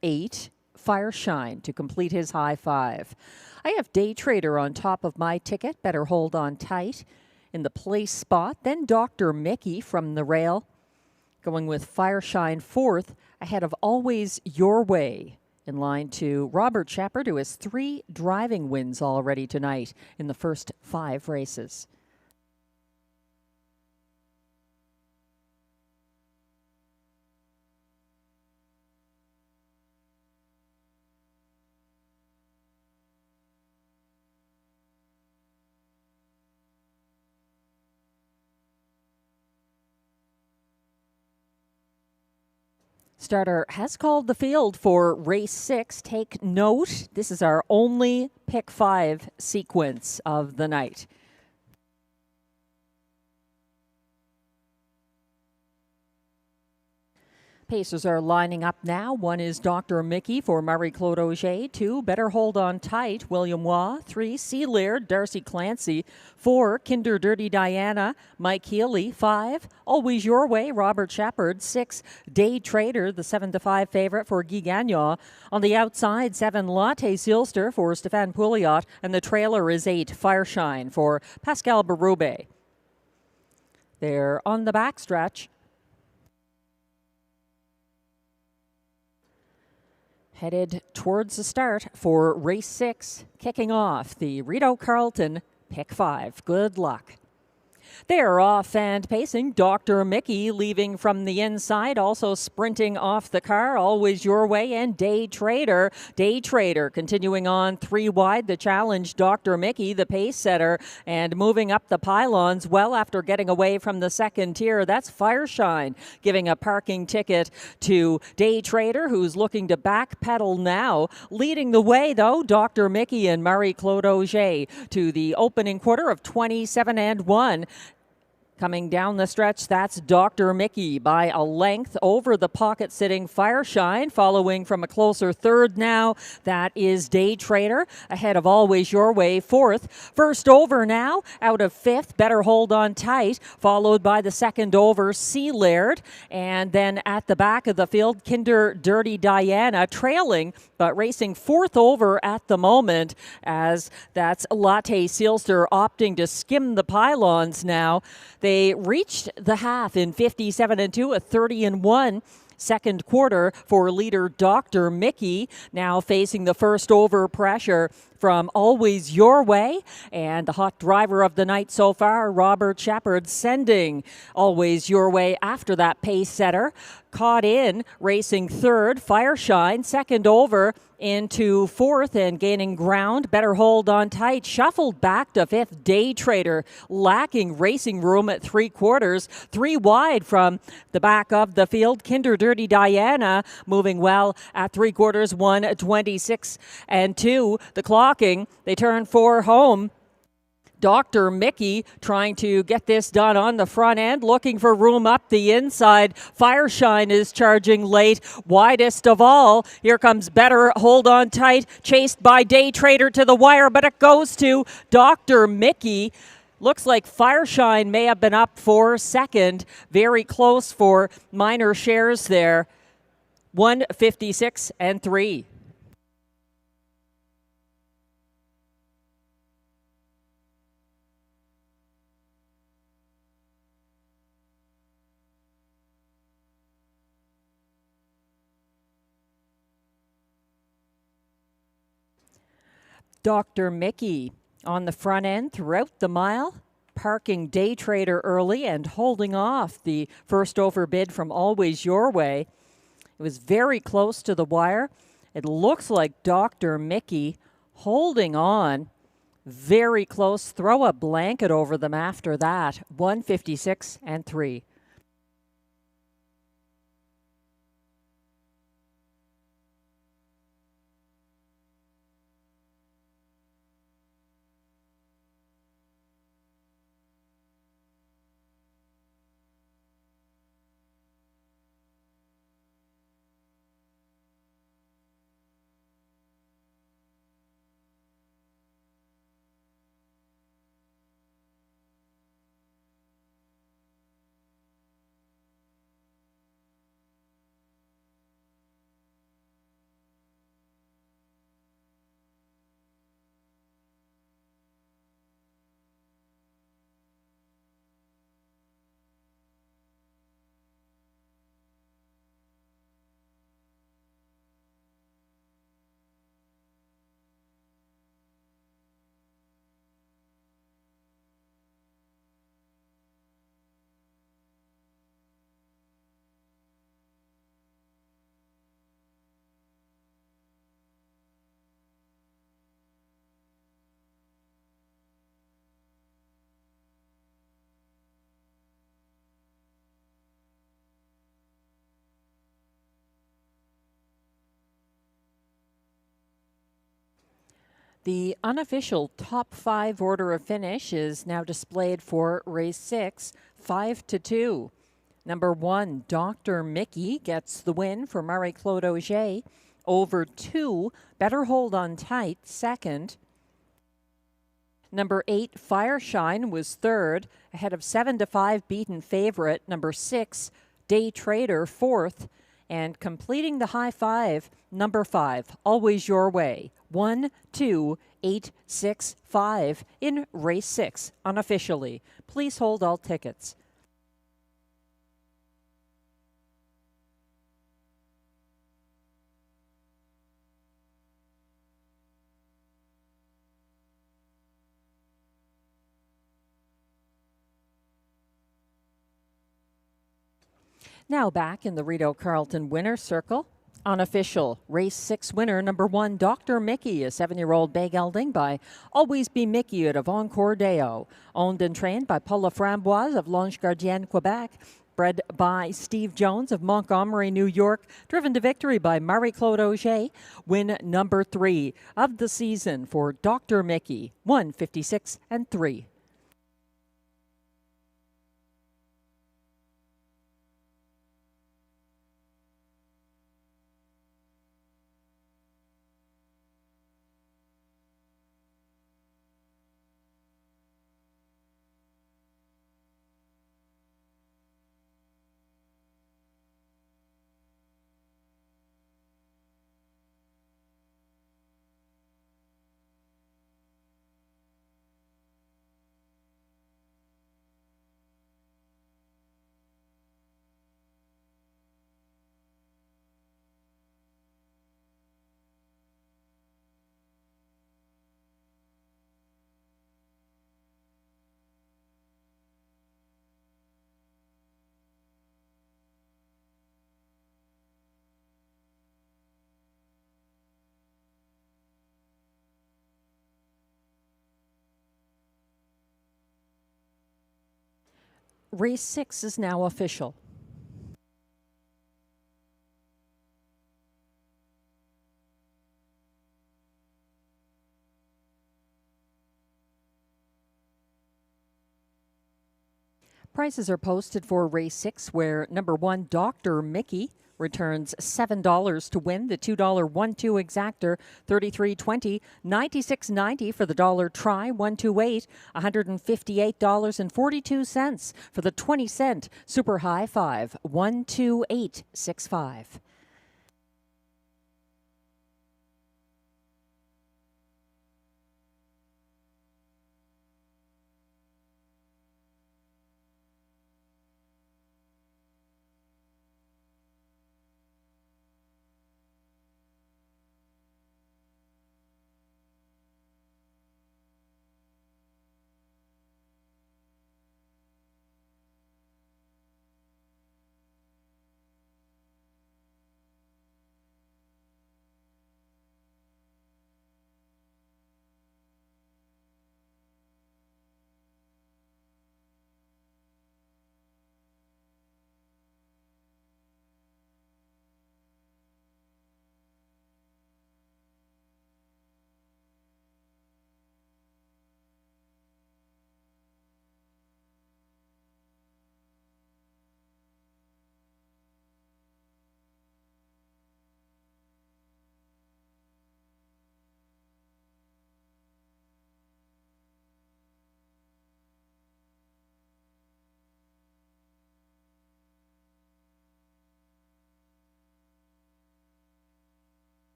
8 Fireshine to complete his high 5. I have Day Trader on top of my ticket. Better Hold On Tight in the place spot. Then Dr. Mickey from the rail, going with Fireshine 4th, ahead of Always Your Way, in line to Robert Shepard, who has 3 driving wins already tonight in the first 5 races. Starter has called the field for race 6. Take note, this is our only pick 5 sequence of the night. Pacers are lining up now. 1 is Dr. Mickey for Marie-Claude Auger. 2, Better Hold On Tight, William Waugh. 3, Sea Laird, Darcy Clancy. 4, Kinder Dirty Diana, Mike Healy. 5, Always Your Way, Robert Shepard. 6, Day Trader, the 7-5 favorite for Guy Gagnon. On the outside, 7, Latte Sealster for Stéphane Pouliot. And the trailer is 8, Fireshine for Pascal Berube. They're on the backstretch. Headed towards the start for race 6, kicking off the Rideau Carleton Pick 5. Good luck. They're off and pacing. Dr. Mickey leaving from the inside, also sprinting off the car. Always Your Way and Day Trader. Day Trader continuing on 3 wide. The challenge, Dr. Mickey, the pace setter, and moving up the pylons well after getting away from the second tier. That's Fireshine giving a parking ticket to Day Trader, who's looking to backpedal now. Leading the way, though, Dr. Mickey and Marie-Claude Auger to the opening quarter of 27-1. Coming down the stretch, that's Dr. Mickey by a length over the pocket-sitting Fireshine. Following from a closer third now, that is Day Trader, ahead of Always Your Way, fourth. First over now, out of fifth, Better Hold On Tight, followed by the second over, Sea Laird. And then at the back of the field, Kinder Dirty Diana trailing, but racing fourth over at the moment, as that's Latte Sealster opting to skim the pylons now. They reached the half in 57-2, a 30-1 second quarter for leader Dr. Mickey, now facing the first over pressure from Always Your Way, and the hot driver of the night so far, Robert Shepard, sending Always Your Way after that pace setter. Caught in, racing third, Fireshine, second over into fourth and gaining ground. Better Hold On Tight, shuffled back to fifth. Day Trader lacking racing room at 3/4, 3 wide from the back of the field. Kinder Dirty Diana moving well at 3/4, 1:26-2. The clocking, they turn 4 home. Dr. Mickey trying to get this done on the front end, looking for room up the inside. Fireshine is charging late, widest of all. Here comes Better Hold On Tight, chased by Day Trader to the wire, but it goes to Dr. Mickey. Looks like Fireshine may have been up for second. Very close for minor shares there. 1:56-3. Dr. Mickey on the front end throughout the mile, parking Day Trader early and holding off the first over bid from Always Your Way. It was very close to the wire. It looks like Dr. Mickey holding on very close. Throw a blanket over them after that. 1:56-3. The unofficial top 5 order of finish is now displayed for race 6, 5-2. Number 1, Dr. Mickey gets the win for Marie-Claude Auger. Over 2, Better Hold On Tight, second. Number 8, Fireshine was third, ahead of 7-5 beaten favorite. Number 6, Day Trader, fourth. And completing the high 5, number 5, Always Your Way. 1, 2, 8, 6, 5 in race 6 unofficially. Please hold all tickets. Now back in the Rideau Carleton winner's circle. Unofficial race 6 winner, number 1, Dr. Mickey, a 7-year-old bay gelding by Always Be Mickey out of Encore Deo. Owned and trained by Paula Framboise of L'Ange Gardien, Quebec. Bred by Steve Jones of Montgomery, New York. Driven to victory by Marie-Claude Auger. Win number 3 of the season for Dr. Mickey, 156 and 3. Race 6 is now official. Prices are posted for race 6, where number 1, Dr. Mickey, returns $7 to win. The $2 1-2 exactor, $33.20. $96.90 for the dollar try, 128. $158.42 for the 20-cent super high five, 128.65.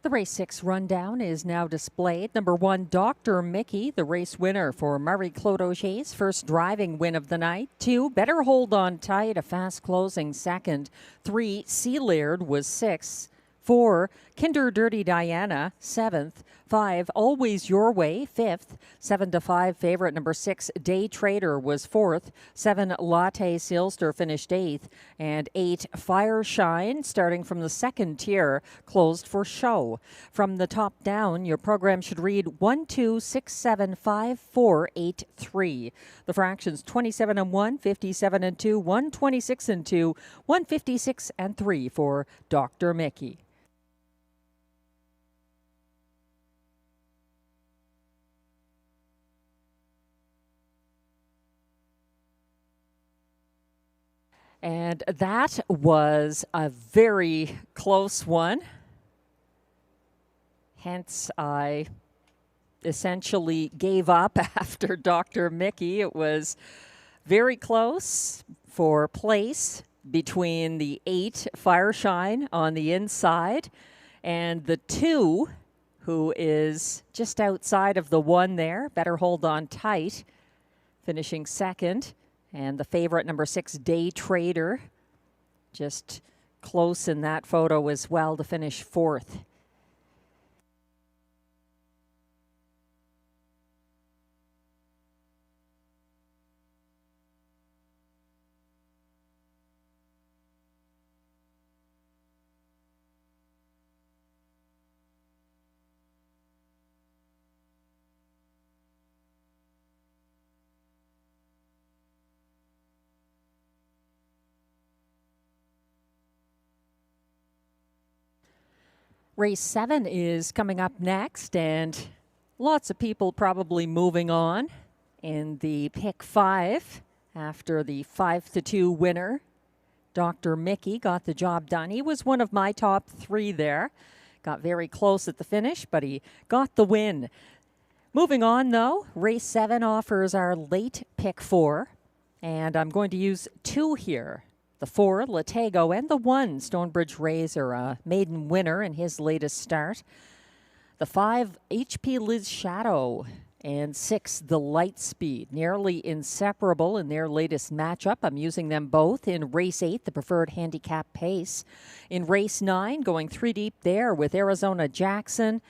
The race 6 rundown is now displayed. Number 1, Dr. Mickey, the race winner for Marie-Claude Auger's first driving win of the night. 2, Better Hold On Tight, a fast closing second. 3, Sealaird was 6. 4, Kinder Dirty Diana, 7th. 5, Always Your Way, 5th. 7-5 favorite number 6, Day Trader was 4th. 7, Latte Silster finished 8th. And 8, Fire Shine, starting from the second tier, closed for show. From the top down, your program should read 1, 2, 6, 7, 5, 4, 8, 3. The fractions 27 and 1, 57 and 2, 126 and 2, 156 and 3 for Dr. Mickey. And that was a very close one. Hence, I essentially gave up after Dr. Mickey. It was very close for place between the 8 Fireshine on the inside and the 2, who is just outside of the 1 there. Better hold on tight, finishing second. And the favorite, number 6, Day Trader, just close in that photo as well to finish 4th. Race 7 is coming up next, and lots of people probably moving on in the pick 5 after the 5-2 winner. Dr. Mickey got the job done. He was one of my top 3 there. Got very close at the finish, but he got the win. Moving on, though, race 7 offers our late pick 4, and I'm going to use 2 here. The 4, Latago, and the 1, Stonebridge Razor, a maiden winner in his latest start. The 5, HP Liz Shadow, and 6, the Lightspeed, nearly inseparable in their latest matchup. I'm using them both in race 8, the preferred handicap pace. In race 9, going 3 deep there with Arizona Jackson,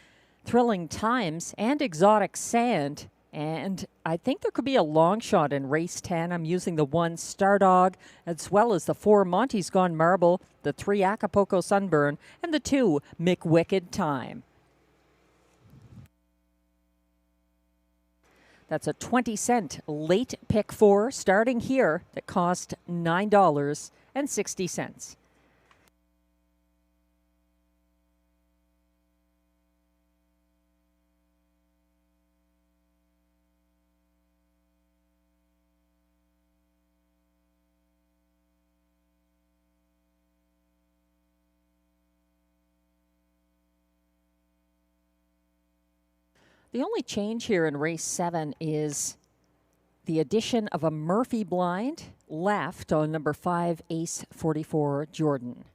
Thrilling Times, and Exotic Sand. And I think there could be a long shot in race 10. I'm using the 1, Stardog, as well as the 4, Monty's Gone Marble, the 3, Acapulco Sunburn, and the 2, McWicked Time. That's a 20-cent late pick 4 starting here that cost $9.60. The only change here in race 7 is the addition of a Murphy blind left on number 5, Ace 44 Jordan.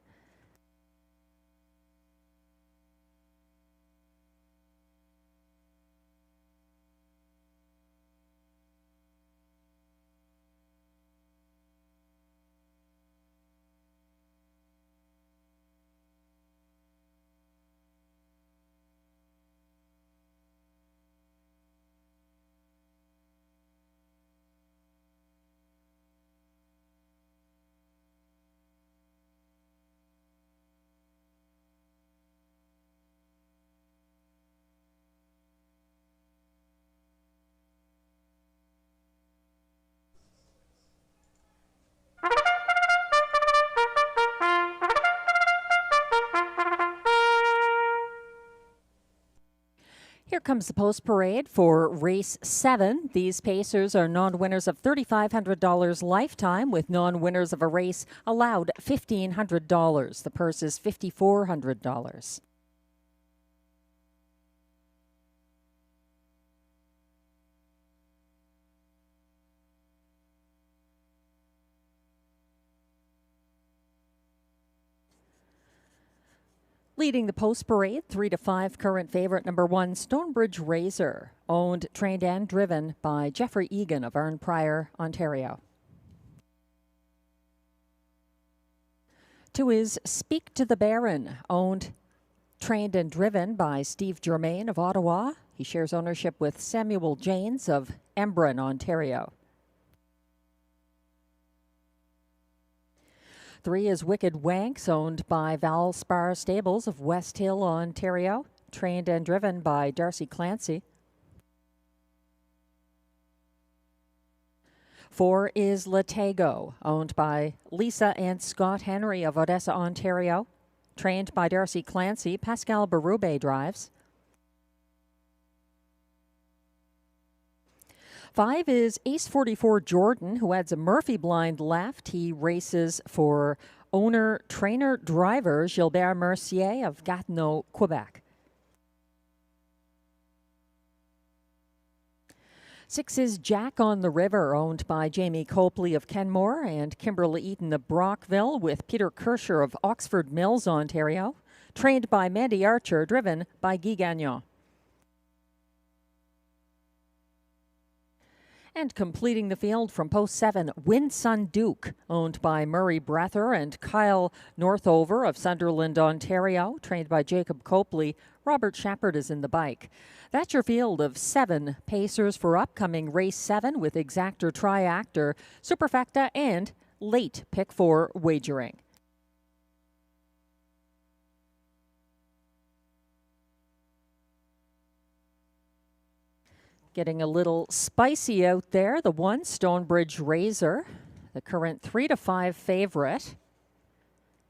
Here comes the post parade for race 7. These pacers are non-winners of $3,500 lifetime, with non-winners of a race allowed $1,500. The purse is $5,400. Leading the post parade, 3-5, current favorite number 1, Stonebridge Razor, owned, trained, and driven by Jeffrey Egan of Arnprior, Ontario. 2 is Speak to the Baron, owned, trained, and driven by Steve Germain of Ottawa. He shares ownership with Samuel Janes of Embrun, Ontario. 3 is Wicked Wanks, owned by Valspar Stables of West Hill, Ontario, trained and driven by Darcy Clancy. 4 is Latago, owned by Lisa and Scott Henry of Odessa, Ontario, trained by Darcy Clancy. Pascal Berube drives. 5 is Ace 44 Jordan, who adds a Murphy blind left. He races for owner, trainer, driver Gilbert Mercier of Gatineau, Quebec. 6 is Jack on the River, owned by Jamie Copley of Kenmore and Kimberly Eaton of Brockville, with Peter Kirscher of Oxford Mills, Ontario. Trained by Mandy Archer, driven by Guy Gagnon. And completing the field from post 7, Win Sun Duke, owned by Murray Breather and Kyle Northover of Sunderland, Ontario. Trained by Jacob Copley. Robert Shepard is in the bike. That's your field of 7 pacers for upcoming race 7 with exactor, triactor, superfecta, and late pick 4 wagering. Getting a little spicy out there. The 1, Stonebridge Razor, the current 3 to 5 favorite.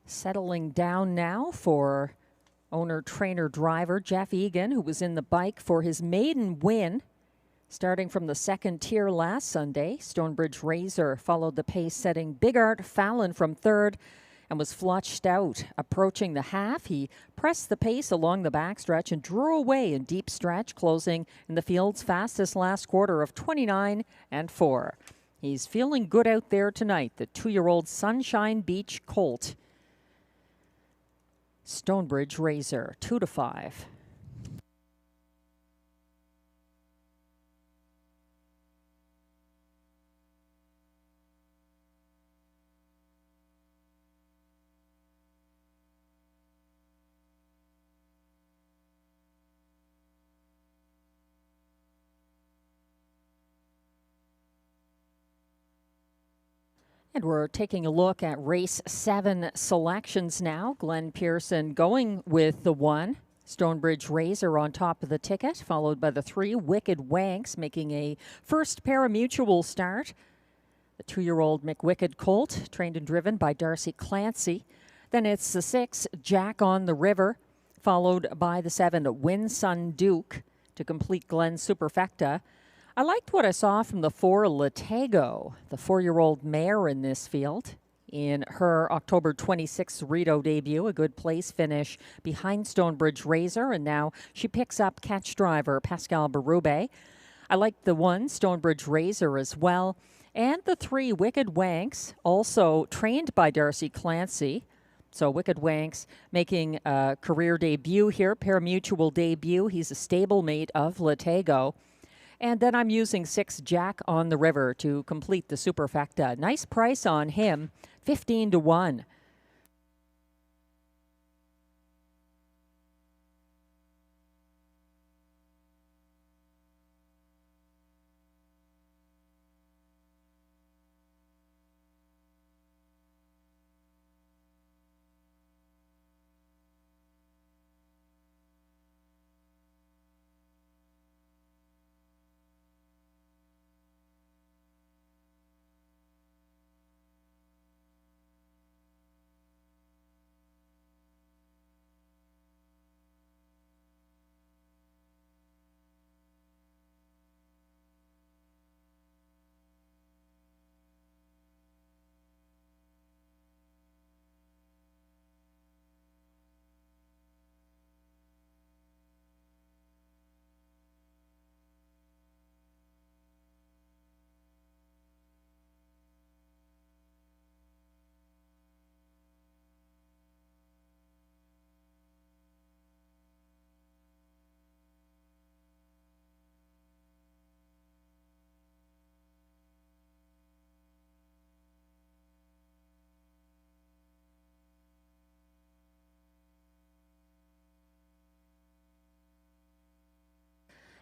Settling down now for owner, trainer, driver Jeff Egan, who was in the bike for his maiden win. Starting from the 2nd tier last Sunday, Stonebridge Razor followed the pace-setting Big Art Fallon from 3rd and was flushed out. Approaching the half, he pressed the pace along the backstretch and drew away in deep stretch, closing in the field's fastest last quarter of 29 and 4. He's feeling good out there tonight, the 2-year-old Sunshine Beach Colt. Stonebridge Razor, 2 to 5. And we're taking a look at race 7 selections now. Glenn Pearson going with the 1, Stonebridge Razor on top of the ticket, followed by the 3, Wicked Wanks, making a first parimutuel start. The 2-year-old McWicked Colt, trained and driven by Darcy Clancy. Then it's the 6, Jack on the River, followed by the 7, Win Sun Duke to complete Glenn's superfecta. I liked what I saw from the 4, Latago, the 4-year-old mare in this field, in her October 26th Rideau debut. A good place finish behind Stonebridge Razor, and now she picks up catch driver Pascal Berube. I liked the 1, Stonebridge Razor, as well, and the 3, Wicked Wanks, also trained by Darcy Clancy. So Wicked Wanks making a career debut here, parimutuel debut. He's a stablemate of Latago. And then I'm using 6, Jack on the River to complete the superfecta. Nice price on him, 15 to 1.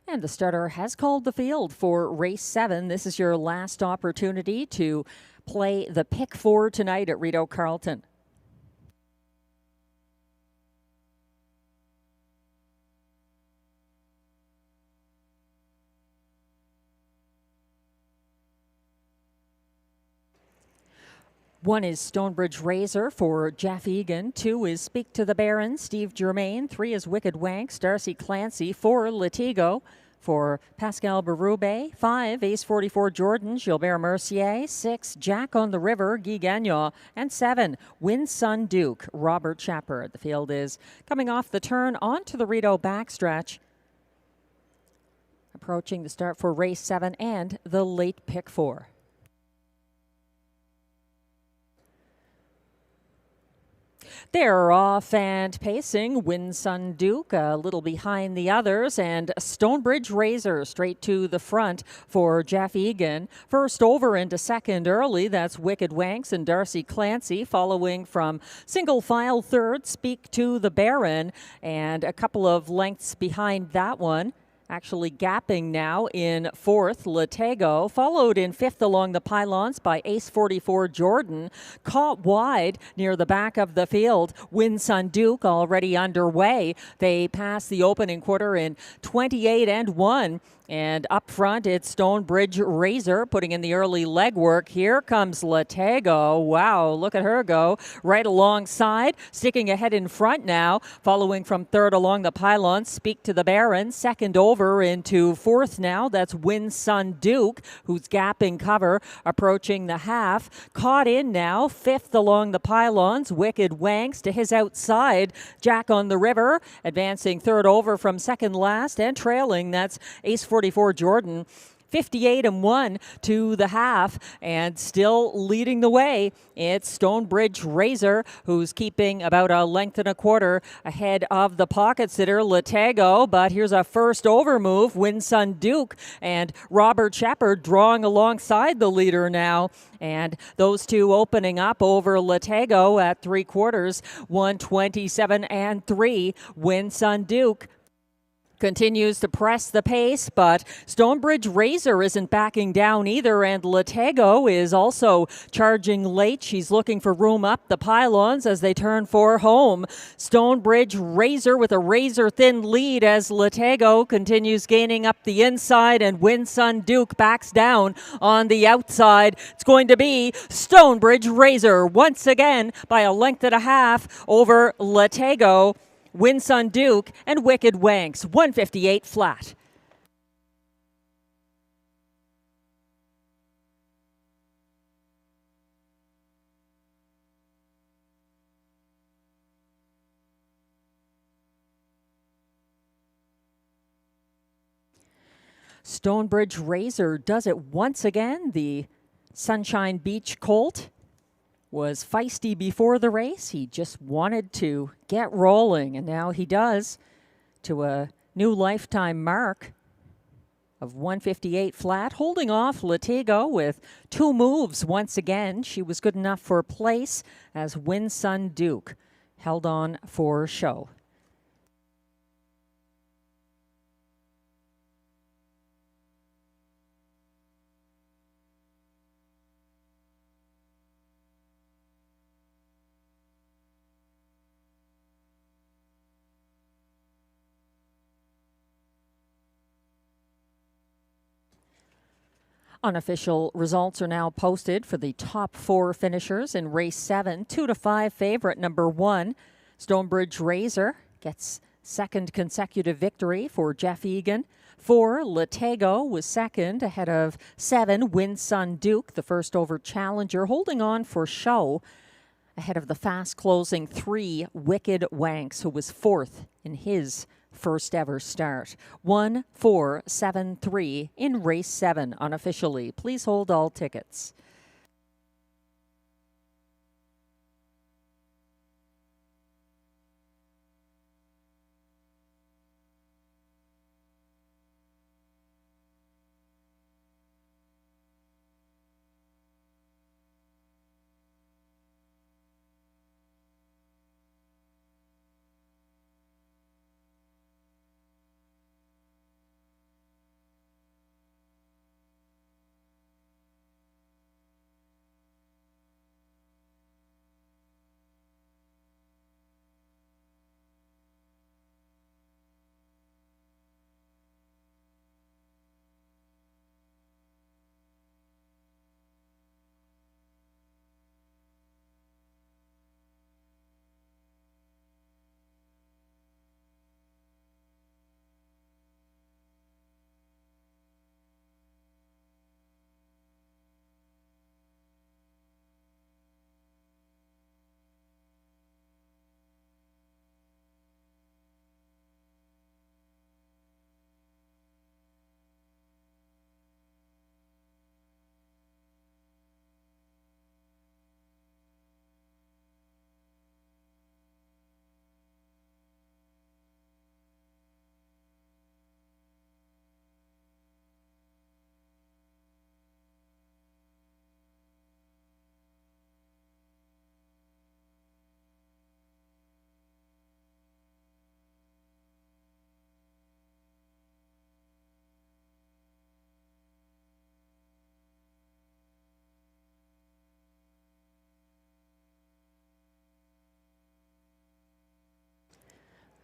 And the starter has called the field for race 7. This is your last opportunity to play the pick 4 tonight at Rideau Carleton. One is Stonebridge Razor for Jeff Egan. 2 is Speak to the Baron, Steve Germain. 3 is Wicked Wanks, Darcy Clancy. 4, Latigo, for Pascal Berube. 5, Ace 44 Jordan, Gilbert Mercier. 6, Jack on the River, Guy Gagnon. And 7, Win Sun Duke, Robert Shepard. The field is coming off the turn onto the Rideau backstretch. Approaching the start for race 7 and the late pick 4. They're off and pacing. Win Sun Duke a little behind the others, and Stonebridge Razor straight to the front for Jeff Egan. First over into second early, that's Wicked Wanks and Darcy Clancy. Following from single file third, Speak to the Baron, and a couple of lengths behind that one. Actually gapping now in fourth, Latego, followed in fifth along the pylons by Ace 44 Jordan. Caught wide near the back of the field, Win Sun Duke already underway. They pass the opening quarter in 28 and 1. And up front, it's Stonebridge Razor putting in the early legwork. Here comes Latego. Wow, look at her go. Right alongside, sticking ahead in front now. Following from third along the pylon, Speak to the Baron. Second over into fourth now. That's Win Sun Duke, who's gapping cover, approaching the half. Caught in now, fifth along the pylons, Wicked Wanks to his outside. Jack on the River, advancing third over from second last and trailing. That's Ace 44 Jordan, 58 and 1 to the half, and still leading the way. It's Stonebridge Razor, who's keeping about a length and a quarter ahead of the pocket sitter Latego. But here's a first over move. Win Sun Duke and Robert Shepard drawing alongside the leader now. And those two opening up over Latego at 3/4, 127 and 3. Win Sun Duke continues to press the pace, but Stonebridge Razor isn't backing down either, and Latego is also charging late. She's looking for room up the pylons as they turn for home. Stonebridge Razor with a razor-thin lead as Latego continues gaining up the inside, and Win Sun Duke backs down on the outside. It's going to be Stonebridge Razor once again by a length and a half over Latego, Win Sun Duke, and Wicked Wanks, 158 flat. Stonebridge Razor does it once again. The Sunshine Beach Colt was feisty before the race. He just wanted to get rolling, and now he does, to a new lifetime mark of 158 flat, holding off Latego with two moves once again. She was good enough for place as Win Sun Duke held on for show. Unofficial results are now posted for the top 4 finishers in race 7. 2 to 5 favorite number 1, Stonebridge Razor, gets second consecutive victory for Jeff Egan. 4, Latego was second ahead of 7, Win Sun Duke, the first over challenger, holding on for show ahead of the fast closing 3, Wicked Wanks, who was fourth in his first ever start. 1, 4, 7, 3 in race 7 unofficially. Please hold all tickets.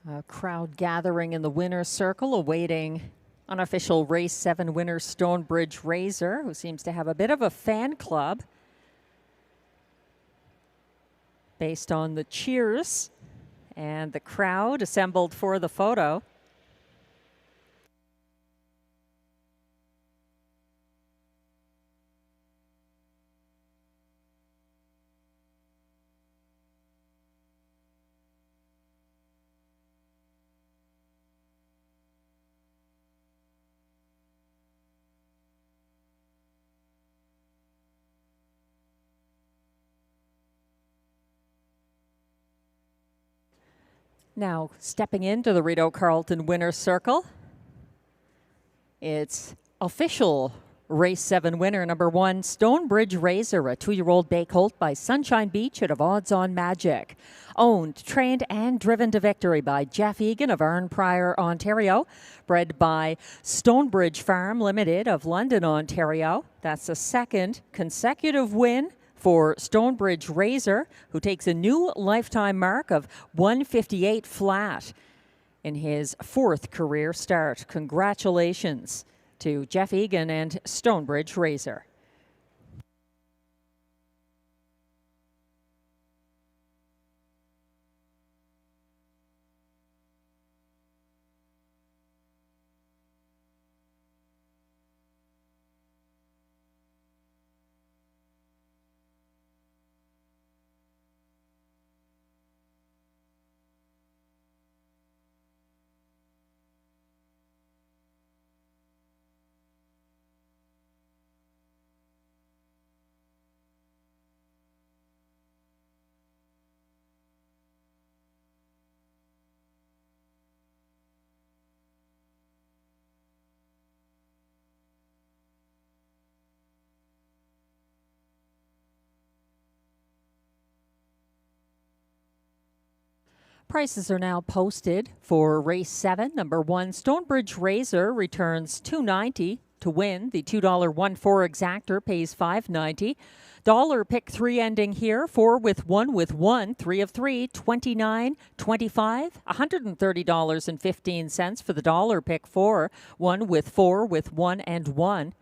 A crowd gathering in the winner's circle awaiting unofficial race 7 winner Stonebridge Razor, who seems to have a bit of a fan club based on the cheers and the crowd assembled for the photo. Now, stepping into the Rideau Carleton winner's circle, it's official race 7 winner, number 1, Stonebridge Razor, a 2-year-old bay colt by Sunshine Beach out of Odds on Magic. Owned, trained, and driven to victory by Jeff Egan of Arnprior, Ontario. Bred by Stonebridge Farm Limited of London, Ontario. That's the 2nd consecutive win for Stonebridge Razor, who takes a new lifetime mark of 158 flat in his 4th career start. Congratulations to Jeff Egan and Stonebridge Razor. Prices are now posted for race 7. Number 1, Stonebridge Razor returns $2.90 to win. The $2 1-4 exactor pays $5.90. Dollar pick 3 ending here. 4 with 1 with 1. 3 of 3, 29, 25, $130.15 for the dollar pick 4. 1 with 4 with 1 and 1.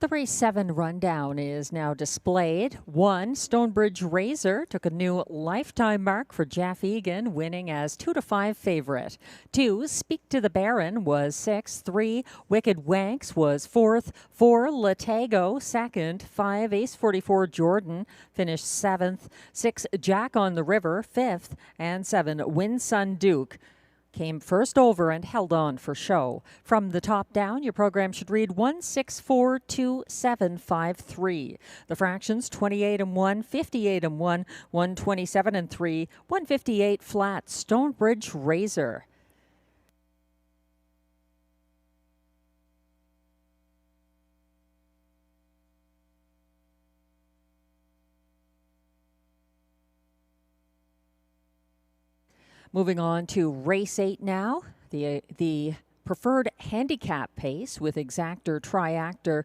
The race 7 rundown is now displayed. 1, Stonebridge Razor took a new lifetime mark for Jeff Egan, winning as 2-5 favorite. 2, Speak to the Baron was 6th. 3, Wicked Wanks was 4th. 4, Latago 2nd. 5, Ace 44 Jordan finished 7th. 6, Jack on the River 5th. And 7, Winsun Duke came first over and held on for show. From the top down, your program should read 1642753. The fractions 28 and 1, 58 and 1, 127 and 3, 158 flat. Stonebridge Razor. Moving on to race 8 now, the preferred handicap pace with exactor, triactor,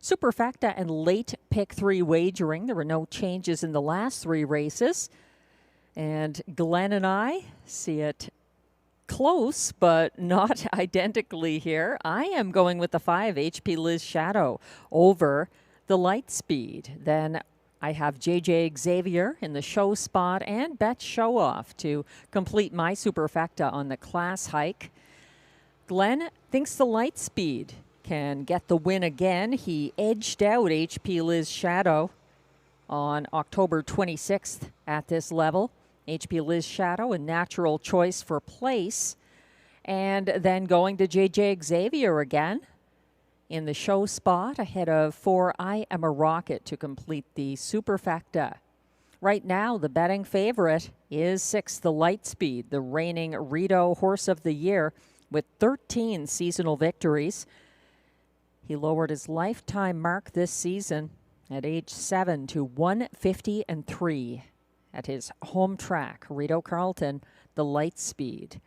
superfecta, and late pick 3 wagering. There were no changes in the last 3 races. And Glenn and I see it close, but not identically here. I am going with the 5, HP Liz Shadow, over the Lightspeed. Then I have JJ Xavier in the show spot and Bet Showoff to complete my superfecta on the class hike. Glenn thinks the Lightspeed can get the win again. He edged out HP Liz Shadow on October 26th at this level. HP Liz Shadow, a natural choice for place. And then going to JJ Xavier again in the show spot ahead of 4, I Am a Rocket to complete the superfecta. Right now, the betting favorite is 6, the Lightspeed, the reigning Rideau Horse of the Year with 13 seasonal victories. He lowered his lifetime mark this season at age 7 to 150 and 3 at his home track, Rideau Carleton, the Lightspeed.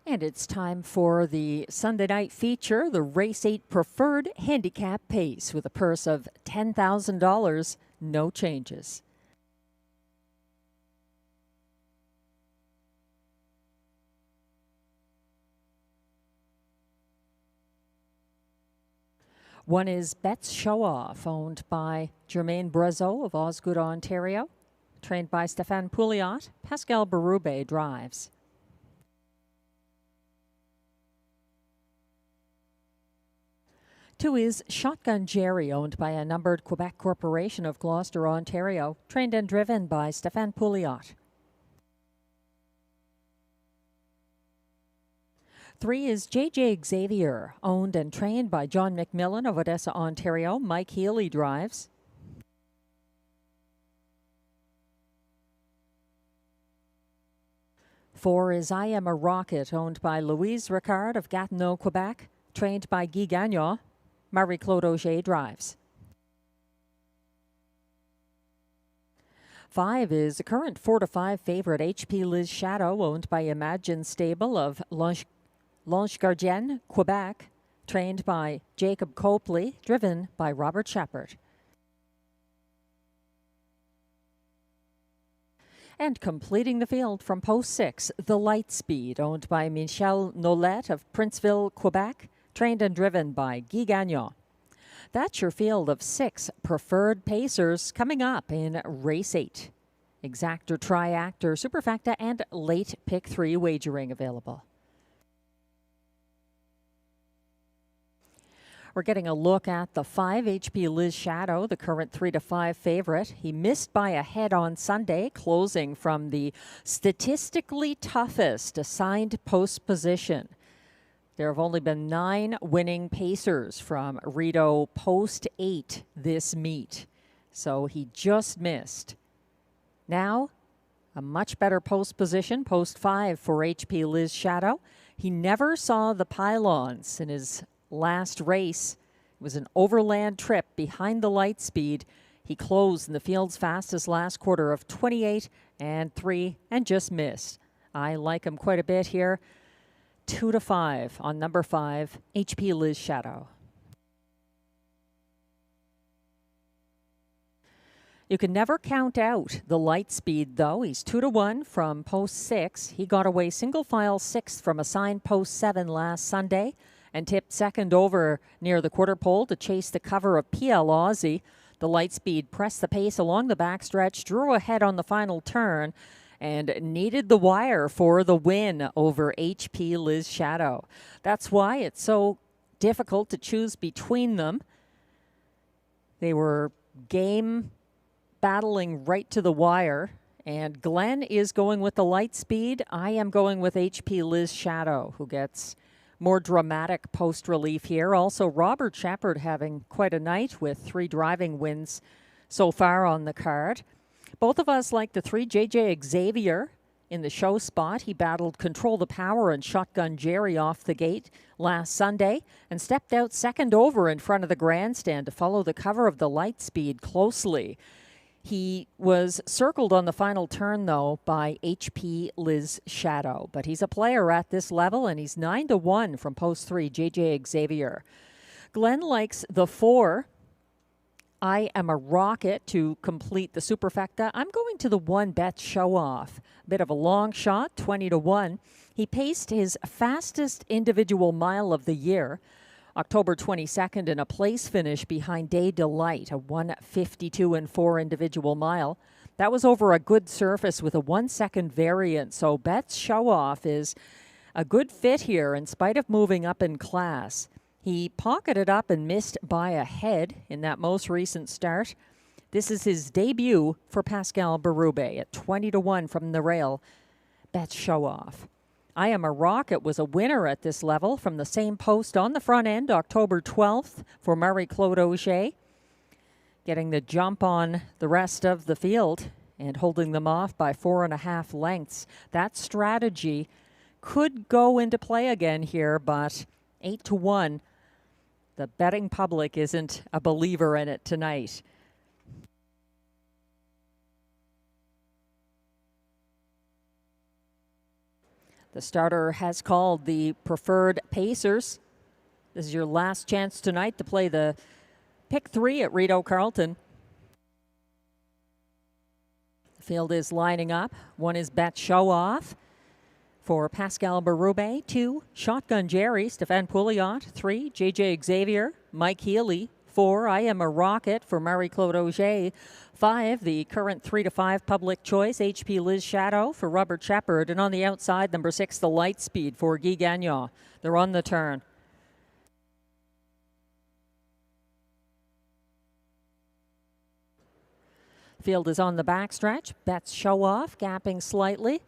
And it's time for the Sunday night feature, the Race 8 Preferred Handicap Pace with a purse of $10,000, no changes. One is Bet's Show Off, owned by Jermaine Brazeau of Osgood, Ontario. Trained by Stéphane Pouliot, Pascal Berube drives. Two is Shotgun Jerry, owned by a numbered Quebec corporation of Gloucester, Ontario, trained and driven by Stéphane Pouliot. Three is JJ Xavier, owned and trained by John McMillan of Odessa, Ontario. Mike Healy drives. Four is I Am a Rocket, owned by Louise Ricard of Gatineau, Quebec, trained by Guy Gagnon. Marie-Claude Auger drives. Five is the current 4-5 favorite HP Liz Shadow, owned by Imagine Stable of Lange-Gardienne, Quebec, trained by Jacob Copley, driven by Robert Shepard. And completing the field from post 6, the Lightspeed, owned by Michel Nolette of Princeville, Quebec, trained and driven by Guy Gagnon. That's your field of 6 preferred pacers coming up in race 8. Exactor, Triactor, Superfecta, and late pick 3 wagering available. We're getting a look at the 5 HP Liz Shadow, the current 3-5 favorite. He missed by a head on Sunday, closing from the statistically toughest assigned post position. There have only been 9 winning pacers from Rideau post 8 this meet. So he just missed. Now, a much better post position, post 5 for HP Liz Shadow. He never saw the pylons in his last race. It was an overland trip behind the Lightspeed. He closed in the field's fastest last quarter of 28 and 3 and just missed. I like him quite a bit here. 2-5 on number 5, HP Liz Shadow. You can never count out the Lightspeed, though. He's 2-1 from post 6. He got away single file 6th from assigned post 7 last Sunday and tipped second over near the quarter pole to chase the cover of PL Aussie. The Lightspeed pressed the pace along the backstretch, drew ahead on the final turn, and needed the wire for the win over HP Liz Shadow. That's why it's so difficult to choose between them. They were game battling right to the wire, and Glenn is going with the Lightspeed. I am going with HP Liz Shadow, who gets more dramatic post relief here. Also, Robert Shepard having quite a night with 3 driving wins so far on the card. Both of us like the 3 JJ Xavier in the show spot. He battled Control the Power and Shotgun Jerry off the gate last Sunday and stepped out second over in front of the grandstand to follow the cover of the Lightspeed closely. He was circled on the final turn, though, by HP Liz Shadow. But he's a player at this level, and he's 9-1 from post 3, JJ Xavier. Glenn likes the 4, I Am a Rocket, to complete the superfecta. I'm going to the 1 Bet Show Off. Bit of a long shot, 20-1. He paced his fastest individual mile of the year, October 22nd, in a place finish behind Day Delight, a 1:52.4 individual mile. That was over a good surface with a 1-second variant. So Bet's Show Off is a good fit here in spite of moving up in class. He pocketed up and missed by a head in that most recent start. This is his debut for Pascal Berube at 20-1 from the rail. Bet's Show Off. I Am a Rocket was a winner at this level from the same post on the front end, October 12th, for Marie-Claude Auger, getting the jump on the rest of the field and holding them off by 4.5 lengths. That strategy could go into play again here, but 8-1. The betting public isn't a believer in it tonight. The starter has called the preferred pacers. This is your last chance tonight to play the pick 3 at Rideau Carleton. The field is lining up. 1 is Bet Show Off. For Pascal Berube, 2, Shotgun Jerry, Stefan Pouliot, 3, JJ Xavier, Mike Healy, 4, I Am a Rocket for Marie-Claude Auger, 5, the current 3 to 5 public choice, HP Liz Shadow for Robert Shepard, and on the outside, number 6, the Lightspeed for Guy Gagnon. They're on the turn. Field is on the backstretch. Bets show off, gapping slightly.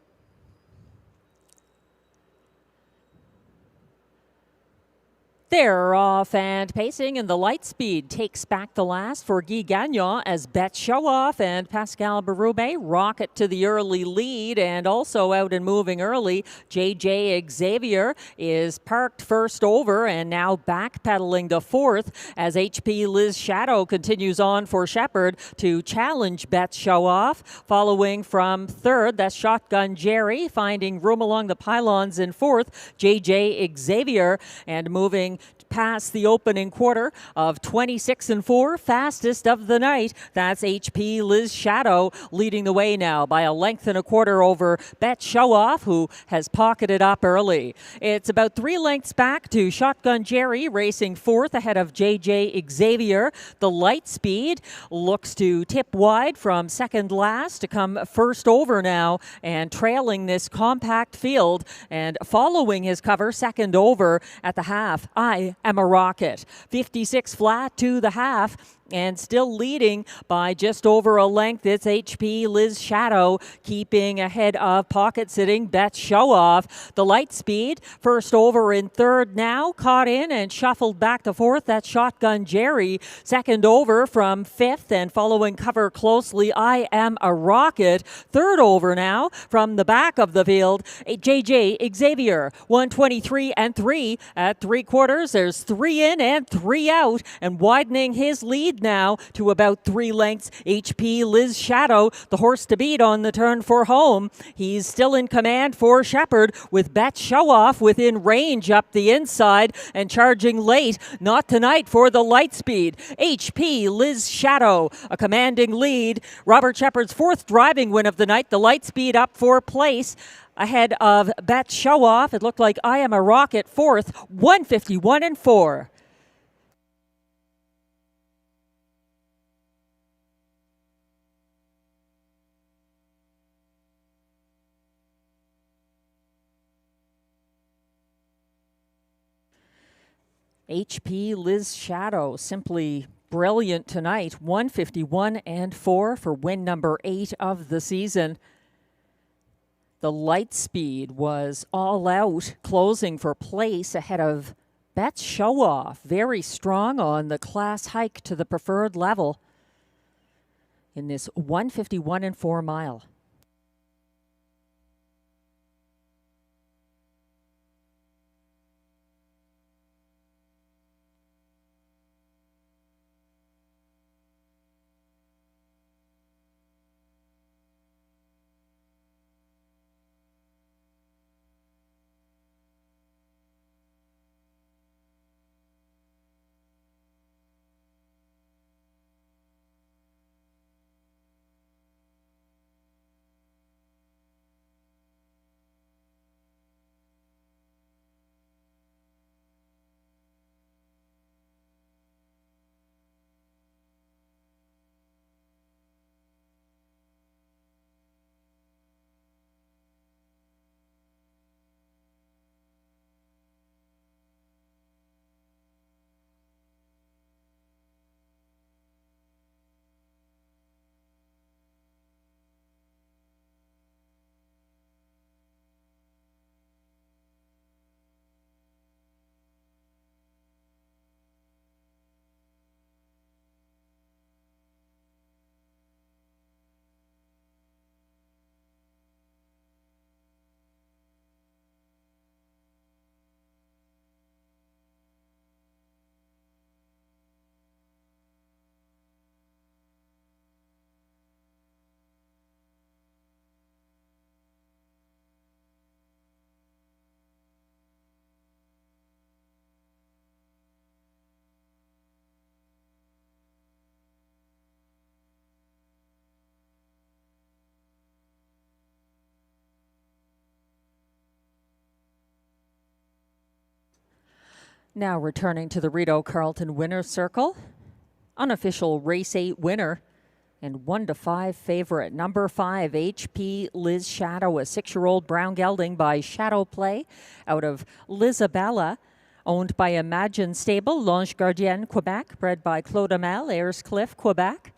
They're off and pacing, and the Lightspeed takes back the last for Guy Gagnon as bets show off, and Pascal Berube rocket to the early lead, and also out and moving early. JJ Xavier is parked first over and now backpedaling to fourth as HP Liz Shadow continues on for Shepard to challenge bets show off. Following from third, that's Shotgun Jerry, finding room along the pylons in fourth, JJ Xavier, and moving past the opening quarter of 26-4, fastest of the night. That's HP Liz Shadow leading the way now by a length and a quarter over Bet Show Off, who has pocketed up early. It's about 3 lengths back to Shotgun Jerry racing fourth ahead of JJ Xavier. The Lightspeed looks to tip wide from second last to come first over now and trailing this compact field, and following his cover second over at the half, I Am a Rocket. 56 flat to the half, and still leading by just over a length. It's HP Liz Shadow keeping ahead of pocket sitting Bet Show Off. The Lightspeed first over in third now, caught in and shuffled back to fourth. That's Shotgun Jerry second over from fifth, and following cover closely, I Am a Rocket. Third over now from the back of the field, JJ Xavier 123-3 at 3/4. There's 3 in and 3 out, and widening his lead now to about 3 lengths. HP Liz Shadow, the horse to beat on the turn for home. He's still in command for Shepard with Bet Show Off within range up the inside and charging late. Not tonight for the Lightspeed. HP Liz Shadow, a commanding lead. Robert Shepard's 4th driving win of the night. The Lightspeed up for place ahead of Bet Show Off. It looked like I Am a Rocket 4th, 151-4. HP Liz Shadow, simply brilliant tonight. 151-4 for win number 8 of the season. The Lightspeed was all out, closing for place ahead of Bet Show Off. Very strong on the class hike to the preferred level in this 151-4 mile. Now returning to the Rideau Carleton Winner's Circle. Unofficial Race 8 winner and 1-5 favorite. Number 5, HP Liz Shadow, a 6-year-old brown gelding by Shadow Play out of Lisabella, owned by Imagine Stable, L'Ange Gardien, Quebec, bred by Claude Amel, Ayers-Cliff, Quebec.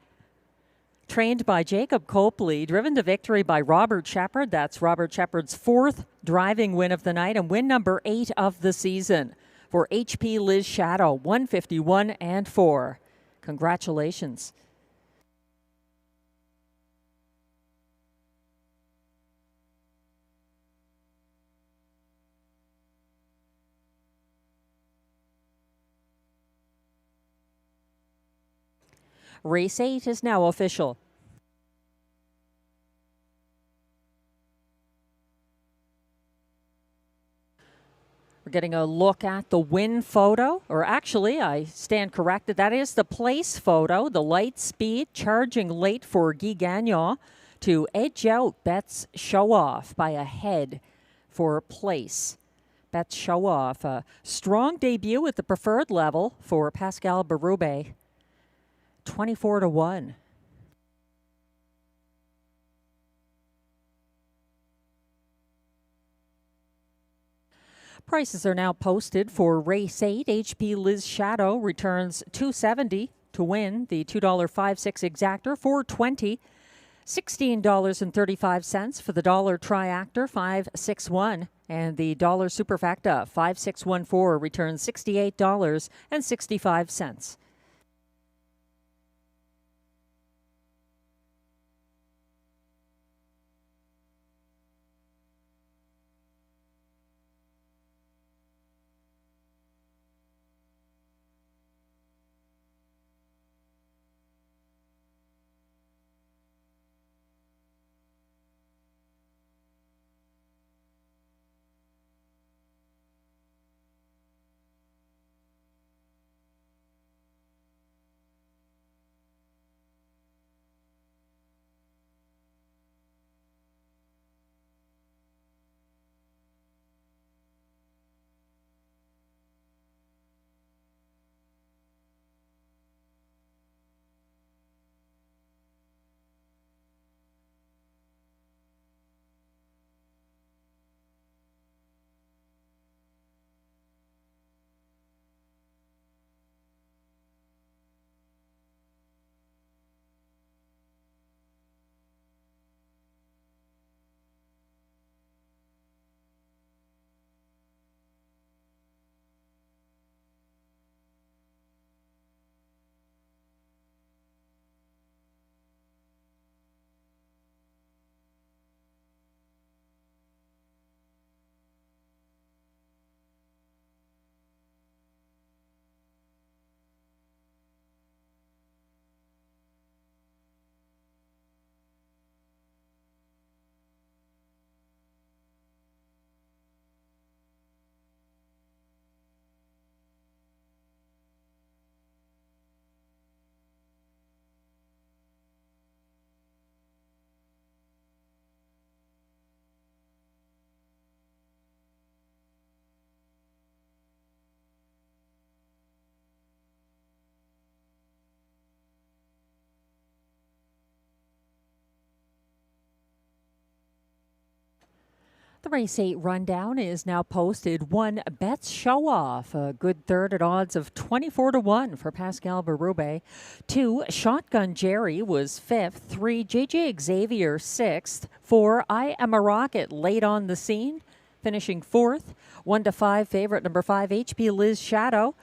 Trained by Jacob Copley, driven to victory by Robert Shepard. That's Robert Shepard's 4th driving win of the night and win number 8 of the season for HP Liz Shadow, 151-4. Congratulations. Race 8 is now official. We're getting a look at the win photo, or actually, I stand corrected. That is the place photo. The light speed charging late for Guy Gagnon to edge out Betts Show Off by a head for place. Betts Show Off, a strong debut at the preferred level for Pascal Berube. 24-1. Prices are now posted for race 8. HP Liz Shadow returns $270 to win. The $2.56 exactor, $420. $16.35 for the dollar triactor, $561. And the dollar superfecta, $5614, returns $68.65. The race 8 rundown is now posted. 1, Betts Show Off, a good third at odds of 24-1 for Pascal Berube. 2, Shotgun Jerry was 5th. 3, JJ Xavier 6th. 4, I Am a Rocket late on the scene, finishing 4th. 1-5 favorite number 5, HP Liz Shadow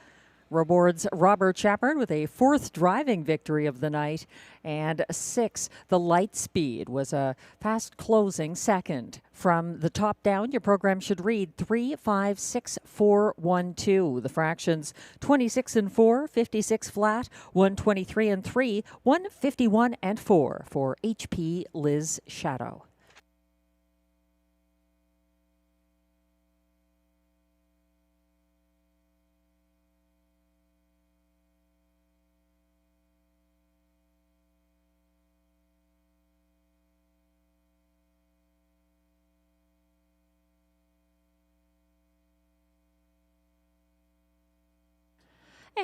rewards Robert Shepard with a 4th driving victory of the night. And 6, the Light Speed was a fast closing second. From the top down, your program should read 3, 5, 6, 4, 1, 2. The fractions 26 and 4, 56 flat, 123 and 3, 151 and 4 for HP Liz Shadow.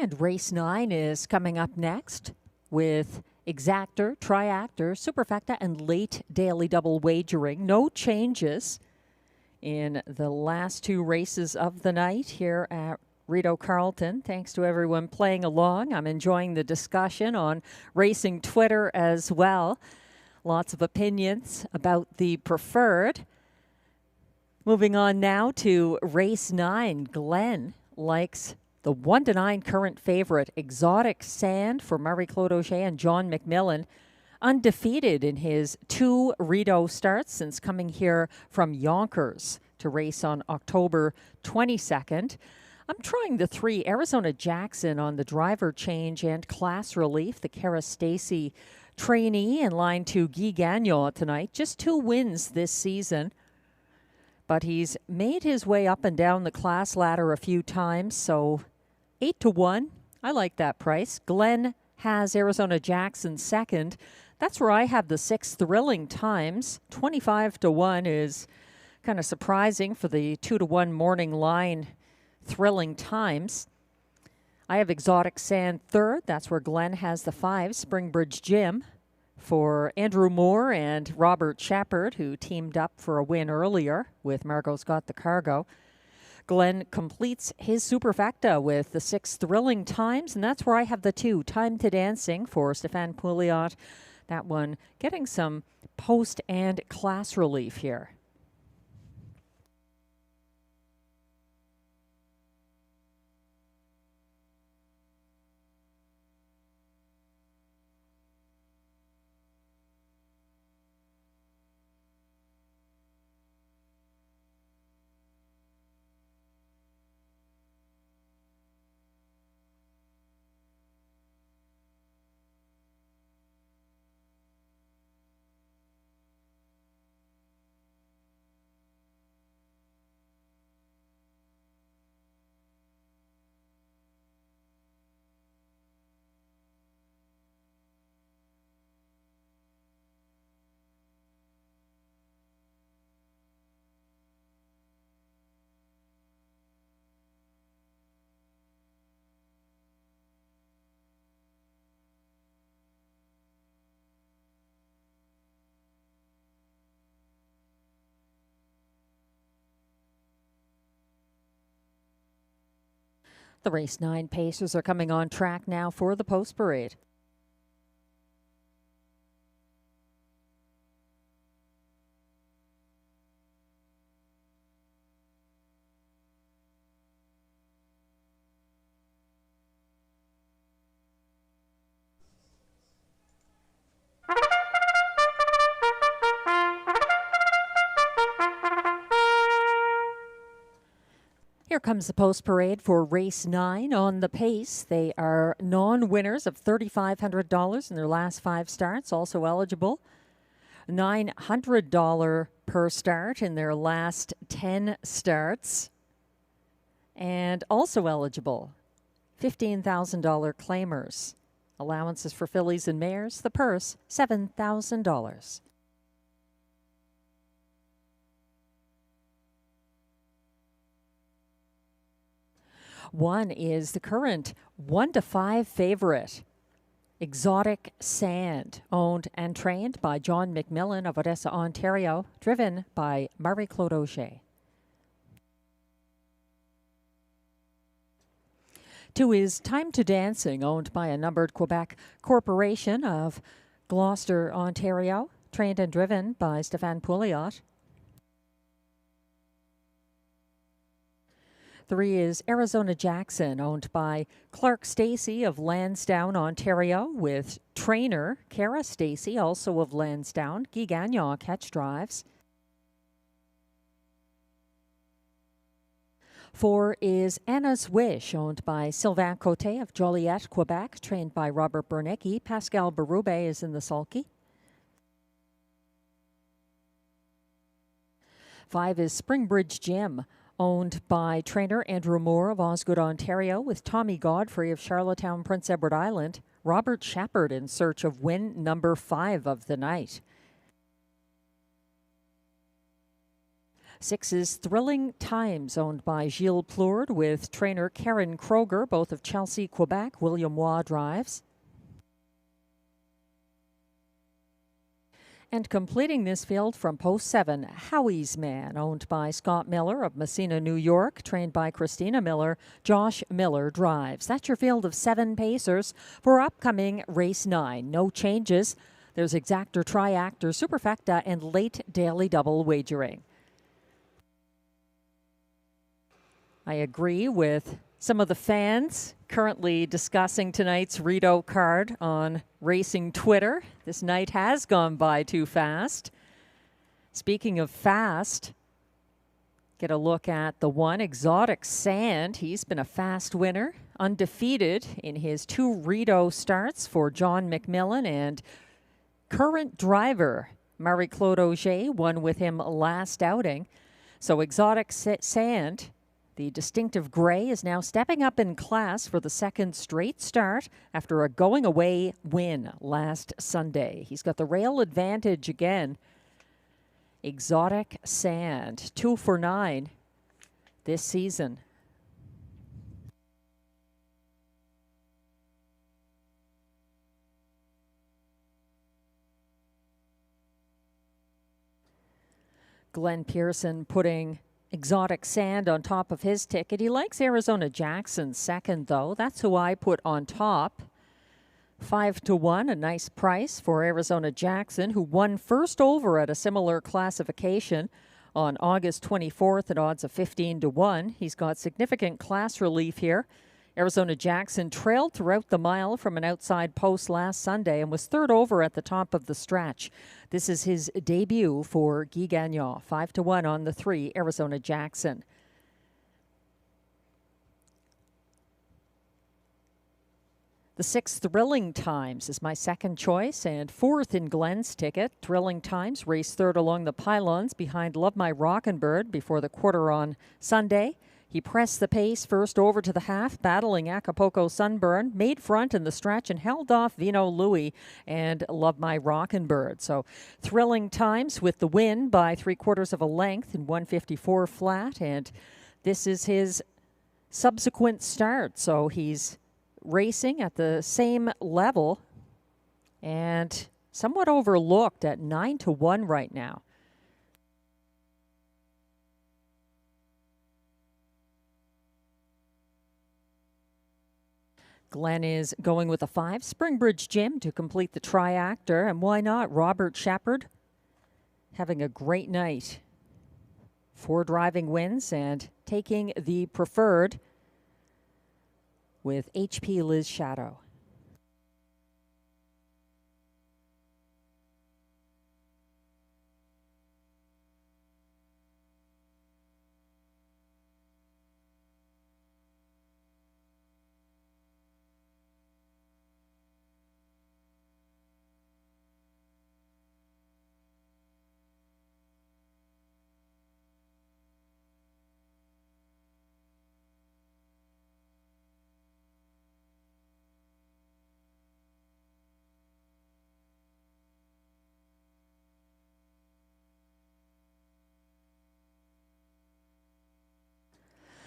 And race 9 is coming up next with exactor, triactor, superfecta, and late daily double wagering. No changes in the last 2 races of the night here at Rideau Carleton. Thanks to everyone playing along. I'm enjoying the discussion on racing Twitter as well. Lots of opinions about the preferred. Moving on now to race 9. Glenn likes the 1-9 current favorite, Exotic Sand, for Marie-Claude Auger and John McMillan. Undefeated in his 2 Rideau starts since coming here from Yonkers to race on October 22nd. I'm trying the 3 Arizona Jackson on the driver change and class relief. The Cara Stacey trainee in line 2, Guy Gagnon tonight. Just 2 wins this season, but he's made his way up and down the class ladder a few times, so 8-1. I like that price. Glenn has Arizona Jackson second. That's where I have the 6 Thrilling Times. 25-1 is kind of surprising for the 2-1 morning line Thrilling Times. I have Exotic Sand third. That's where Glenn has the 5 Springbridge Gym for Andrew Moore and Robert Shepard, who teamed up for a win earlier with Margot's Got the Cargo. Glenn completes his superfecta with the 6 Thrilling Times, and that's where I have the 2 Time to Dancing for Stéphane Pouliot. That one getting some post and class relief here. The race 9 pacers are coming on track now for the post parade. Here comes the post parade for race 9 on the pace. They are non-winners of $3,500 in their last 5 starts, also eligible. $900 per start in their last 10 starts, and also eligible. $15,000 claimers. Allowances for fillies and mares. The purse, $7,000. One is the current 1-5 favorite, Exotic Sand, owned and trained by John McMillan of Odessa, Ontario, driven by Marie-Claude Auger. 2 is Time to Dancing, owned by a numbered Quebec corporation of Gloucester, Ontario, trained and driven by Stéphane Pouliot. 3 is Arizona Jackson, owned by Clark Stacey of Lansdowne, Ontario, with trainer Cara Stacey, also of Lansdowne. Guy Gagnon catch drives. 4 is Anna's Wish, owned by Sylvain Côté of Joliette, Quebec, trained by Robert Bernicki. Pascal Berube is in the sulky. 5 is Springbridge Gym, owned by trainer Andrew Moore of Osgood, Ontario, with Tommy Godfrey of Charlottetown, Prince Edward Island. Robert Shepard in search of win number 5 of the night. 6 is Thrilling Times, owned by Gilles Plourde, with trainer Karen Kroger, both of Chelsea, Quebec. William Waugh drives. And completing this field from post 7, Howie's Man, owned by Scott Miller of Messina, New York, trained by Christina Miller. Josh Miller drives. That's your field of 7 pacers for upcoming race 9. No changes. There's exactor, triactor, superfecta, and late daily double wagering. I agree with some of the fans currently discussing tonight's Rideau card on racing Twitter. This night has gone by too fast. Speaking of fast, get a look at the one, Exotic Sand. He's been a fast winner, undefeated in his 2 Rideau starts for John McMillan, and current driver Marie-Claude Auger won with him last outing. So Exotic Sand, the distinctive gray, is now stepping up in class for the 2nd straight start after a going-away win last Sunday. He's got the rail advantage again. Exotic Sand, 2 for 9 this season. Glenn Pearson putting Exotic Sand on top of his ticket. He likes Arizona Jackson second, though. That's who I put on top. 5-1, a nice price for Arizona Jackson, who won first over at a similar classification on August 24th at odds of 15-1. He's got significant class relief here. Arizona Jackson trailed throughout the mile from an outside post last Sunday and was third over at the top of the stretch. This is his debut for Guy Gagnon. 5-1 on the 3, Arizona Jackson. The 6 Thrilling Times is my second choice and 4th in Glenn's ticket. Thrilling Times raced 3rd along the pylons behind Love My Rockin' Bird before the quarter on Sunday. He pressed the pace first over to the half, battling Acapulco Sunburn, made front in the stretch, and held off Vino Louis and Love My Rockin' Bird. So Thrilling Times with the win by 3/4 of a length in 154 flat, and this is his subsequent start. So he's racing at the same level and somewhat overlooked at 9-1 right now. Glenn is going with a 5, Springbridge Gym, to complete the triactor. And why not? Robert Shepard having a great night. 4 driving wins and taking the preferred with HP Liz Shadow.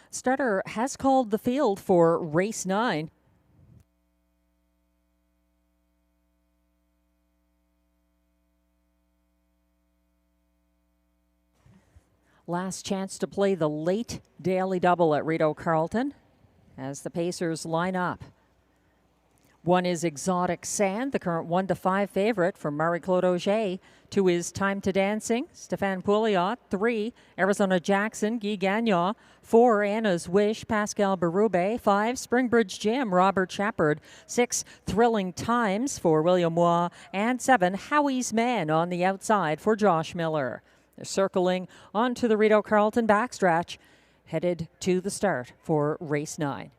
Starter has called the field for race 9. Last chance to play the late daily double at Rideau Carleton as the Pacers line up. 1 is Exotic Sand, the current 1-5 favorite from Marie-Claude Auger. 2 is Time to Dancing, Stéphane Pouliot. 3, Arizona Jackson, Guy Gagnon. 4, Anna's Wish, Pascal Berube. 5, Springbridge Gym, Robert Shepard. 6, Thrilling Times for William Waugh. And 7, Howie's Man on the outside for Josh Miller. They're circling onto the Rideau Carleton backstretch, headed to the start for race 9.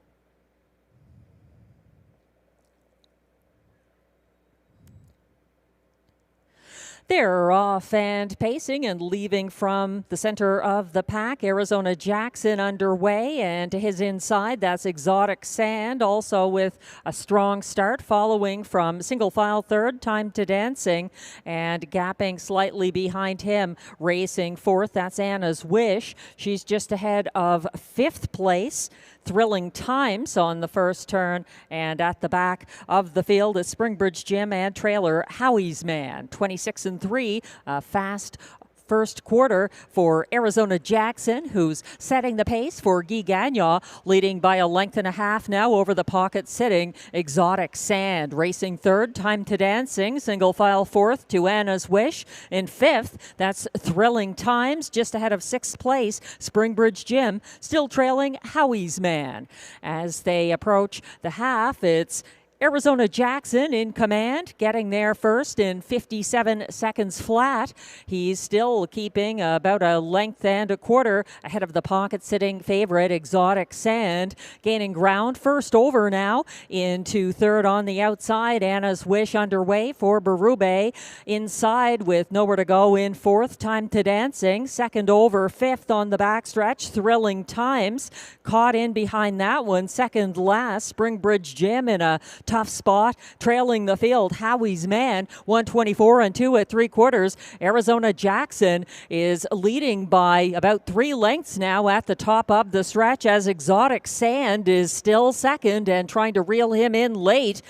They're off and pacing and leaving from the center of the pack. Arizona Jackson underway, and to his inside, that's Exotic Sand, also with a strong start, following from single file third, Time to Dancing, and gapping slightly behind him, racing fourth, that's Anna's Wish. She's just ahead of fifth place. Thrilling Times on the first turn, and at the back of the field is Springbridge Gym and trailer Howie's Man. 26-3, fast first quarter for Arizona Jackson, who's setting the pace for Guy Gagnon, leading by a length and a half now over the pocket sitting Exotic Sand. Racing third, Time to Dancing, single file fourth to Anna's Wish. In fifth, that's Thrilling Times, just ahead of sixth place, Springbridge Gym, still trailing Howie's Man. As they approach the half, it's Arizona Jackson in command, getting there first in 57 seconds flat. He's still keeping about a length and a quarter ahead of the pocket-sitting favorite, Exotic Sand. Gaining ground, first over now into third on the outside. Anna's Wish underway for Berube. Inside with nowhere to go in fourth, Time to Dancing. Second over, fifth on the backstretch, Thrilling Times. Caught in behind that one, second last, Springbridge Gym in a tough spot, trailing the field, Howie's Man, 124 and 2 at 3/4. Arizona Jackson is leading by about 3 lengths now at the top of the stretch, as Exotic Sand is still second and trying to reel him in late.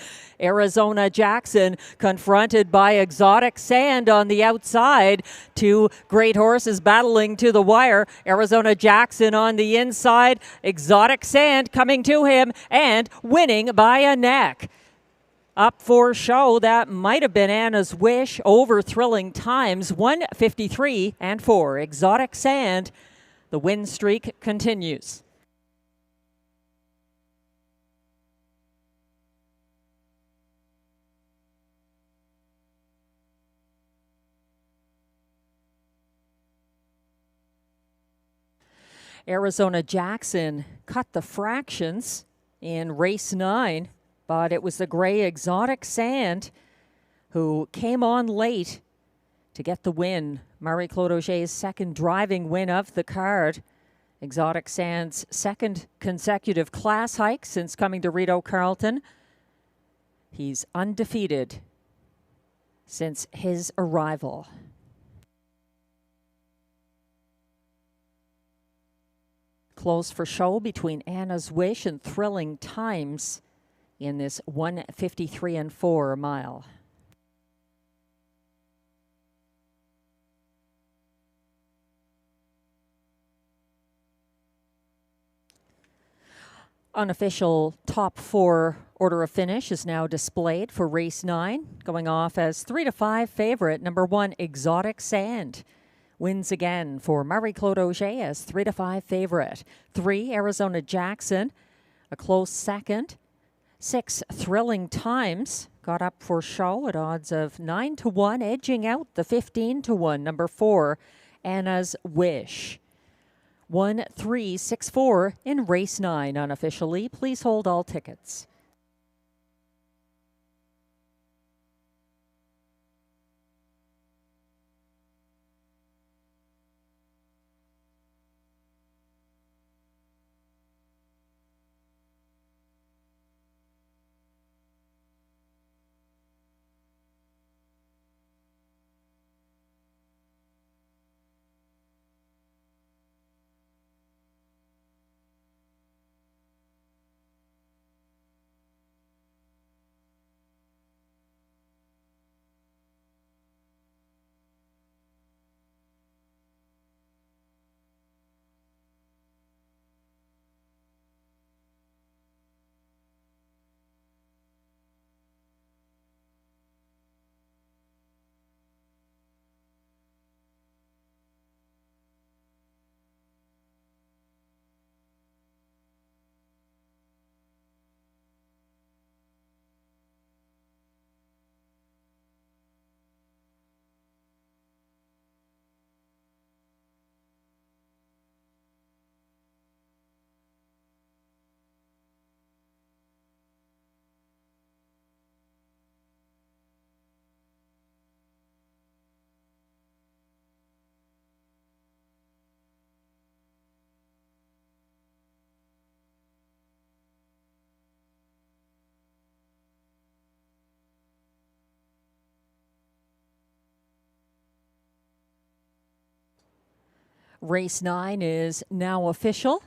Arizona Jackson confronted by Exotic Sand on the outside. Two great horses battling to the wire. Arizona Jackson on the inside. Exotic Sand coming to him and winning by a neck. Up for show, that might have been Anna's Wish over Thrilling Times, 153 and 4. Exotic Sand, the win streak continues. Arizona Jackson cut the fractions in race 9, but it was the gray Exotic Sand who came on late to get the win. Marie-Claude Auger's second driving win of the card. Exotic Sand's second consecutive class hike since coming to Rideau Carleton. He's undefeated since his arrival. Close for show between Anna's Wish and Thrilling Times in this 153 and 4 mile. Unofficial top 4 order of finish is now displayed for race 9, going off as 3-5 favorite, number 1 Exotic Sand. Wins again for Marie-Claude Auger as 3-5 favorite. 3, Arizona Jackson, a close second. 6, Thrilling Times, got up for show at odds of 9-1, edging out the 15-1. Number 4, Anna's Wish. 1, 3, 6, 4 in race 9 unofficially. Please hold all tickets. Race 9 is now official.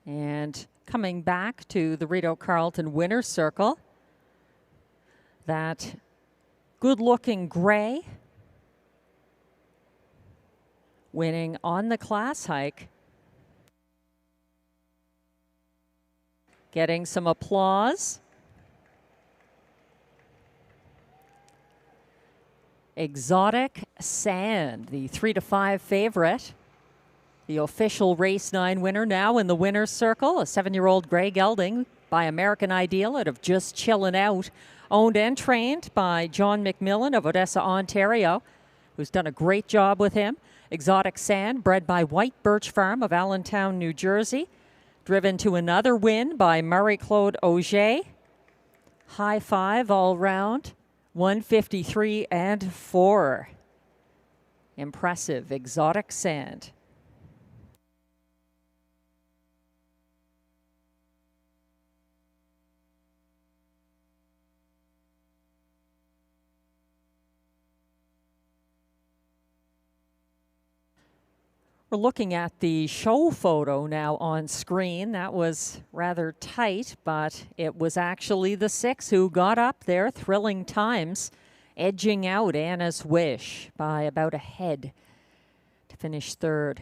And coming back to the Rideau Carleton winner's circle, that good-looking gray winning on the class hike, getting some applause. Exotic Sand, the 3-5 favorite. The official Race 9 winner now in the winner's circle, a 7-year-old gray gelding by American Ideal out of Just Chillin' Out, owned and trained by John McMillan of Odessa, Ontario, who's done a great job with him. Exotic Sand, bred by White Birch Farm of Allentown, New Jersey, driven to another win by Marie-Claude Auger. High five all round, 153 and 4. Impressive, Exotic Sand. We're looking at the show photo now on screen. That was rather tight, but it was actually the 6 who got up there. Thrilling times, edging out Anna's Wish by about a head to finish 3rd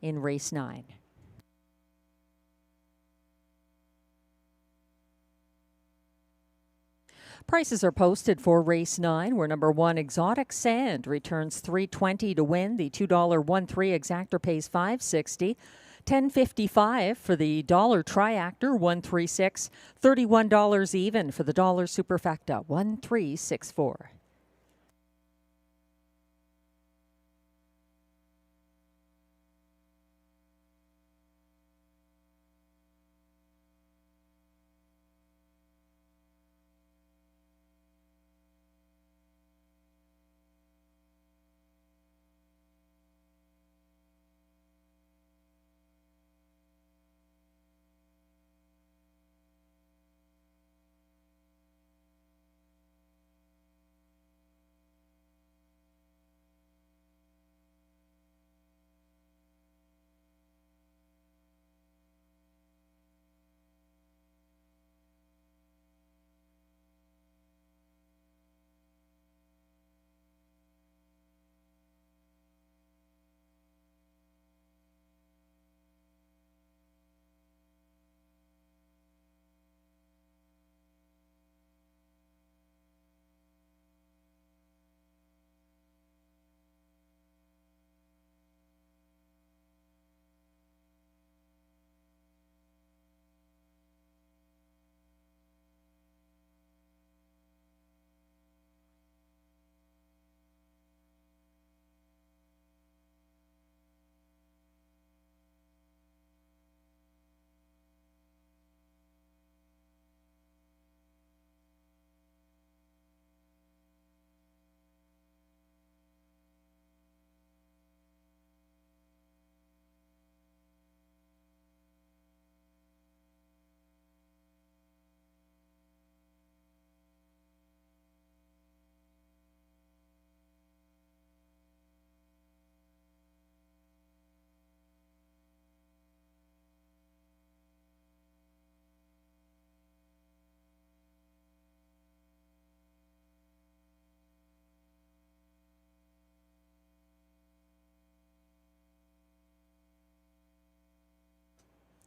in Race 9. Prices are posted for Race 9, where number 1, Exotic Sand, returns $3.20 to win. The $2 1-3 exactor pays $5.60. $10.55 for the dollar triactor, $136. $31 even for the dollar superfecta, $1.364.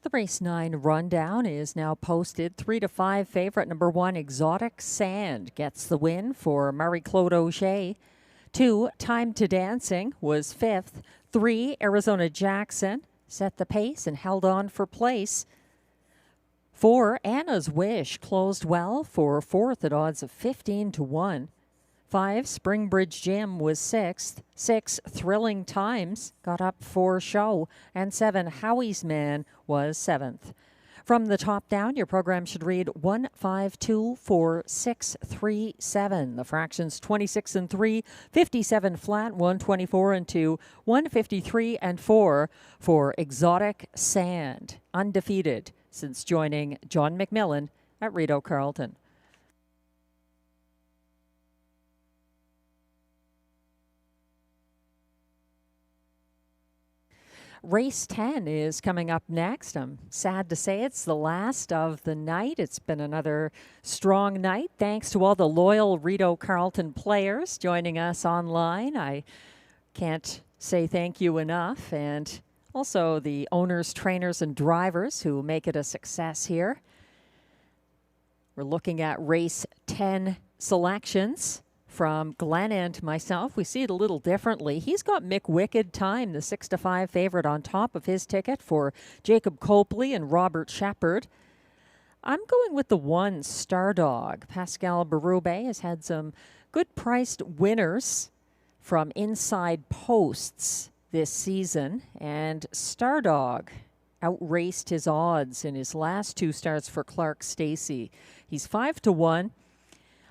The Race 9 rundown is now posted. 3-5 favorite number 1, Exotic Sand, gets the win for Marie-Claude Auger. 2, Time to Dancing, was 5th. 3, Arizona Jackson, set the pace and held on for place. 4, Anna's Wish, closed well for 4th at odds of 15 to 1. 5, Springbridge Jim was 6th. 6, Thrilling Times got up for show. And 7, Howie's Man was 7th. From the top down, your program should read 1, 5, 2, 4, 6, 3, 7. The fractions 26 and 3, 57 flat, 124 and 2, 153 and 4 for Exotic Sand, undefeated since joining John McMillan at Rideau Carleton. Race 10 is coming up next. I'm sad to say it's the last of the night. It's been another strong night. Thanks to all the loyal Rideau Carleton players joining us online. I can't say thank you enough. And also the owners, trainers, and drivers who make it a success here. We're looking at race 10 selections from Glenn and myself. We see it a little differently. He's got Mick Wicked Time, the 6-5 favorite, on top of his ticket for Jacob Copley and Robert Shepard. I'm going with the 1 Star Dog. Pascal Berube has had some good priced winners from inside posts this season, and Star Dog outraced his odds in his last 2 starts for Clark Stacey. He's 5-1.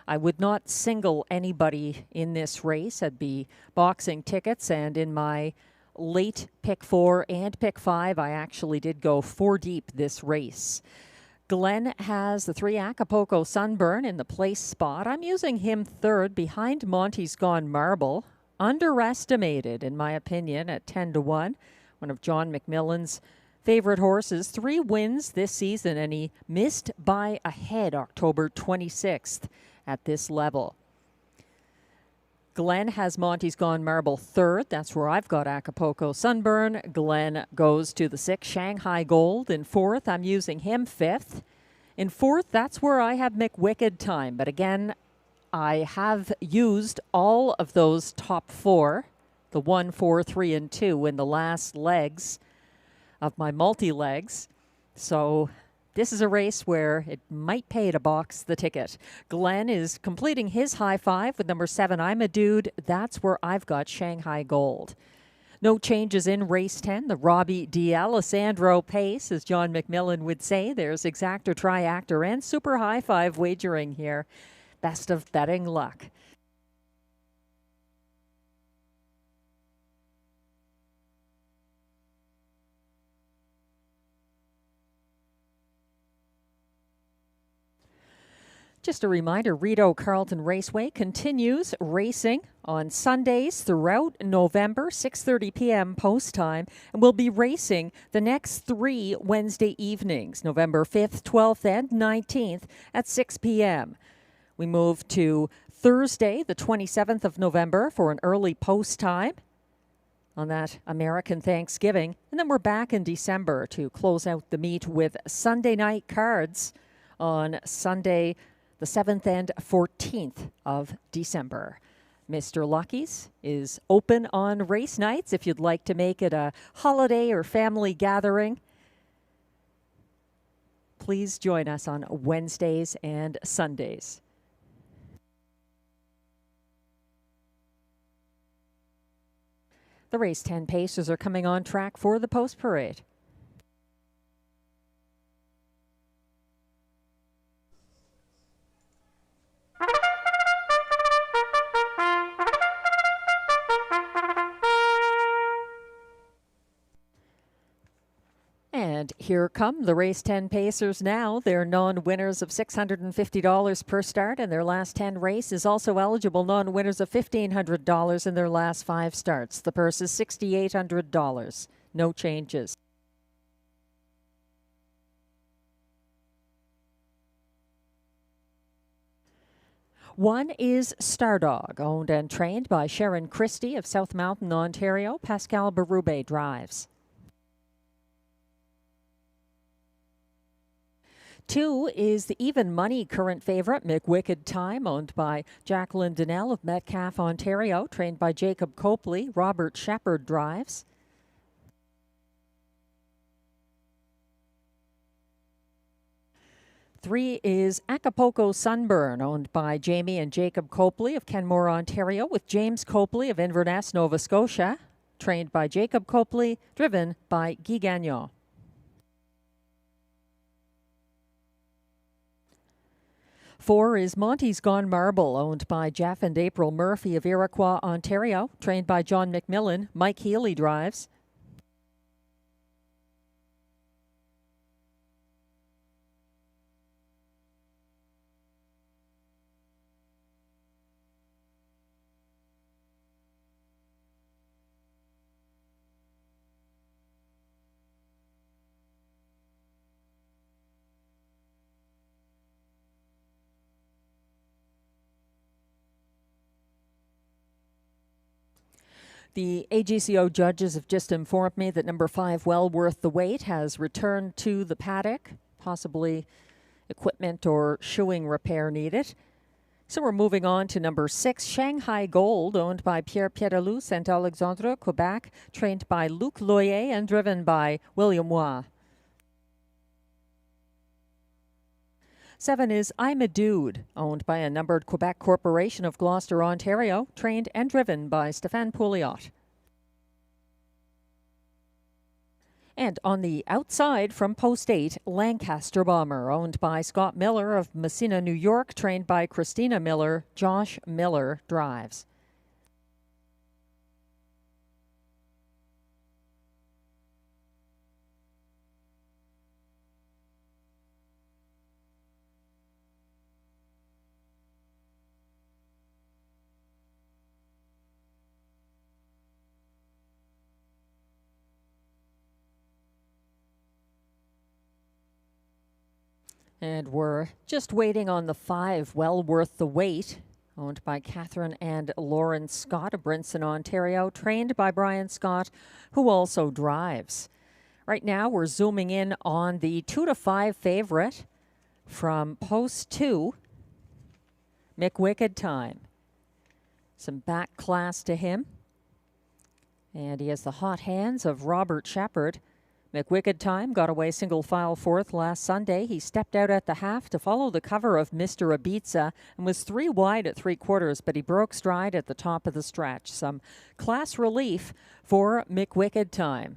I would not single anybody in this race. I'd be boxing tickets, and in my late pick 4 and pick 5, I actually did go 4 deep this race. Glenn has the 3 Acapulco Sunburn in the place spot. I'm using him 3rd behind Monty's Gone Marble. Underestimated, in my opinion, at 10-1. One of John McMillan's favorite horses. 3 wins this season, and he missed by a head October 26th. At this level. Glenn has Monty's Gone Marble 3rd. That's where I've got Acapulco Sunburn. Glenn goes to the 6 Shanghai Gold in 4th. I'm using him 5th. In 4th, that's where I have Mick Wicked Time. But again, I have used all of those top 4, the 1, 4, 3, and 2 in the last legs of my multi-legs. So this is a race where it might pay to box the ticket. Glenn is completing his high 5 with number 7, I'm a Dude. That's where I've got Shanghai Gold. No changes in race 10. The Robbie D'Alessandro pace, as John McMillan would say. There's exactor, triactor, and super high 5 wagering here. Best of betting luck. Just a reminder, Rideau Carleton Raceway continues racing on Sundays throughout November, 6:30 p.m. post time, and we'll be racing the next 3 Wednesday evenings, November 5th, 12th, and 19th at 6 p.m. We move to Thursday, the 27th of November, for an early post time on that American Thanksgiving, and then we're back in December to close out the meet with Sunday night cards on Sunday, the 7th and 14th of December. Mr. Lucky's is open on race nights if you'd like to make it a holiday or family gathering. Please join us on Wednesdays and Sundays. The race 10 pacers are coming on track for the post parade. And here come the race 10 pacers now. They're non-winners of $650 per start, and their last 10 race is also eligible non-winners of $1,500 in their last 5 starts. The purse is $6,800. No changes. One is Stardog, owned and trained by Sharon Christie of South Mountain, Ontario. Pascal Berube drives. 2 is the even money current favorite, Mick Wicked Time, owned by Jacqueline Donnell of Metcalfe, Ontario, trained by Jacob Copley. Robert Shepard drives. 3 is Acapulco Sunburn, owned by Jamie and Jacob Copley of Kenmore, Ontario, with James Copley of Inverness, Nova Scotia, trained by Jacob Copley, driven by Guy Gagnon. 4 is Monty's Gone Marble, owned by Jeff and April Murphy of Iroquois, Ontario, trained by John McMillan. Mike Healy drives. The AGCO judges have just informed me that number 5, Well Worth the Wait, has returned to the paddock, possibly equipment or shoeing repair needed. So we're moving on to number 6, Shanghai Gold, owned by Pierre Pierrelou, Saint-Alexandre, Quebec, trained by Luc Loyer and driven by William Waugh. 7 is I'm a Dude, owned by a numbered Quebec corporation of Gloucester, Ontario, trained and driven by Stéphane Pouliot. And on the outside from post 8, Lancaster Bomber, owned by Scott Miller of Messina, New York, trained by Christina Miller. Josh Miller drives. And we're just waiting on the 5, Well Worth the Wait, owned by Catherine and Lauren Scott of Brinson, Ontario, trained by Brian Scott, who also drives. Right now, we're zooming in on the 2 to 5 favorite from post 2, McWicked Time. Some back class to him. And he has the hot hands of Robert Shepard. McWicked Time got away single file 4th last Sunday. He stepped out at the half to follow the cover of Mr. Ibiza and was 3 wide at 3/4, but he broke stride at the top of the stretch. Some class relief for McWicked Time.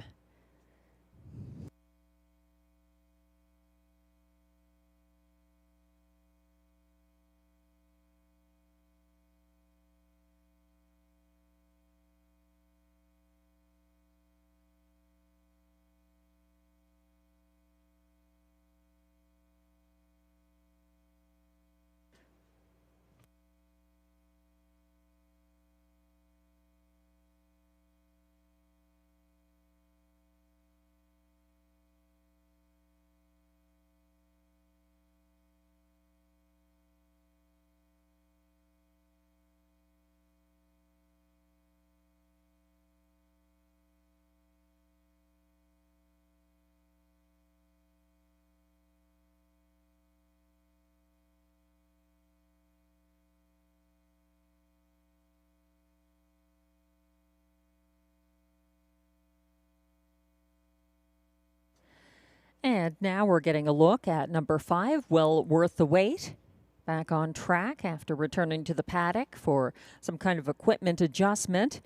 And now we're getting a look at number 5, Well Worth the Wait. Back on track after returning to the paddock for some kind of equipment adjustment.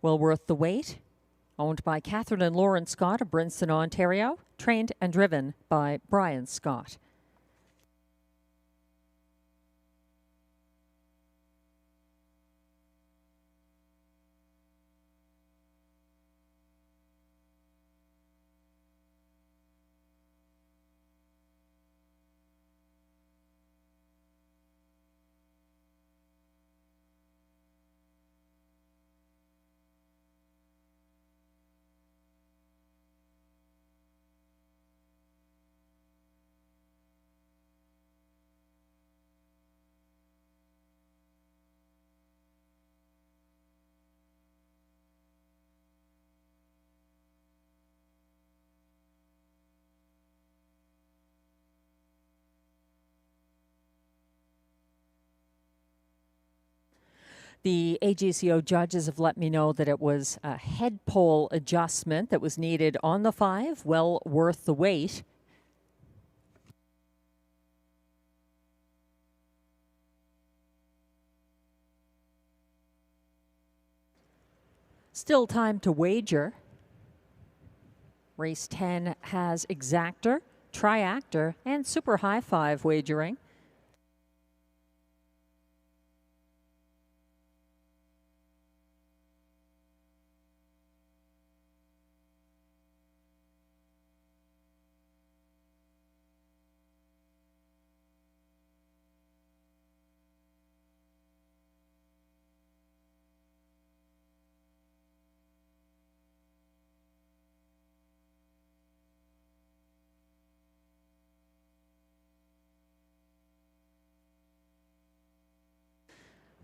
Well Worth the Wait, owned by Catherine and Lauren Scott of Brinson, Ontario, trained and driven by Brian Scott. The AGCO judges have let me know that it was a head pole adjustment that was needed on the 5, Well Worth the Wait. Still time to wager. Race 10 has exactor, triactor, and super high 5 wagering.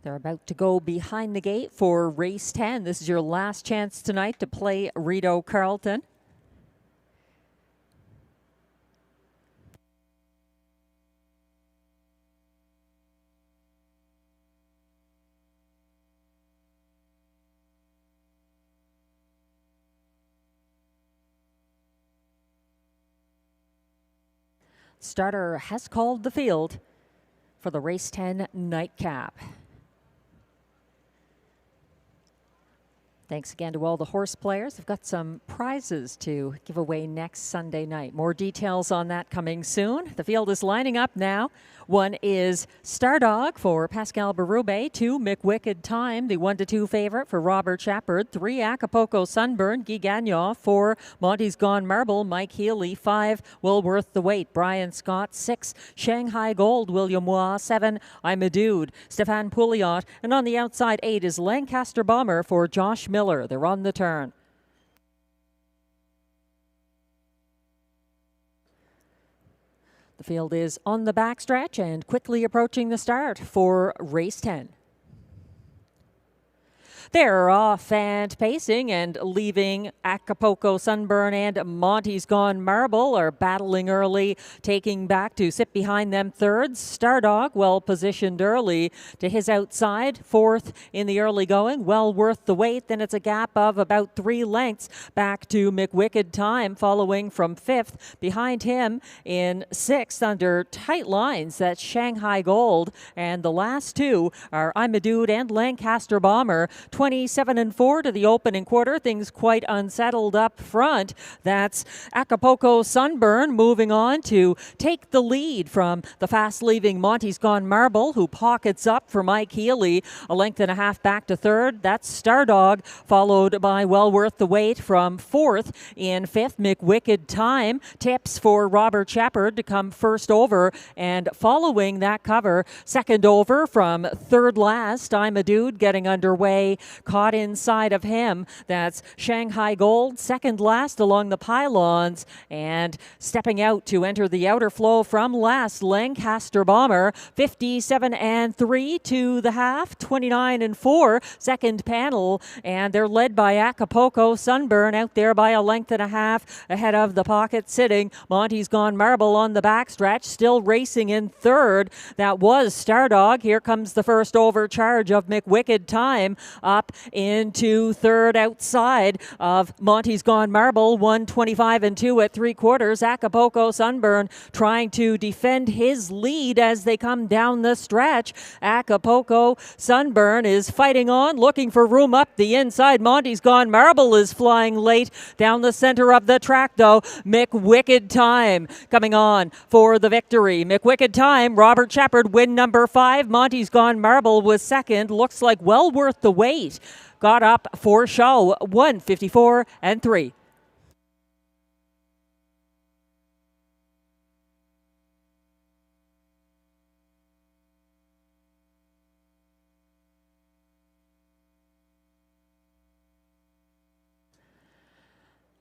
They're about to go behind the gate for race 10. This is your last chance tonight to play Rideau Carleton. Starter has called the field for the race 10 nightcap. Thanks again to all the horse players. We've got some prizes to give away next Sunday night. More details on that coming soon. The field is lining up now. One is Stardog for Pascal Berube. 2, McWicked Time, the 1-2 favorite for Robert Shepard. 3, Acapulco Sunburn, Guy Gagnon. 4, Monty's Gone Marble, Mike Healy. 5, Will Worth the Wait, Brian Scott. 6, Shanghai Gold, William Waugh. 7, I'm a Dude, Stefan Pouliot. And on the outside, 8 is Lancaster Bomber for Josh Miller. They're on the turn. The field is on the backstretch and quickly approaching the start for race 10. They're off and pacing, and leaving Acapulco Sunburn and Monty's Gone Marble are battling early, taking back to sit behind them thirds. Stardog well positioned early to his outside, 4th in the early going, well worth the wait. Then it's a gap of about 3 lengths back to McWicked Time, following from 5th. Behind him in 6th under tight lines, that's Shanghai Gold, and the last 2 are I'm a Dude and Lancaster Bomber. 27-4 to the opening quarter. Things quite unsettled up front. That's Acapulco Sunburn moving on to take the lead from the fast-leaving Monty's Gone Marble, who pockets up for Mike Healy. A length and a half back to 3rd. That's Stardog, followed by Well Worth the Wait from 4th. In 5th, McWicked Time. Tips for Robert Shepard to come first over, and following that cover, second over from 3rd last. I'm a Dude getting underway. Caught inside of him, that's Shanghai Gold, second last along the pylons, and stepping out to enter the outer flow from last, Lancaster Bomber. 57-3 to the half, 29-4, second panel, and they're led by Acapulco Sunburn out there by a length and a half ahead of the pocket sitting Monty's Gone Marble on the backstretch, still racing in 3rd. That was Stardog. Here comes the first overcharge of McWicked Time up into 3rd outside of Monty's Gone Marble. 125-2 at 3/4. Acapulco Sunburn trying to defend his lead as they come down the stretch. Acapulco Sunburn is fighting on, looking for room up the inside. Monty's Gone Marble is flying late down the center of the track, though. McWicked Time coming on for the victory. McWicked Time, Robert Shepard, win number 5. Monty's Gone Marble was second. Looks like well worth the wait. Got up for show, 154-3.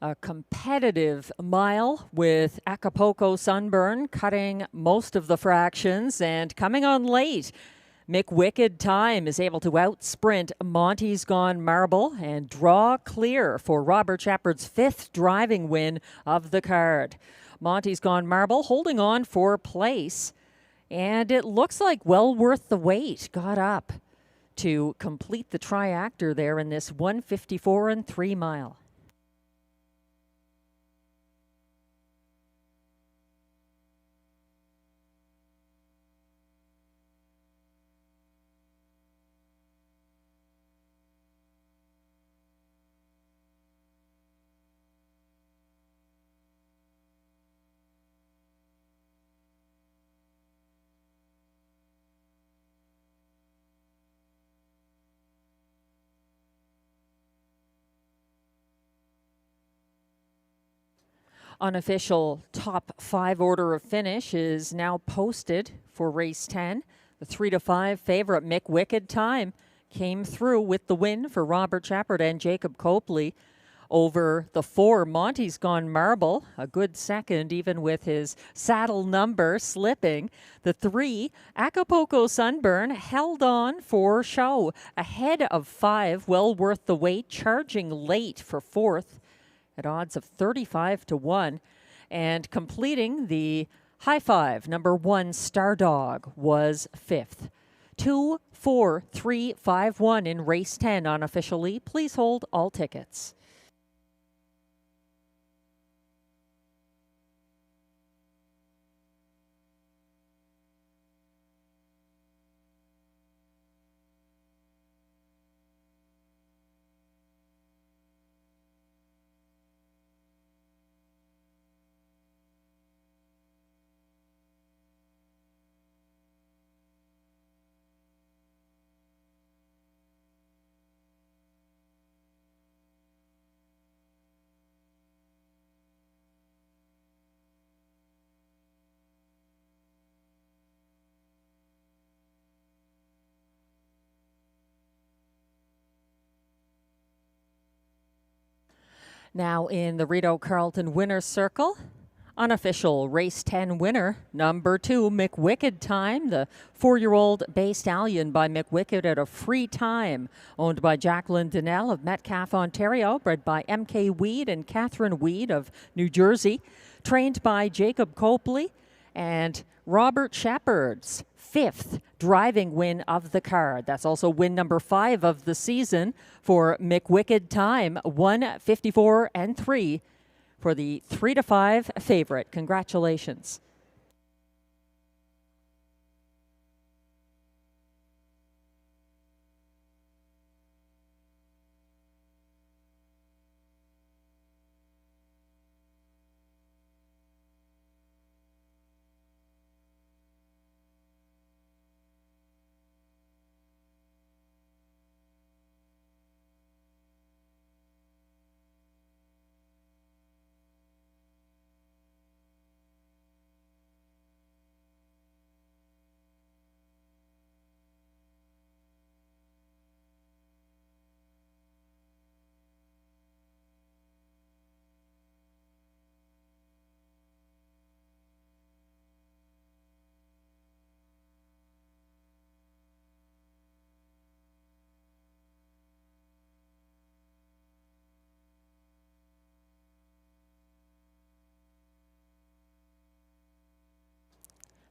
A competitive mile with Acapulco Sunburn cutting most of the fractions and coming on late. McWicked Time is able to outsprint Monty's Gone Marble and draw clear for Robert Shepard's 5th driving win of the card. Monty's Gone Marble holding on for place, and it looks like well worth the wait. Got up to complete the triactor there in this 154-3 mile. Unofficial top 5 order of finish is now posted for race 10. The 3-5 favorite McWicked Time came through with the win for Robert Shepard and Jacob Copley. over the 4. Monty's gone marble, a good second, even with his saddle number slipping. The 3, Acapulco Sunburn, held on for show, ahead of 5, well worth the wait, charging late for 4th at odds of 35 to 1. And completing the high 5, number 1, Stardog, was 5th. 2, 4, 3, 5, 1 in race 10 unofficially. Please hold all tickets. Now in the Rideau Carleton Winner's Circle, unofficial race 10 winner, number 2, McWicked Time, the 4-year-old bay stallion by McWicked at a free time, owned by Jacqueline Donnell of Metcalfe, Ontario, bred by M.K. Weed and Catherine Weed of New Jersey, trained by Jacob Copley and Robert Shepherd's 5th driving win of the card. That's also win number 5 of the season for McWicked Time, 1:54.3 for the 3-5 favorite. Congratulations.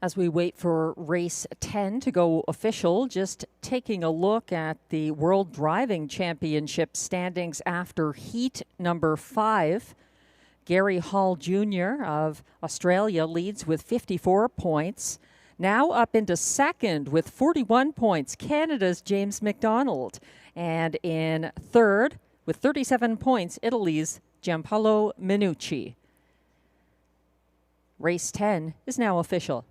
As we wait for race 10 to go official, just taking a look at the World Driving Championship standings after heat number 5. Gary Hall Jr. of Australia leads with 54 points. Now up into second with 41 points, Canada's James McDonald. And in third with 37 points, Italy's Giampaolo Minucci. Race 10 is now official.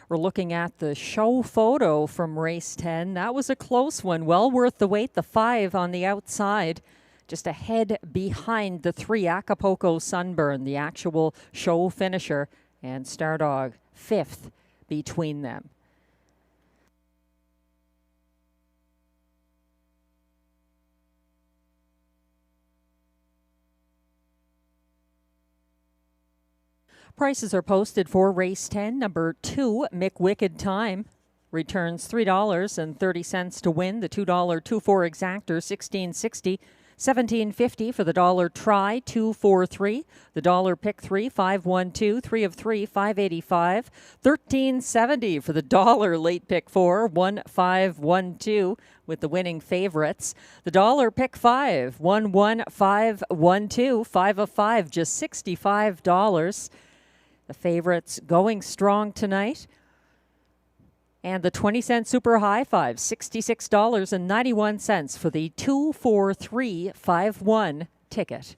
We're looking at the show photo from race 10. That was a close one, well worth the wait. The 5 on the outside, just a head behind the 3, Acapulco Sunburn, the actual show finisher, and Stardog 5th between them. Prices are posted for race 10. Number 2, McWicked Time, returns $3.30 to win. The $2 2-4 exactor, $16.60. $17.50 for the dollar try, 243. The dollar pick 3, 512. 3 of 3, $5.85. $13.70 for the dollar late pick 4, 1512 with the winning favorites. The dollar pick 5, 11512. 5 of 5, just $65. The favorites going strong tonight. And the 20-cent super high 5, $66.91 for the 24351 ticket.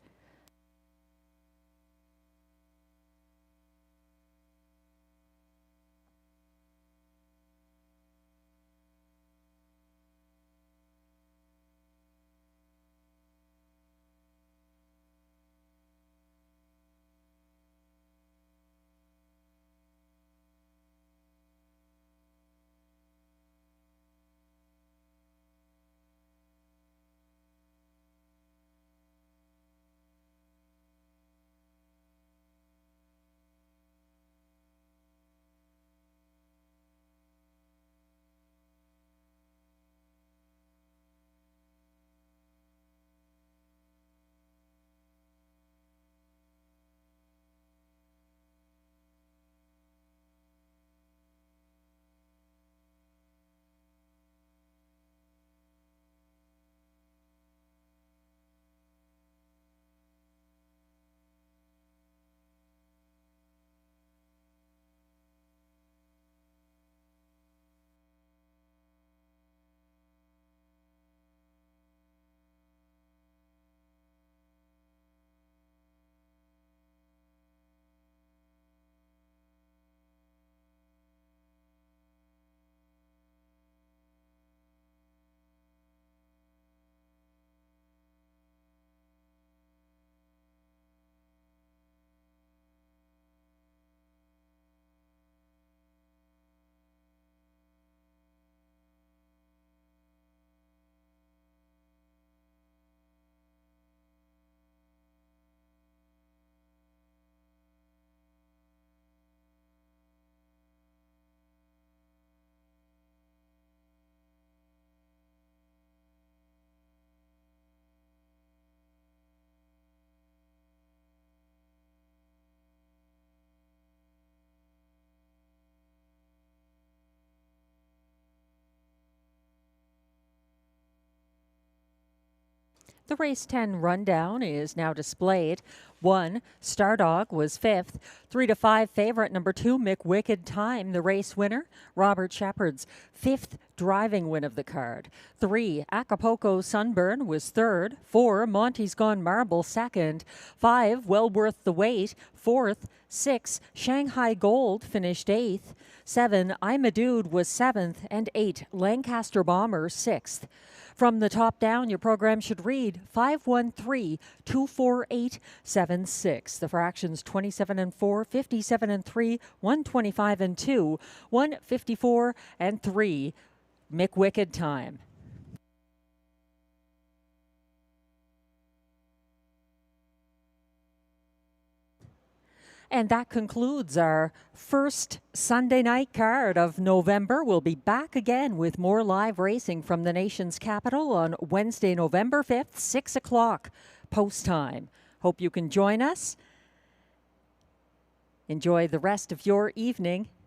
The race 10 rundown is now displayed. 1, Stardog was 5th. 3 to 5 favorite number 2, McWicked Time, the race winner. Robert Shepard's 5th driving win of the card. 3, Acapulco Sunburn was 3rd. 4, Monty's Gone Marble 2nd. 5, Well Worth the Wait 4th. 6, Shanghai Gold finished 8th. 7, I'm a Dude was 7th. And 8, Lancaster Bomber 6th. From the top down, your program should read 513-248-76. The fractions 27 and 4, 57 and 3, 125 and 2, 154 and 3. McWicked Time. And that concludes our first Sunday night card of November. We'll be back again with more live racing from the nation's capital on Wednesday, November 5th, 6 o'clock post time. Hope you can join us. Enjoy the rest of your evening.